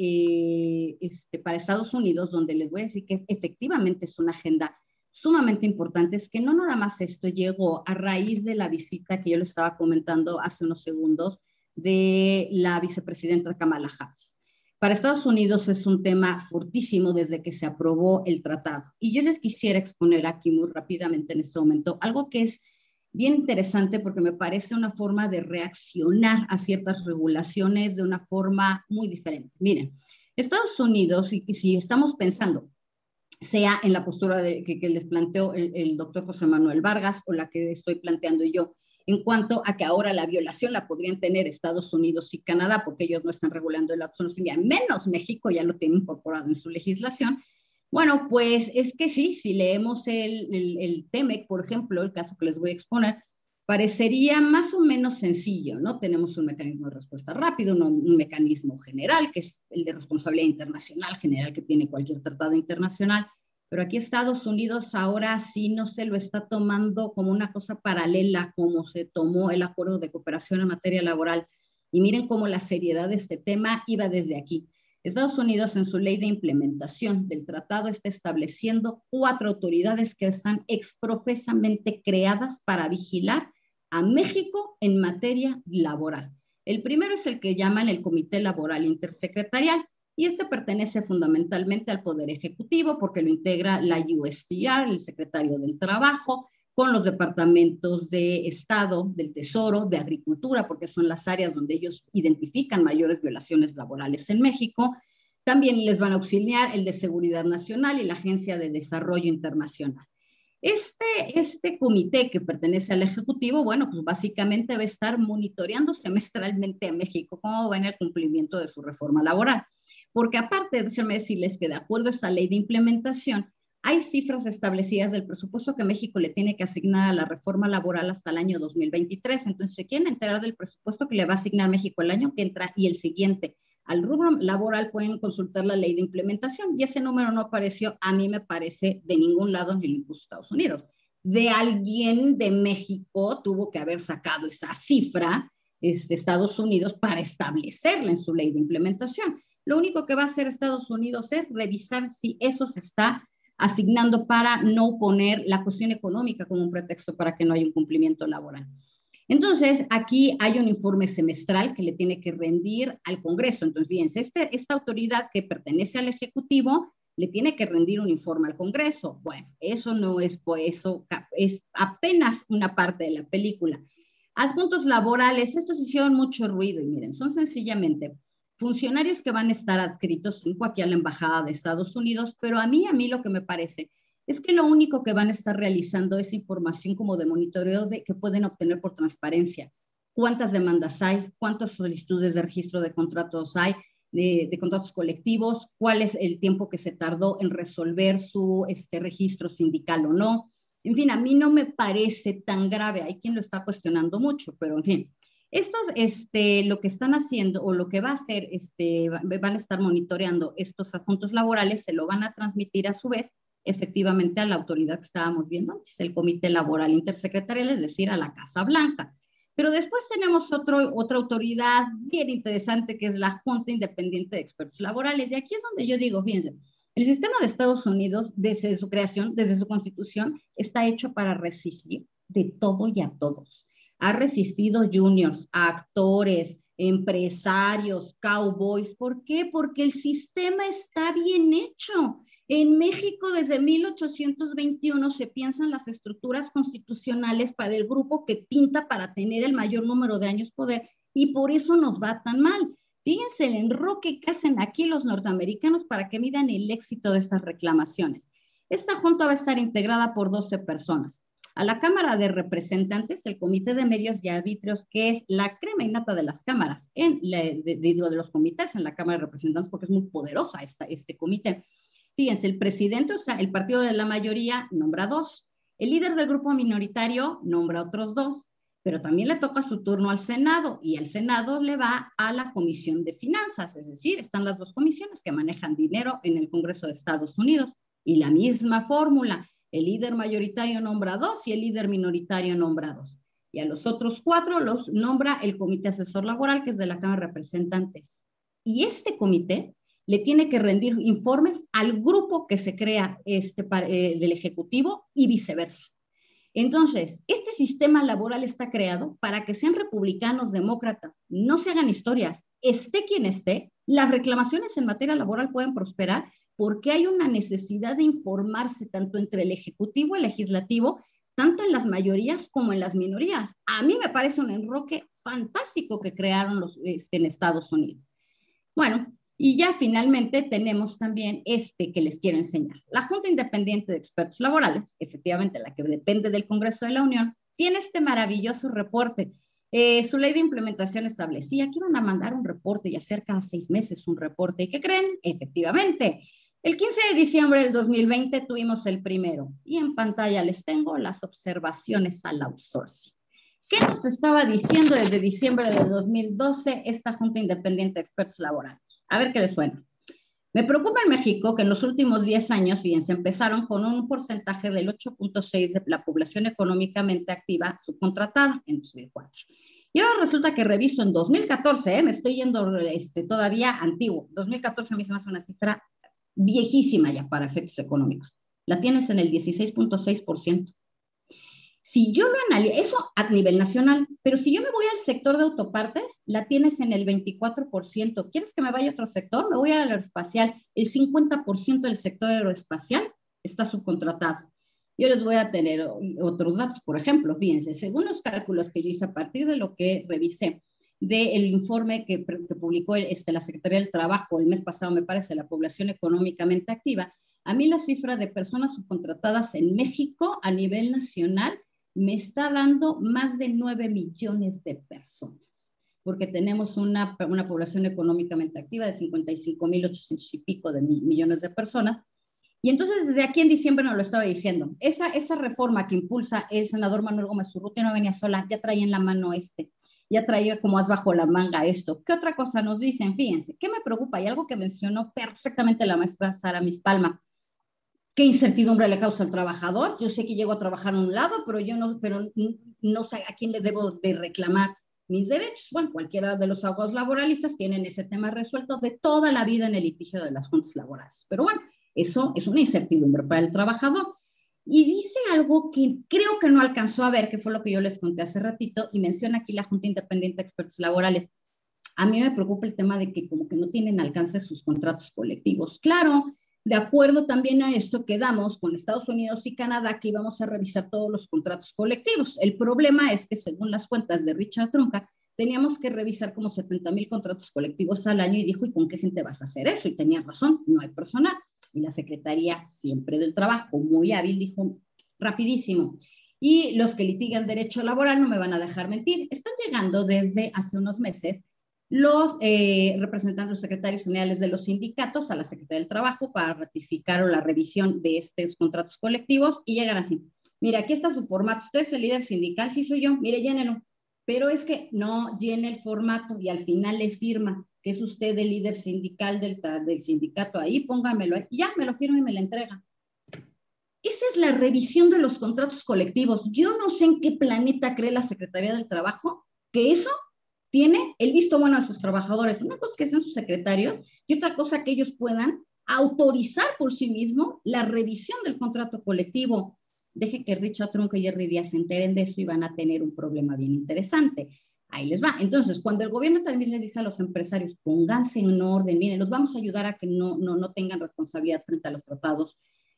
S4: Estados Unidos, donde les voy a decir que efectivamente es una agenda sumamente importante, es que no nada más esto llegó a raíz de la visita que yo les estaba comentando hace unos segundos de la vicepresidenta Kamala Harris. Para Estados Unidos es un tema fortísimo desde que se aprobó el tratado. Y yo les quisiera exponer aquí muy rápidamente en este momento algo que es bien interesante porque me parece una forma de reaccionar a ciertas regulaciones de una forma muy diferente. Miren, Estados Unidos, y si estamos pensando, sea en la postura que les planteó el doctor José Manuel Vargas o la que estoy planteando yo, en cuanto a que ahora la violación la podrían tener Estados Unidos y Canadá, porque ellos no están regulando el outsourcing, y al menos México ya lo tiene incorporado en su legislación. Bueno, pues es que sí, si leemos el TEMEC, por ejemplo, el caso que les voy a exponer, parecería más o menos sencillo, ¿no? Tenemos un mecanismo de respuesta rápido, un mecanismo general, que es el de responsabilidad internacional general que tiene cualquier tratado internacional, pero aquí Estados Unidos ahora sí no se lo está tomando como una cosa paralela, como se tomó el acuerdo de cooperación en materia laboral. Y miren cómo la seriedad de este tema iba desde aquí. Estados Unidos en su ley de implementación del tratado está estableciendo 4 autoridades que están exprofesamente creadas para vigilar a México en materia laboral. El primero es el que llaman el Comité Laboral Intersecretarial, y este pertenece fundamentalmente al Poder Ejecutivo porque lo integra la USTR, el secretario del Trabajo, con los departamentos de Estado, del Tesoro, de Agricultura, porque son las áreas donde ellos identifican mayores violaciones laborales en México. También les van a auxiliar el de Seguridad Nacional y la Agencia de Desarrollo Internacional. Este comité que pertenece al Ejecutivo, bueno, pues básicamente va a estar monitoreando semestralmente a México cómo va en el cumplimiento de su reforma laboral. Porque aparte, déjenme decirles que de acuerdo a esta ley de implementación, hay cifras establecidas del presupuesto que México le tiene que asignar a la reforma laboral hasta el año 2023. Entonces, si quieren enterar del presupuesto que le va a asignar México el año que entra y el siguiente al rubro laboral, pueden consultar la ley de implementación. Y ese número no apareció, a mí me parece, de ningún lado en el impuesto de Estados Unidos. De alguien de México tuvo que haber sacado esa cifra, Estados Unidos, para establecerla en su ley de implementación. Lo único que va a hacer Estados Unidos es revisar si eso se está asignando para no poner la cuestión económica como un pretexto para que no haya un cumplimiento laboral. Entonces, aquí hay un informe semestral que le tiene que rendir al Congreso. Entonces, fíjense, esta autoridad que pertenece al Ejecutivo le tiene que rendir un informe al Congreso. Bueno, eso no es, pues, eso es apenas una parte de la película. Adjuntos laborales, estos hicieron mucho ruido y miren, son sencillamente funcionarios que van a estar adscritos 5 aquí a la Embajada de Estados Unidos, pero a mí lo que me parece es que lo único que van a estar realizando es información como de monitoreo que pueden obtener por transparencia. ¿Cuántas demandas hay? ¿Cuántas solicitudes de registro de contratos hay? De contratos colectivos, cuál es el tiempo que se tardó en resolver su registro sindical o no. En fin, a mí no me parece tan grave. Hay quien lo está cuestionando mucho, pero en fin. Estos, lo que están haciendo o lo que va a hacer, van a estar monitoreando estos asuntos laborales, se lo van a transmitir a su vez efectivamente a la autoridad que estábamos viendo antes, el Comité Laboral Intersecretarial, es decir, a la Casa Blanca. Pero después tenemos otra autoridad bien interesante que es la Junta Independiente de Expertos Laborales. Y aquí es donde yo digo, fíjense, el sistema de Estados Unidos, desde su creación, desde su constitución, está hecho para resistir de todo y a todos. Ha resistido juniors, actores, empresarios, cowboys. ¿Por qué? Porque el sistema está bien hecho. En México, desde 1821, se piensan las estructuras constitucionales para el grupo que pinta para tener el mayor número de años poder, y por eso nos va tan mal. Fíjense el enroque que hacen aquí los norteamericanos para que midan el éxito de estas reclamaciones. Esta junta va a estar integrada por 12 personas. A la Cámara de Representantes, el Comité de Medios y Arbitrios, que es la crema innata de las cámaras, de los comités en la Cámara de Representantes, porque es muy poderosa este comité. Fíjense, el presidente, o sea, el partido de la mayoría nombra 2. El líder del grupo minoritario nombra otros 2, pero también le toca su turno al Senado, y el Senado le va a la Comisión de Finanzas, es decir, están las 2 comisiones que manejan dinero en el Congreso de Estados Unidos, y la misma fórmula. El líder mayoritario nombra 2 y el líder minoritario nombra 2. Y a los otros 4 los nombra el Comité Asesor Laboral, que es de la Cámara de Representantes. Y este comité le tiene que rendir informes al grupo que se crea del Ejecutivo y viceversa. Entonces, este sistema laboral está creado para que sean republicanos, demócratas, no se hagan historias, esté quien esté, las reclamaciones en materia laboral pueden prosperar porque hay una necesidad de informarse tanto entre el Ejecutivo y el Legislativo, tanto en las mayorías como en las minorías. A mí me parece un enroque fantástico que crearon en Estados Unidos. Bueno, y ya finalmente tenemos también que les quiero enseñar. La Junta Independiente de Expertos Laborales, efectivamente la que depende del Congreso de la Unión, tiene este maravilloso reporte. Su ley de implementación establecía que iban a mandar un reporte y hacer cada 6 meses un reporte. ¿Y qué creen? Efectivamente, el 15 de diciembre del 2020 tuvimos el primero. Y en pantalla les tengo las observaciones al outsourcing. ¿Qué nos estaba diciendo desde diciembre del 2012 esta Junta Independiente de Expertos Laborales? A ver qué les suena. Me preocupa en México que en los últimos 10 años, fíjense, empezaron con un porcentaje del 8.6% de la población económicamente activa subcontratada en 2004. Y ahora resulta que reviso en 2014, me estoy yendo todavía antiguo. 2014 a mí se me hace una cifra viejísima ya para efectos económicos. La tienes en el 16.6%. Si yo lo analizo, eso a nivel nacional, pero si yo me voy al sector de autopartes, la tienes en el 24%. ¿Quieres que me vaya a otro sector? Me voy al aeroespacial. El 50% del sector aeroespacial está subcontratado. Yo les voy a tener otros datos, por ejemplo, fíjense, según los cálculos que yo hice a partir de lo que revisé del informe que publicó la Secretaría del Trabajo el mes pasado, me parece, la población económicamente activa, a mí la cifra de personas subcontratadas en México a nivel nacional me está dando más de 9 millones de personas, porque tenemos una población económicamente activa de 55.800 y pico de millones de personas. Y entonces desde aquí en diciembre nos lo estaba diciendo, esa reforma que impulsa el senador Manuel Gómez Urrutia no venía sola, ya traía en la mano ya traía como as bajo la manga esto. ¿Qué otra cosa nos dicen? Fíjense, ¿qué me preocupa? Y algo que mencionó perfectamente la maestra Sara Mispalma. ¿Qué incertidumbre le causa al trabajador? Yo sé que llego a trabajar a un lado, pero no sé a quién le debo de reclamar mis derechos. Bueno, cualquiera de los abogados laboralistas tienen ese tema resuelto de toda la vida en el litigio de las juntas laborales. Pero bueno, eso es una incertidumbre para el trabajador. Y dice algo que creo que no alcanzó a ver, que fue lo que yo les conté hace ratito, y menciona aquí la Junta Independiente de Expertos Laborales. A mí me preocupa el tema de que como que no tienen alcance sus contratos colectivos. Claro, de acuerdo también a esto quedamos con Estados Unidos y Canadá que íbamos a revisar todos los contratos colectivos. El problema es que según las cuentas de Richard Trunca, teníamos que revisar como 70,000 contratos colectivos al año y dijo, ¿y con qué gente vas a hacer eso? Y tenía razón, no hay personal. Y la Secretaría siempre del Trabajo, muy hábil, dijo rapidísimo. Y los que litigan derecho laboral no me van a dejar mentir. Están llegando desde hace unos meses los representantes secretarios generales de los sindicatos a la Secretaría del Trabajo para ratificar la revisión de estos contratos colectivos y llegan así. Mira, aquí está su formato. Usted es el líder sindical, sí soy yo. Mire, llénelo. Pero es que no llena el formato y al final le firma que es usted el líder sindical del sindicato ahí, póngamelo ahí. Y ya me lo firma y me lo entrega. Esa es la revisión de los contratos colectivos. Yo no sé en qué planeta cree la Secretaría del Trabajo que eso tiene el visto bueno de sus trabajadores. Una cosa que sean sus secretarios y otra cosa que ellos puedan autorizar por sí mismos la revisión del contrato colectivo. Deje que Richard Trunca y Jerry Díaz se enteren de eso y van a tener un problema bien interesante. Ahí les va. Entonces, cuando el gobierno también les dice a los empresarios, pónganse en orden, miren, los vamos a ayudar a que no tengan responsabilidad frente a los tratados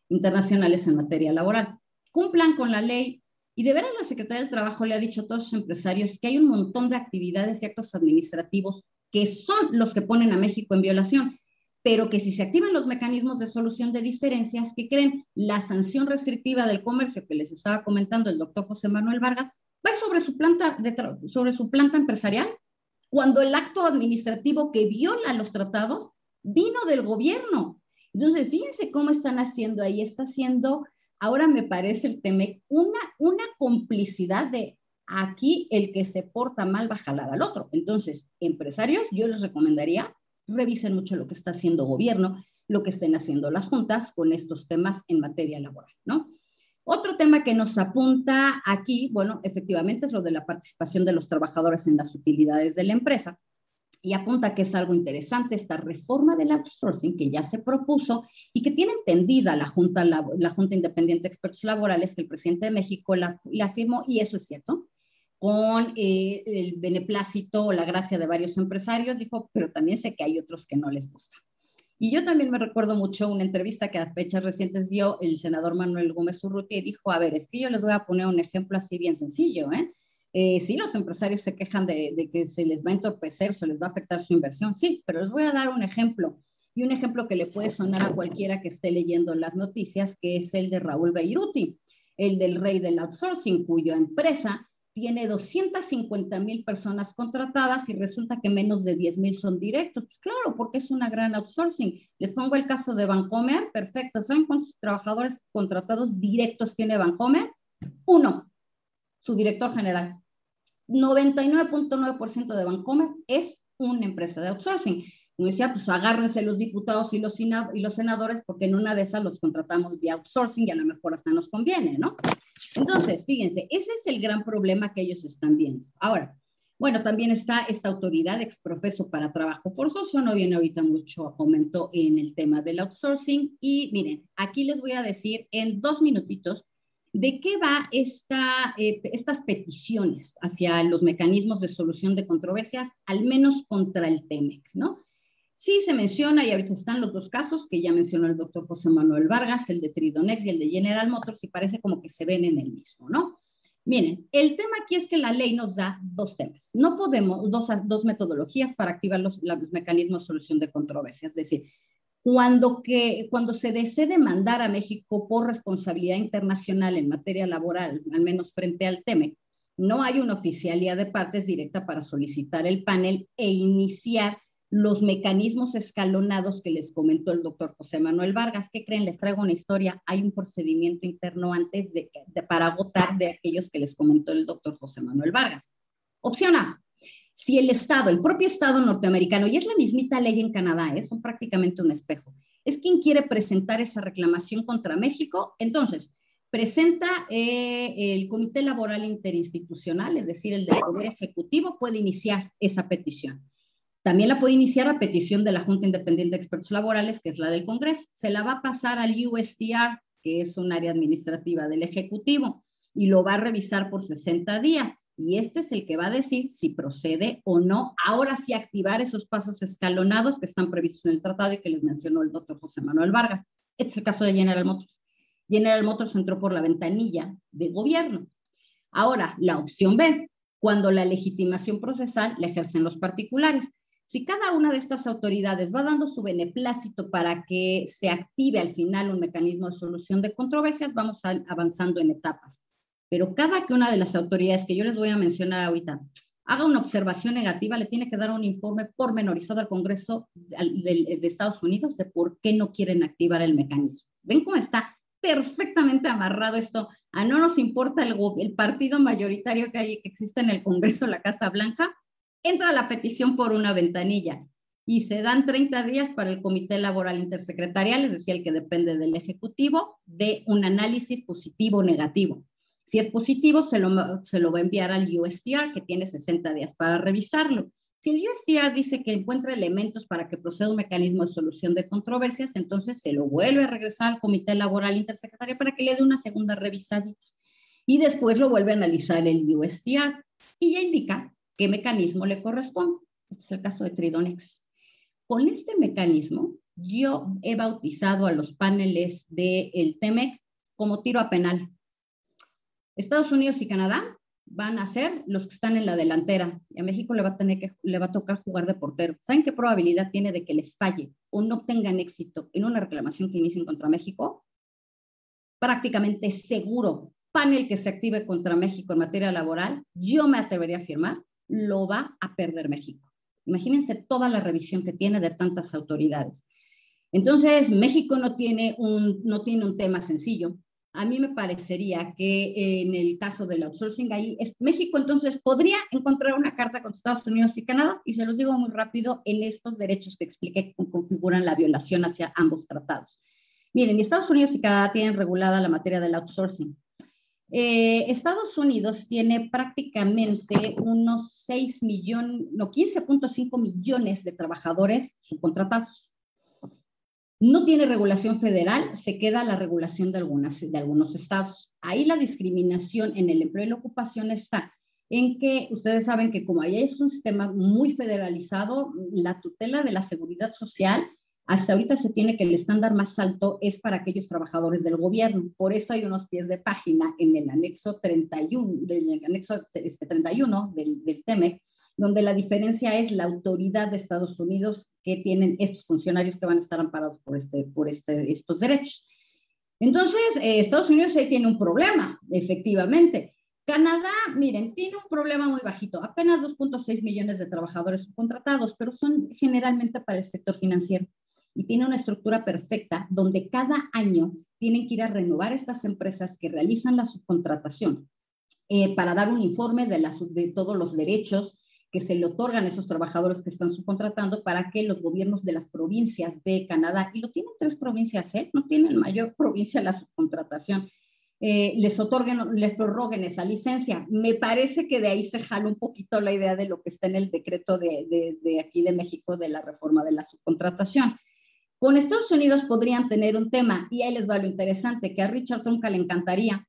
S4: internacionales en materia laboral. Cumplan con la ley. Y de veras la Secretaría del Trabajo le ha dicho a todos sus empresarios que hay un montón de actividades y actos administrativos que son los que ponen a México en violación. pero que si se activan los mecanismos de solución de diferencias, ¿qué creen? La sanción restrictiva del comercio que les estaba comentando el doctor José Manuel Vargas va sobre su planta empresarial, cuando el acto administrativo que viola los tratados vino del gobierno. Entonces, fíjense cómo están haciendo ahí, está haciendo, ahora me parece el TEMEC, una complicidad de aquí el que se porta mal va a jalar al otro. Entonces, empresarios, yo les recomendaría, revisen mucho lo que está haciendo gobierno, lo que estén haciendo las juntas con estos temas en materia laboral, ¿no? Otro tema que nos apunta aquí, bueno, efectivamente es lo de la participación de los trabajadores en las utilidades de la empresa, y apunta que es algo interesante esta reforma del outsourcing que ya se propuso y que tiene entendida la Junta Independiente de Expertos Laborales, que el presidente de México la firmó, y eso es cierto, con el beneplácito o la gracia de varios empresarios, dijo, pero también sé que hay otros que no les gusta. Y yo también me recuerdo mucho una entrevista que a fechas recientes dio el senador Manuel Gómez Urrutia y dijo, a ver, es que yo les voy a poner un ejemplo así bien sencillo, sí, los empresarios se quejan de que se les va a entorpecer, se les va a afectar su inversión, sí, pero les voy a dar un ejemplo, y un ejemplo que le puede sonar a cualquiera que esté leyendo las noticias, que es el de Raúl Beiruti, el del rey del outsourcing, cuya empresa tiene 250,000 personas contratadas y resulta que menos de 10,000 son directos. Pues claro, porque es una gran outsourcing. Les pongo el caso de Bancomer, perfecto. ¿Saben cuántos trabajadores contratados directos tiene Bancomer? 1, su director general. 99.9% de Bancomer es una empresa de outsourcing. Como decía, pues agárrense los diputados y los senadores, porque en una de esas los contratamos vía outsourcing y a lo mejor hasta nos conviene, ¿no? Entonces, fíjense, ese es el gran problema que ellos están viendo. Ahora, bueno, también está esta autoridad exprofeso para trabajo forzoso, no viene ahorita mucho aumento en el tema del outsourcing. Y miren, aquí les voy a decir en 2 minutitos de qué va estas peticiones hacia los mecanismos de solución de controversias, al menos contra el TEMEC, ¿no? Sí se menciona, y ahorita están los 2 casos que ya mencionó el doctor José Manuel Vargas, el de Tridonex y el de General Motors, y parece como que se ven en el mismo, ¿no? Miren, el tema aquí es que la ley nos da 2 temas. No podemos, dos metodologías para activar los mecanismos de solución de controversias. Es decir, cuando se desee demandar a México por responsabilidad internacional en materia laboral, al menos frente al TEMEC, no hay una oficialía de partes directa para solicitar el panel e iniciar los mecanismos escalonados que les comentó el doctor José Manuel Vargas. ¿Qué creen? Les traigo una historia. Hay un procedimiento interno antes para agotar de aquellos que les comentó el doctor José Manuel Vargas. Opción A, si el Estado, el propio Estado norteamericano, y es la mismita ley en Canadá, son prácticamente un espejo, es quien quiere presentar esa reclamación contra México, entonces presenta el Comité Laboral Interinstitucional, es decir, el del Poder Ejecutivo, puede iniciar esa petición. También la puede iniciar a petición de la Junta Independiente de Expertos Laborales, que es la del Congreso. Se la va a pasar al USTR, que es un área administrativa del Ejecutivo, y lo va a revisar por 60 días. Y este es el que va a decir si procede o no. Ahora sí activar esos pasos escalonados que están previstos en el tratado y que les mencionó el doctor José Manuel Vargas. Este es el caso de General Motors. General Motors entró por la ventanilla de gobierno. Ahora, la opción B, cuando la legitimación procesal la ejercen los particulares. Si cada una de estas autoridades va dando su beneplácito para que se active al final un mecanismo de solución de controversias, vamos avanzando en etapas. Pero cada que una de las autoridades que yo les voy a mencionar ahorita haga una observación negativa, le tiene que dar un informe pormenorizado al Congreso de Estados Unidos de por qué no quieren activar el mecanismo. ¿Ven cómo está perfectamente amarrado esto? No nos importa el partido mayoritario que existe en el Congreso, la Casa Blanca, entra la petición por una ventanilla y se dan 30 días para el Comité Laboral Intersecretarial, es decir, el que depende del Ejecutivo, de un análisis positivo o negativo. Si es positivo, se lo va a enviar al USTR, que tiene 60 días para revisarlo. Si el USTR dice que encuentra elementos para que proceda un mecanismo de solución de controversias, entonces se lo vuelve a regresar al Comité Laboral Intersecretarial para que le dé una segunda revisadita. Y después lo vuelve a analizar el USTR y ya indica qué mecanismo le corresponde. Este es el caso de Tridonex. Con este mecanismo, yo he bautizado a los paneles del TEMEC como tiro a penal. Estados Unidos y Canadá van a ser los que están en la delantera. Y a México le va a tocar jugar de portero. ¿Saben qué probabilidad tiene de que les falle o no tengan éxito en una reclamación que inicien contra México? Prácticamente seguro. Panel que se active contra México en materia laboral, yo me atrevería a afirmar, lo va a perder México. Imagínense toda la revisión que tiene de tantas autoridades. Entonces, México no tiene un tema sencillo. A mí me parecería que en el caso del outsourcing, ahí México entonces podría encontrar una carta con Estados Unidos y Canadá, y se los digo muy rápido, en estos derechos que expliqué que configuran la violación hacia ambos tratados. Miren, Estados Unidos y Canadá tienen regulada la materia del outsourcing. Estados Unidos tiene prácticamente unos 15.5 millones de trabajadores subcontratados. No tiene regulación federal, se queda la regulación de algunos estados. Ahí la discriminación en el empleo y la ocupación está en que ustedes saben que como ahí es un sistema muy federalizado, la tutela de la seguridad social, hasta ahorita se tiene que el estándar más alto es para aquellos trabajadores del gobierno. Por eso hay unos pies de página en el anexo 31, del TEMEC, donde la diferencia es la autoridad de Estados Unidos que tienen estos funcionarios que van a estar amparados por estos derechos. Entonces, Estados Unidos ahí tiene un problema, efectivamente. Canadá, miren, tiene un problema muy bajito, apenas 2.6 millones de trabajadores subcontratados, pero son generalmente para el sector financiero. Y tiene una estructura perfecta donde cada año tienen que ir a renovar estas empresas que realizan la subcontratación para dar un informe de todos los derechos que se le otorgan a esos trabajadores que están subcontratando para que los gobiernos de las provincias de Canadá, y lo tienen 3 provincias, no tienen mayor provincia la subcontratación, les prorroguen esa licencia. Me parece que de ahí se jala un poquito la idea de lo que está en el decreto de aquí de México de la reforma de la subcontratación. Con Estados Unidos podrían tener un tema, y ahí les va lo interesante, que a Richard Trumka le encantaría,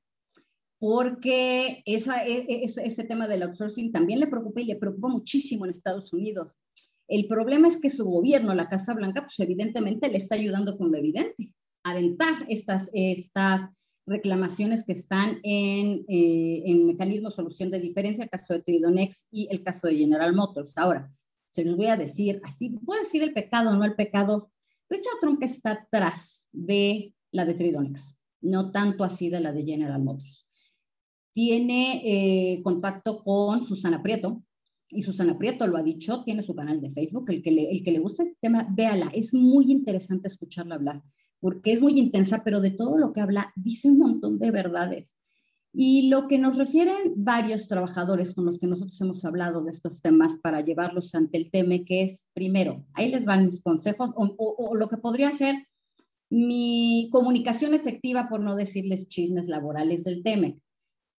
S4: porque ese tema del outsourcing también le preocupa y le preocupa muchísimo en Estados Unidos. El problema es que su gobierno, la Casa Blanca, pues evidentemente le está ayudando con lo evidente, a aventar estas reclamaciones que están en mecanismo de solución de diferencia, el caso de Tridonex y el caso de General Motors. Ahora, se los voy a decir así, puedo decir el pecado o no el pecado. Richard Trumka está atrás de la de Tridonex, no tanto así de la de General Motors. Tiene contacto con Susana Prieto, y Susana Prieto lo ha dicho, tiene su canal de Facebook, el que le gusta este tema, véala, es muy interesante escucharla hablar, porque es muy intensa, pero de todo lo que habla dice un montón de verdades. Y lo que nos refieren varios trabajadores con los que nosotros hemos hablado de estos temas para llevarlos ante el TEMEC, que es, primero, ahí les van mis consejos, o lo que podría ser mi comunicación efectiva, por no decirles chismes laborales del TEMEC.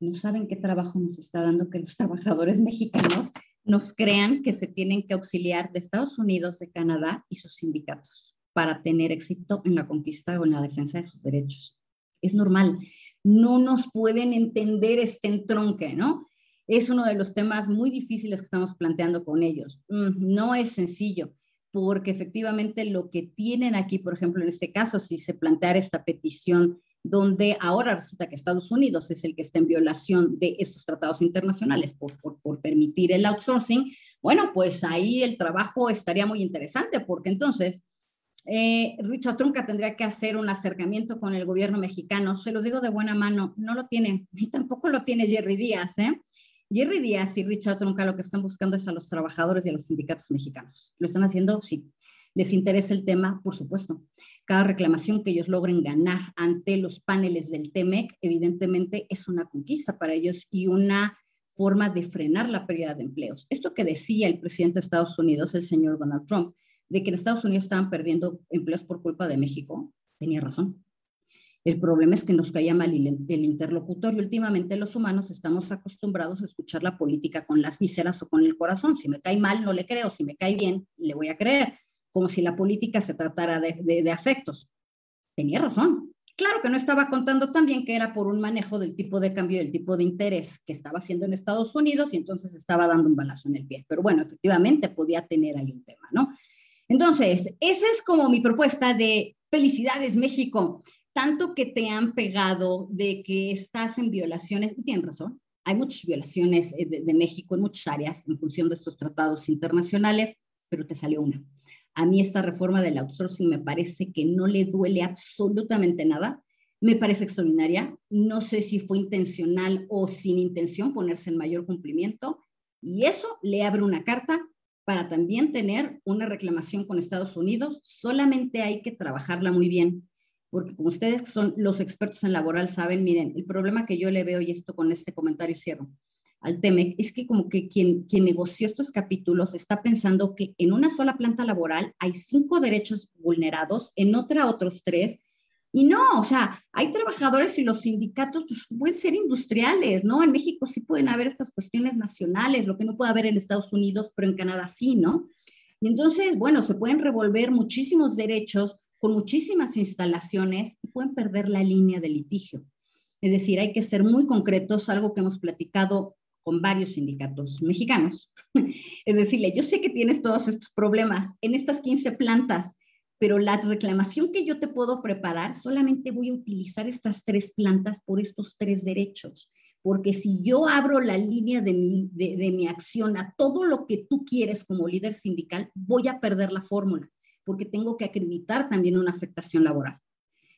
S4: No saben qué trabajo nos está dando que los trabajadores mexicanos nos crean que se tienen que auxiliar de Estados Unidos, de Canadá y sus sindicatos para tener éxito en la conquista o en la defensa de sus derechos. Es normal. No nos pueden entender este entronque, ¿no? Es uno de los temas muy difíciles que estamos planteando con ellos. No es sencillo, porque efectivamente lo que tienen aquí, por ejemplo, en este caso, si se planteara esta petición donde ahora resulta que Estados Unidos es el que está en violación de estos tratados internacionales por permitir el outsourcing, bueno, pues ahí el trabajo estaría muy interesante, porque entonces Richard Trumka tendría que hacer un acercamiento con el gobierno mexicano. Se los digo de buena mano, no lo tiene, y tampoco lo tiene Jerry Díaz, Jerry Díaz y Richard Trumka lo que están buscando es a los trabajadores y a los sindicatos mexicanos. ¿Lo están haciendo? Sí. ¿Les interesa el tema? Por supuesto. Cada reclamación que ellos logren ganar ante los paneles del TEMEC, evidentemente es una conquista para ellos y una forma de frenar la pérdida de empleos. Esto que decía el presidente de Estados Unidos, el señor Donald Trump, de que en Estados Unidos estaban perdiendo empleos por culpa de México, tenía razón. El problema es que nos caía mal el interlocutor y últimamente los humanos estamos acostumbrados a escuchar la política con las vísceras o con el corazón. Si me cae mal, no le creo. Si me cae bien, le voy a creer. Como si la política se tratara de afectos. Tenía razón. Claro que no estaba contando también que era por un manejo del tipo de cambio y del tipo de interés que estaba haciendo en Estados Unidos y entonces estaba dando un balazo en el pie. Pero bueno, efectivamente podía tener ahí un tema, ¿no? Entonces, esa es como mi propuesta de felicidades, México. Tanto que te han pegado de que estás en violaciones, y tienen razón, Hay muchas violaciones de México en muchas áreas en función de estos tratados internacionales, pero te salió una. A mí esta reforma del outsourcing me parece que no le duele absolutamente nada. Me parece extraordinaria. No sé si fue intencional o sin intención ponerse en mayor cumplimiento. Y eso le abre una carta para también tener una reclamación con Estados Unidos. Solamente hay que trabajarla muy bien. Porque como ustedes que son los expertos en laboral saben, miren, el problema que yo le veo, y esto con este comentario cierro, al TEMEC, es que como que quien negoció estos capítulos está pensando que en una sola planta laboral hay 5 derechos vulnerados, en otra otros 3, y no, o sea, hay trabajadores y los sindicatos pues, pueden ser industriales, ¿no? En México sí pueden haber estas cuestiones nacionales, lo que no puede haber en Estados Unidos, pero en Canadá sí, ¿no? Y entonces, bueno, se pueden revolver muchísimos derechos con muchísimas instalaciones y pueden perder la línea de litigio. Es decir, hay que ser muy concretos, algo que hemos platicado con varios sindicatos mexicanos. Es decirle, yo sé que tienes todos estos problemas en estas 15 plantas, pero la reclamación que yo te puedo preparar, solamente voy a utilizar estas 3 plantas por estos 3 derechos. Porque si yo abro la línea de mi acción a todo lo que tú quieres como líder sindical, voy a perder la fórmula, porque tengo que acreditar también una afectación laboral.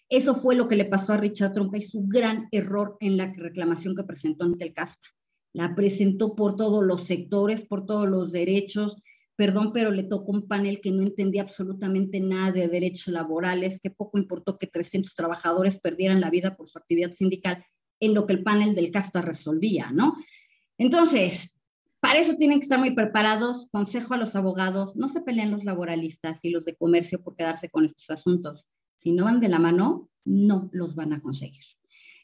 S4: Eso fue lo que le pasó a Richard Trump y su gran error en la reclamación que presentó ante el CAFTA. La presentó por todos los sectores, por todos los derechos, perdón, pero le tocó un panel que no entendía absolutamente nada de derechos laborales, que poco importó que 300 trabajadores perdieran la vida por su actividad sindical, en lo que el panel del CAFTA resolvía, ¿no? Entonces, para eso tienen que estar muy preparados. Consejo a los abogados, no se peleen los laboralistas y los de comercio por quedarse con estos asuntos. Si no van de la mano, no los van a conseguir.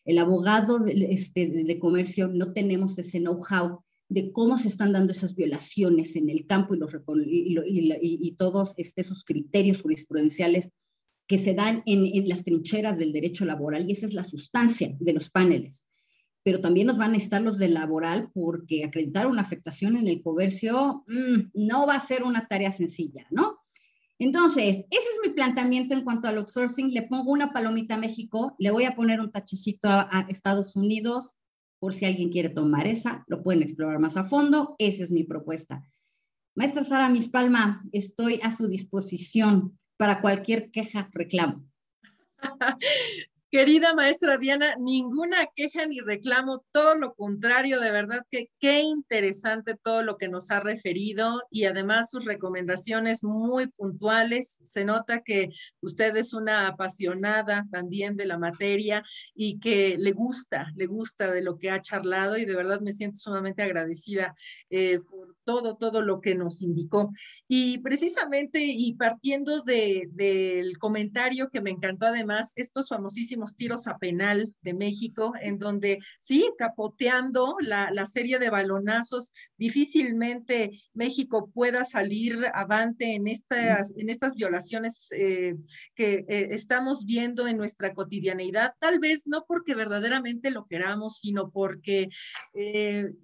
S4: El abogado de comercio no tenemos ese know-how de cómo se están dando esas violaciones en el campo y todos esos criterios jurisprudenciales que se dan en las trincheras del derecho laboral, y esa es la sustancia de los paneles. Pero también nos van a necesitar los del laboral, porque acreditar una afectación en el comercio no va a ser una tarea sencilla, ¿no? Entonces, ese es mi planteamiento en cuanto al outsourcing. Le pongo una palomita a México, le voy a poner un tachecito a Estados Unidos, por si alguien quiere tomar esa, lo pueden explorar más a fondo. Esa es mi propuesta. Maestra Sara Mispalma, estoy a su disposición para cualquier queja, reclamo.
S2: Querida maestra Diana, ninguna queja ni reclamo, todo lo contrario, de verdad que qué interesante todo lo que nos ha referido y además sus recomendaciones muy puntuales. Se nota que usted es una apasionada también de la materia y que le gusta de lo que ha charlado, y de verdad me siento sumamente agradecida por todo lo que nos indicó. Y precisamente, y partiendo del comentario que me encantó además, estos famosísimos tiros a penal de México, en donde sí, capoteando la serie de balonazos, difícilmente México pueda salir avante en estas violaciones que estamos viendo en nuestra cotidianeidad, tal vez no porque verdaderamente lo queramos, sino porque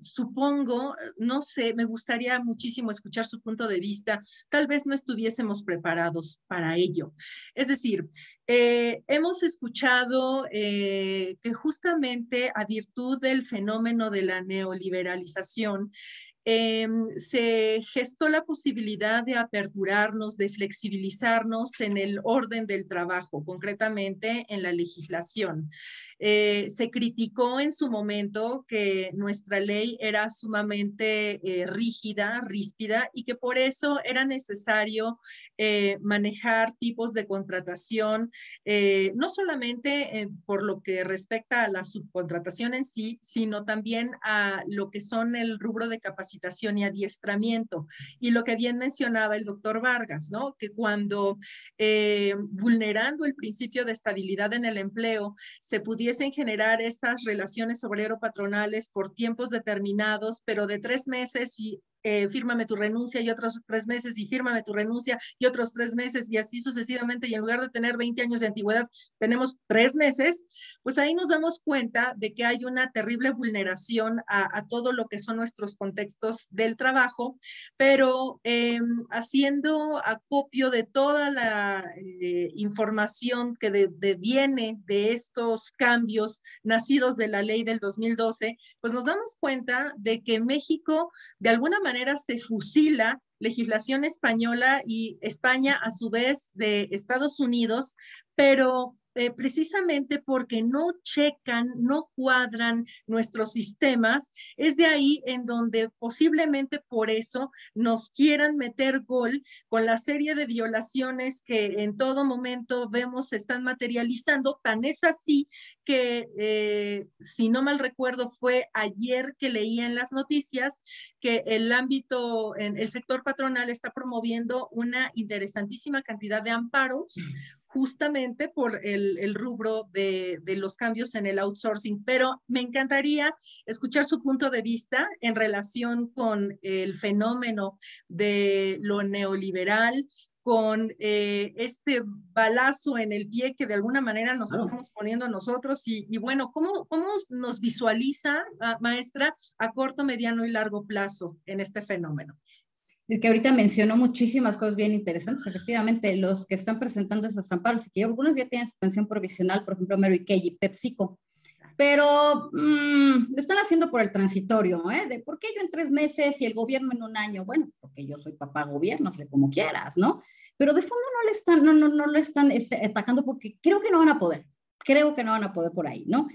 S2: supongo, no sé, me gustaría muchísimo escuchar su punto de vista, tal vez no estuviésemos preparados para ello. Es decir, hemos escuchado que justamente a virtud del fenómeno de la neoliberalización, se gestó la posibilidad de aperturarnos, de flexibilizarnos en el orden del trabajo, concretamente en la legislación. Se criticó en su momento que nuestra ley era sumamente rígida, ríspida, y que por eso era necesario manejar tipos de contratación, no solamente por lo que respecta a la subcontratación en sí, sino también a lo que son el rubro de capacitación y adiestramiento. Y lo que bien mencionaba el doctor Vargas, ¿no? Que cuando vulnerando el principio de estabilidad en el empleo, se pudiesen generar esas relaciones obrero-patronales por tiempos determinados, pero de 3 meses y fírmame tu renuncia y otros 3 meses, y fírmame tu renuncia y otros 3 meses, y así sucesivamente, y en lugar de tener 20 años de antigüedad, tenemos 3 meses, pues ahí nos damos cuenta de que hay una terrible vulneración a todo lo que son nuestros contextos del trabajo, pero haciendo acopio de toda la información que viene de estos cambios nacidos de la ley del 2012, pues nos damos cuenta de que México de alguna manera se fusila legislación española y España a su vez de Estados Unidos, pero precisamente porque no checan, no cuadran nuestros sistemas, es de ahí en donde posiblemente por eso nos quieran meter gol con la serie de violaciones que en todo momento vemos se están materializando. Tan es así que, si no mal recuerdo, fue ayer que leía en las noticias que el ámbito, en el sector patronal está promoviendo una interesantísima cantidad de amparos justamente por el rubro de los cambios en el outsourcing, pero me encantaría escuchar su punto de vista en relación con el fenómeno de lo neoliberal, con este balazo en el pie que de alguna manera nos estamos poniendo nosotros y bueno, ¿cómo nos visualiza, maestra, a corto, mediano y largo plazo en este fenómeno?
S4: Es que ahorita mencionó muchísimas cosas bien interesantes. Efectivamente, los que están presentando esos amparos, y que algunos ya tienen suspensión provisional, por ejemplo, Mary Kay y PepsiCo, pero lo están haciendo por el transitorio, de por qué yo en 3 meses y el gobierno en 1 año. Bueno, porque yo soy papá gobierno, sé como quieras, ¿no? Pero de fondo no le están atacando porque creo que no van a poder por ahí, ¿no?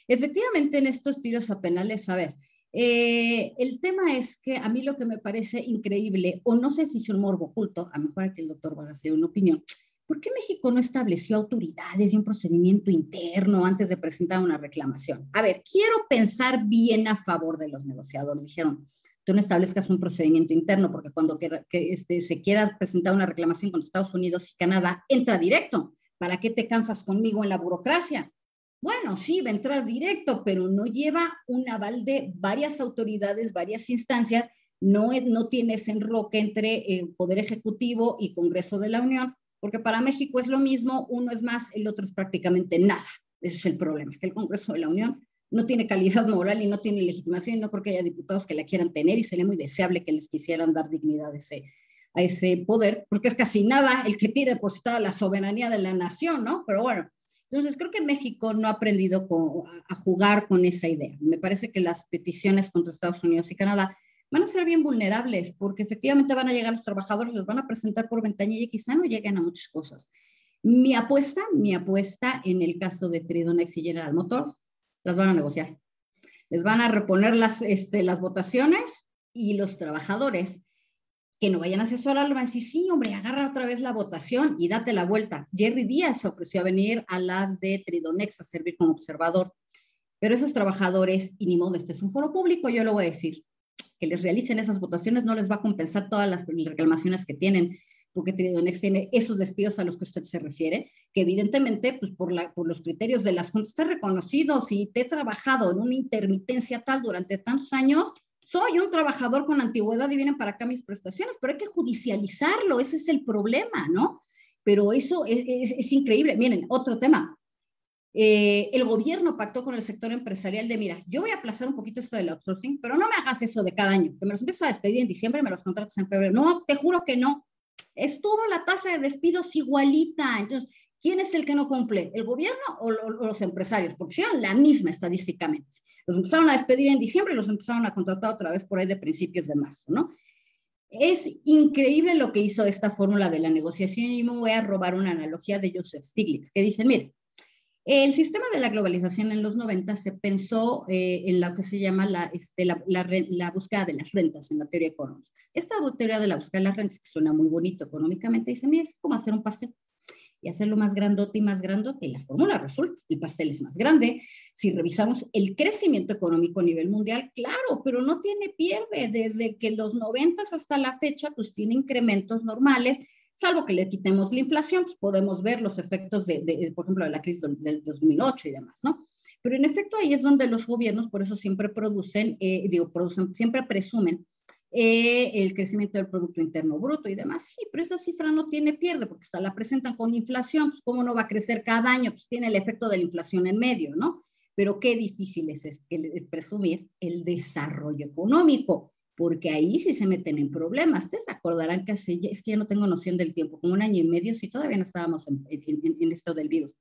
S4: Efectivamente, en estos tiros a penales, a ver, el tema es que a mí lo que me parece increíble, o no sé si es un morbo oculto, a lo mejor aquí el doctor va a hacer una opinión, ¿por qué México no estableció autoridades y un procedimiento interno antes de presentar una reclamación? A ver, quiero pensar bien a favor de los negociadores. Dijeron, tú no establezcas un procedimiento interno porque cuando se quiera presentar una reclamación con Estados Unidos y Canadá, entra directo. ¿Para qué te cansas conmigo en la burocracia? Bueno, sí, va a entrar directo, pero no lleva un aval de varias autoridades, varias instancias, no tiene ese enroque entre el Poder Ejecutivo y Congreso de la Unión, porque para México es lo mismo, uno es más, el otro es prácticamente nada. Ese es el problema, que el Congreso de la Unión no tiene calidad moral y no tiene legitimación, y no creo que haya diputados que la quieran tener, y sería muy deseable que les quisieran dar dignidad a ese poder, porque es casi nada el que pide por citar la soberanía de la nación, ¿no? Pero bueno, entonces creo que México no ha aprendido a jugar con esa idea. Me parece que las peticiones contra Estados Unidos y Canadá van a ser bien vulnerables, porque efectivamente van a llegar los trabajadores, los van a presentar por ventanilla y quizá no lleguen a muchas cosas. Mi apuesta en el caso de Tridonex y General Motors, las van a negociar. Les van a reponer las votaciones, y los trabajadores que no vayan a asesorarlo van a decir, sí, hombre, agarra otra vez la votación y date la vuelta. Jerry Díaz se ofreció a venir a las de Tridonex a servir como observador, pero esos trabajadores, y ni modo, este es un foro público, yo lo voy a decir, que les realicen esas votaciones no les va a compensar todas las reclamaciones que tienen, porque Tridonex tiene esos despidos a los que usted se refiere, que evidentemente, pues por los criterios de las juntas, está reconocido. Si te he trabajado en una intermitencia tal durante tantos años, soy un trabajador con antigüedad y vienen para acá mis prestaciones, pero hay que judicializarlo, ese es el problema, ¿no? Pero eso es increíble. Miren, otro tema. El gobierno pactó con el sector empresarial de, mira, yo voy a aplazar un poquito esto del outsourcing, pero no me hagas eso de cada año, que me los empiezas a despedir en diciembre y me los contratas en febrero. No, te juro que no. Estuvo la tasa de despidos igualita. Entonces, ¿quién es el que no cumple? ¿El gobierno o los empresarios? Porque hicieron la misma estadísticamente. Los empezaron a despedir en diciembre y los empezaron a contratar otra vez por ahí de principios de marzo, ¿no? Es increíble lo que hizo esta fórmula de la negociación, y me voy a robar una analogía de Joseph Stiglitz, que dicen, mire, el sistema de la globalización en los 90 se pensó en lo que se llama la búsqueda de las rentas en la teoría económica. Esta teoría de la búsqueda de las rentas, que suena muy bonito económicamente, dice, mira, es como hacer un pastel y hacerlo más grandote y más grandote, y la fórmula resulta, el pastel es más grande. Si revisamos el crecimiento económico a nivel mundial, claro, pero no tiene pierde, desde que los 90 hasta la fecha, pues tiene incrementos normales, salvo que le quitemos la inflación, pues podemos ver los efectos por ejemplo, de la crisis del 2008 y demás, ¿no? Pero en efecto ahí es donde los gobiernos, por eso siempre siempre presumen el crecimiento del Producto Interno Bruto y demás. Sí, pero esa cifra no tiene pierde, porque hasta la presentan con inflación, pues ¿cómo no va a crecer cada año? Pues tiene el efecto de la inflación en medio, ¿no? Pero qué difícil es presumir el desarrollo económico, porque ahí sí se meten en problemas. Ustedes se acordarán que es que yo no tengo noción del tiempo, como un año y medio, si todavía no estábamos en esto del virus.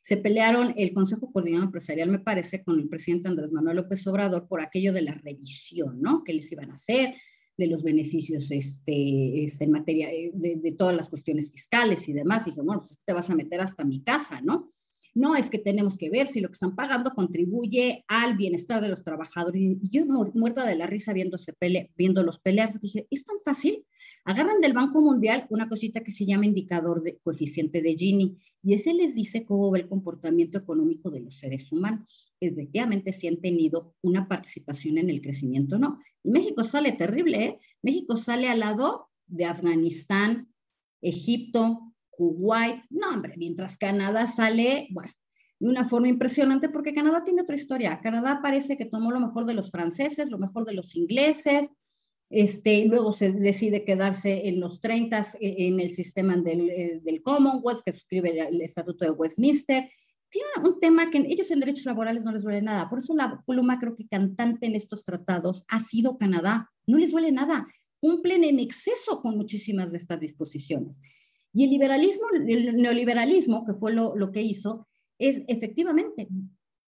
S4: Se pelearon el Consejo Coordinador Empresarial, me parece, con el presidente Andrés Manuel López Obrador por aquello de la revisión, ¿no? ¿Qué les iban a hacer? De los beneficios en materia de todas las cuestiones fiscales y demás. Y dije, bueno, pues te vas a meter hasta mi casa, ¿no? No, es que tenemos que ver si lo que están pagando contribuye al bienestar de los trabajadores. Y yo muerta de la risa viéndolos pelearse, dije, ¿es tan fácil? Agarran del Banco Mundial una cosita que se llama indicador de coeficiente de Gini, y ese les dice cómo va el comportamiento económico de los seres humanos. Efectivamente, si han tenido una participación en el crecimiento o no. Y México sale terrible, ¿eh? México sale al lado de Afganistán, Egipto, Kuwait, no hombre, mientras Canadá sale, bueno, de una forma impresionante, porque Canadá tiene otra historia. Canadá parece que tomó lo mejor de los franceses, lo mejor de los ingleses, luego se decide quedarse en los 30 en el sistema del Commonwealth, que suscribe el Estatuto de Westminster. Tiene un tema que ellos en derechos laborales no les duele nada. Por eso la pluma, creo que cantante en estos tratados ha sido Canadá. No les duele nada. Cumplen en exceso con muchísimas de estas disposiciones. Y el neoliberalismo, que fue lo que hizo, es efectivamente,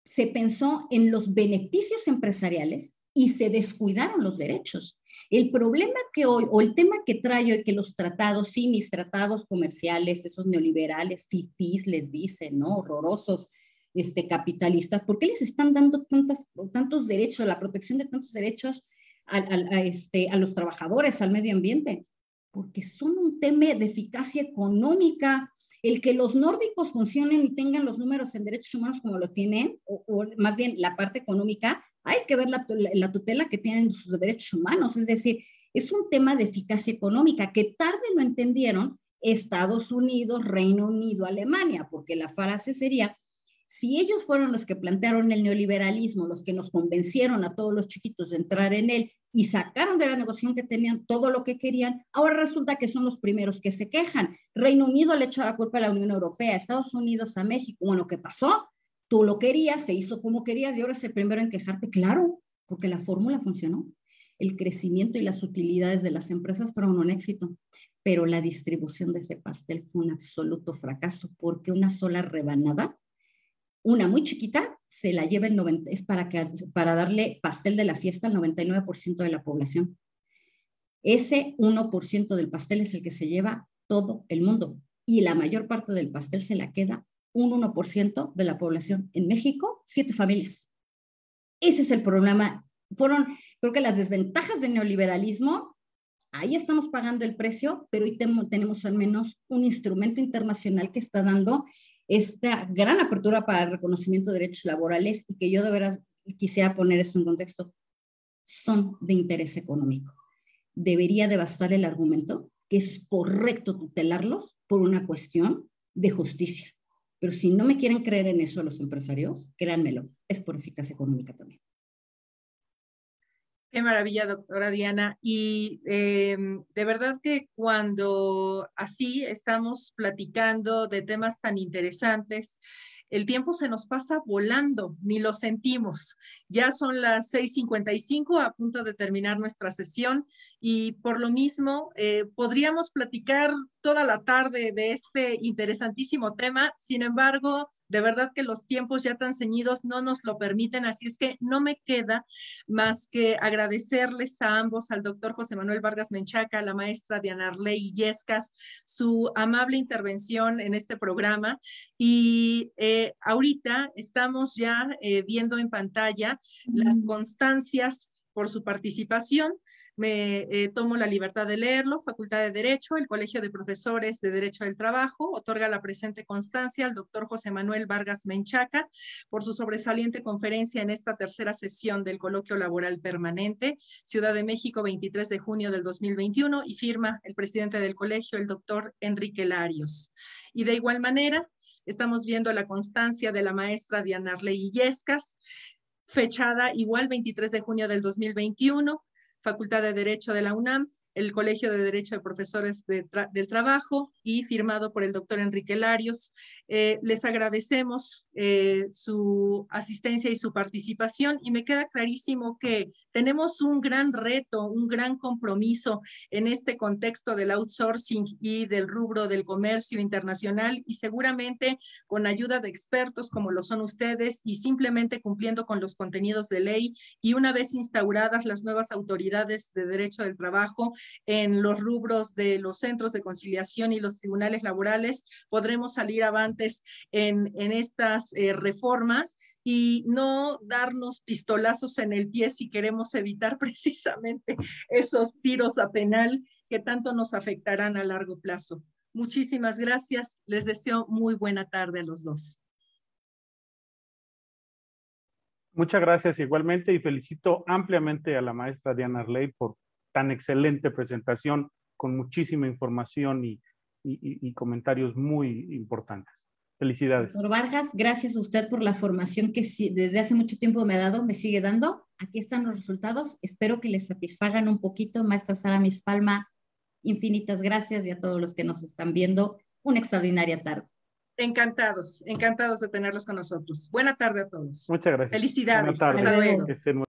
S4: se pensó en los beneficios empresariales y se descuidaron los derechos. El problema que hoy, o el tema que trae hoy, que los tratados, sí, mis tratados comerciales, esos neoliberales, fifís les dicen, ¿no? Horrorosos, capitalistas, ¿por qué les están dando tantos derechos, la protección de tantos derechos a los trabajadores, al medio ambiente? Porque son un tema de eficacia económica. El que los nórdicos funcionen y tengan los números en derechos humanos como lo tienen, o más bien la parte económica, hay que ver la tutela que tienen sus derechos humanos. Es decir, es un tema de eficacia económica que tarde lo entendieron Estados Unidos, Reino Unido, Alemania, porque la frase sería, si ellos fueron los que plantearon el neoliberalismo, los que nos convencieron a todos los chiquitos de entrar en él y sacaron de la negociación que tenían todo lo que querían, ahora resulta que son los primeros que se quejan. Reino Unido le echa la culpa a la Unión Europea, Estados Unidos a México. Bueno, ¿qué pasó? Tú lo querías, se hizo como querías y ahora es el primero en quejarte. Claro, porque la fórmula funcionó. El crecimiento y las utilidades de las empresas fueron un éxito, pero la distribución de ese pastel fue un absoluto fracaso, porque una sola rebanada, una muy chiquita, se la lleva el 90%, es para darle pastel de la fiesta al 99% de la población. Ese 1% del pastel es el que se lleva todo el mundo, y la mayor parte del pastel se la queda un 1% de la población. En México, 7 familias. Ese es el problema. Creo que las desventajas del neoliberalismo, ahí estamos pagando el precio, pero hoy tenemos al menos un instrumento internacional que está dando esta gran apertura para el reconocimiento de derechos laborales, y que yo de veras quisiera poner esto en contexto. Son de interés económico. Debería de bastar el argumento que es correcto tutelarlos por una cuestión de justicia. Pero si no me quieren creer en eso los empresarios, créanmelo, es por eficacia económica también.
S2: Qué maravilla, doctora Diana. Y de verdad que cuando así estamos platicando de temas tan interesantes, el tiempo se nos pasa volando, ni lo sentimos. Ya son las 6:55, a punto de terminar nuestra sesión, y por lo mismo podríamos platicar toda la tarde de este interesantísimo tema. Sin embargo, de verdad que los tiempos ya tan ceñidos no nos lo permiten, así es que no me queda más que agradecerles a ambos, al doctor José Manuel Vargas Menchaca, a la maestra Diana Arley Illescas, su amable intervención en este programa. Y ahorita estamos ya viendo en pantalla las constancias por su participación. Me tomo la libertad de leerlo. Facultad de Derecho, el Colegio de Profesores de Derecho del Trabajo otorga la presente constancia al doctor José Manuel Vargas Menchaca por su sobresaliente conferencia en esta tercera sesión del Coloquio Laboral Permanente, Ciudad de México, 23 de junio del 2021, y firma el presidente del colegio, el doctor Enrique Larios. Y de igual manera, estamos viendo la constancia de la maestra Diana Arley Illescas, fechada igual 23 de junio del 2021, Facultad de Derecho de la UNAM, el Colegio de Derecho de Profesores del Trabajo y firmado por el doctor Enrique Larios. Les agradecemos su asistencia y su participación y me queda clarísimo que tenemos un gran reto, un gran compromiso en este contexto del outsourcing y del rubro del comercio internacional y seguramente con ayuda de expertos como lo son ustedes y simplemente cumpliendo con los contenidos de ley y una vez instauradas las nuevas autoridades de derecho del trabajo en los rubros de los centros de conciliación y los tribunales laborales, podremos salir avantes en estas reformas y no darnos pistolazos en el pie si queremos evitar precisamente esos tiros a penal que tanto nos afectarán a largo plazo. Muchísimas gracias. Les deseo muy buena tarde a los dos.
S3: Muchas gracias igualmente y felicito ampliamente a la maestra Diana Arley por tan excelente presentación con muchísima información y comentarios muy importantes. Felicidades.
S4: Doctor Vargas, gracias a usted por la formación que desde hace mucho tiempo me ha dado, me sigue dando. Aquí están los resultados. Espero que les satisfagan un poquito. Maestra Sara Mispalma, infinitas gracias y a todos los que nos están viendo, una extraordinaria tarde.
S2: Encantados, encantados de tenerlos con nosotros. Buena tarde a todos.
S3: Muchas gracias.
S2: Felicidades.
S3: Buena tarde.
S2: Hasta luego.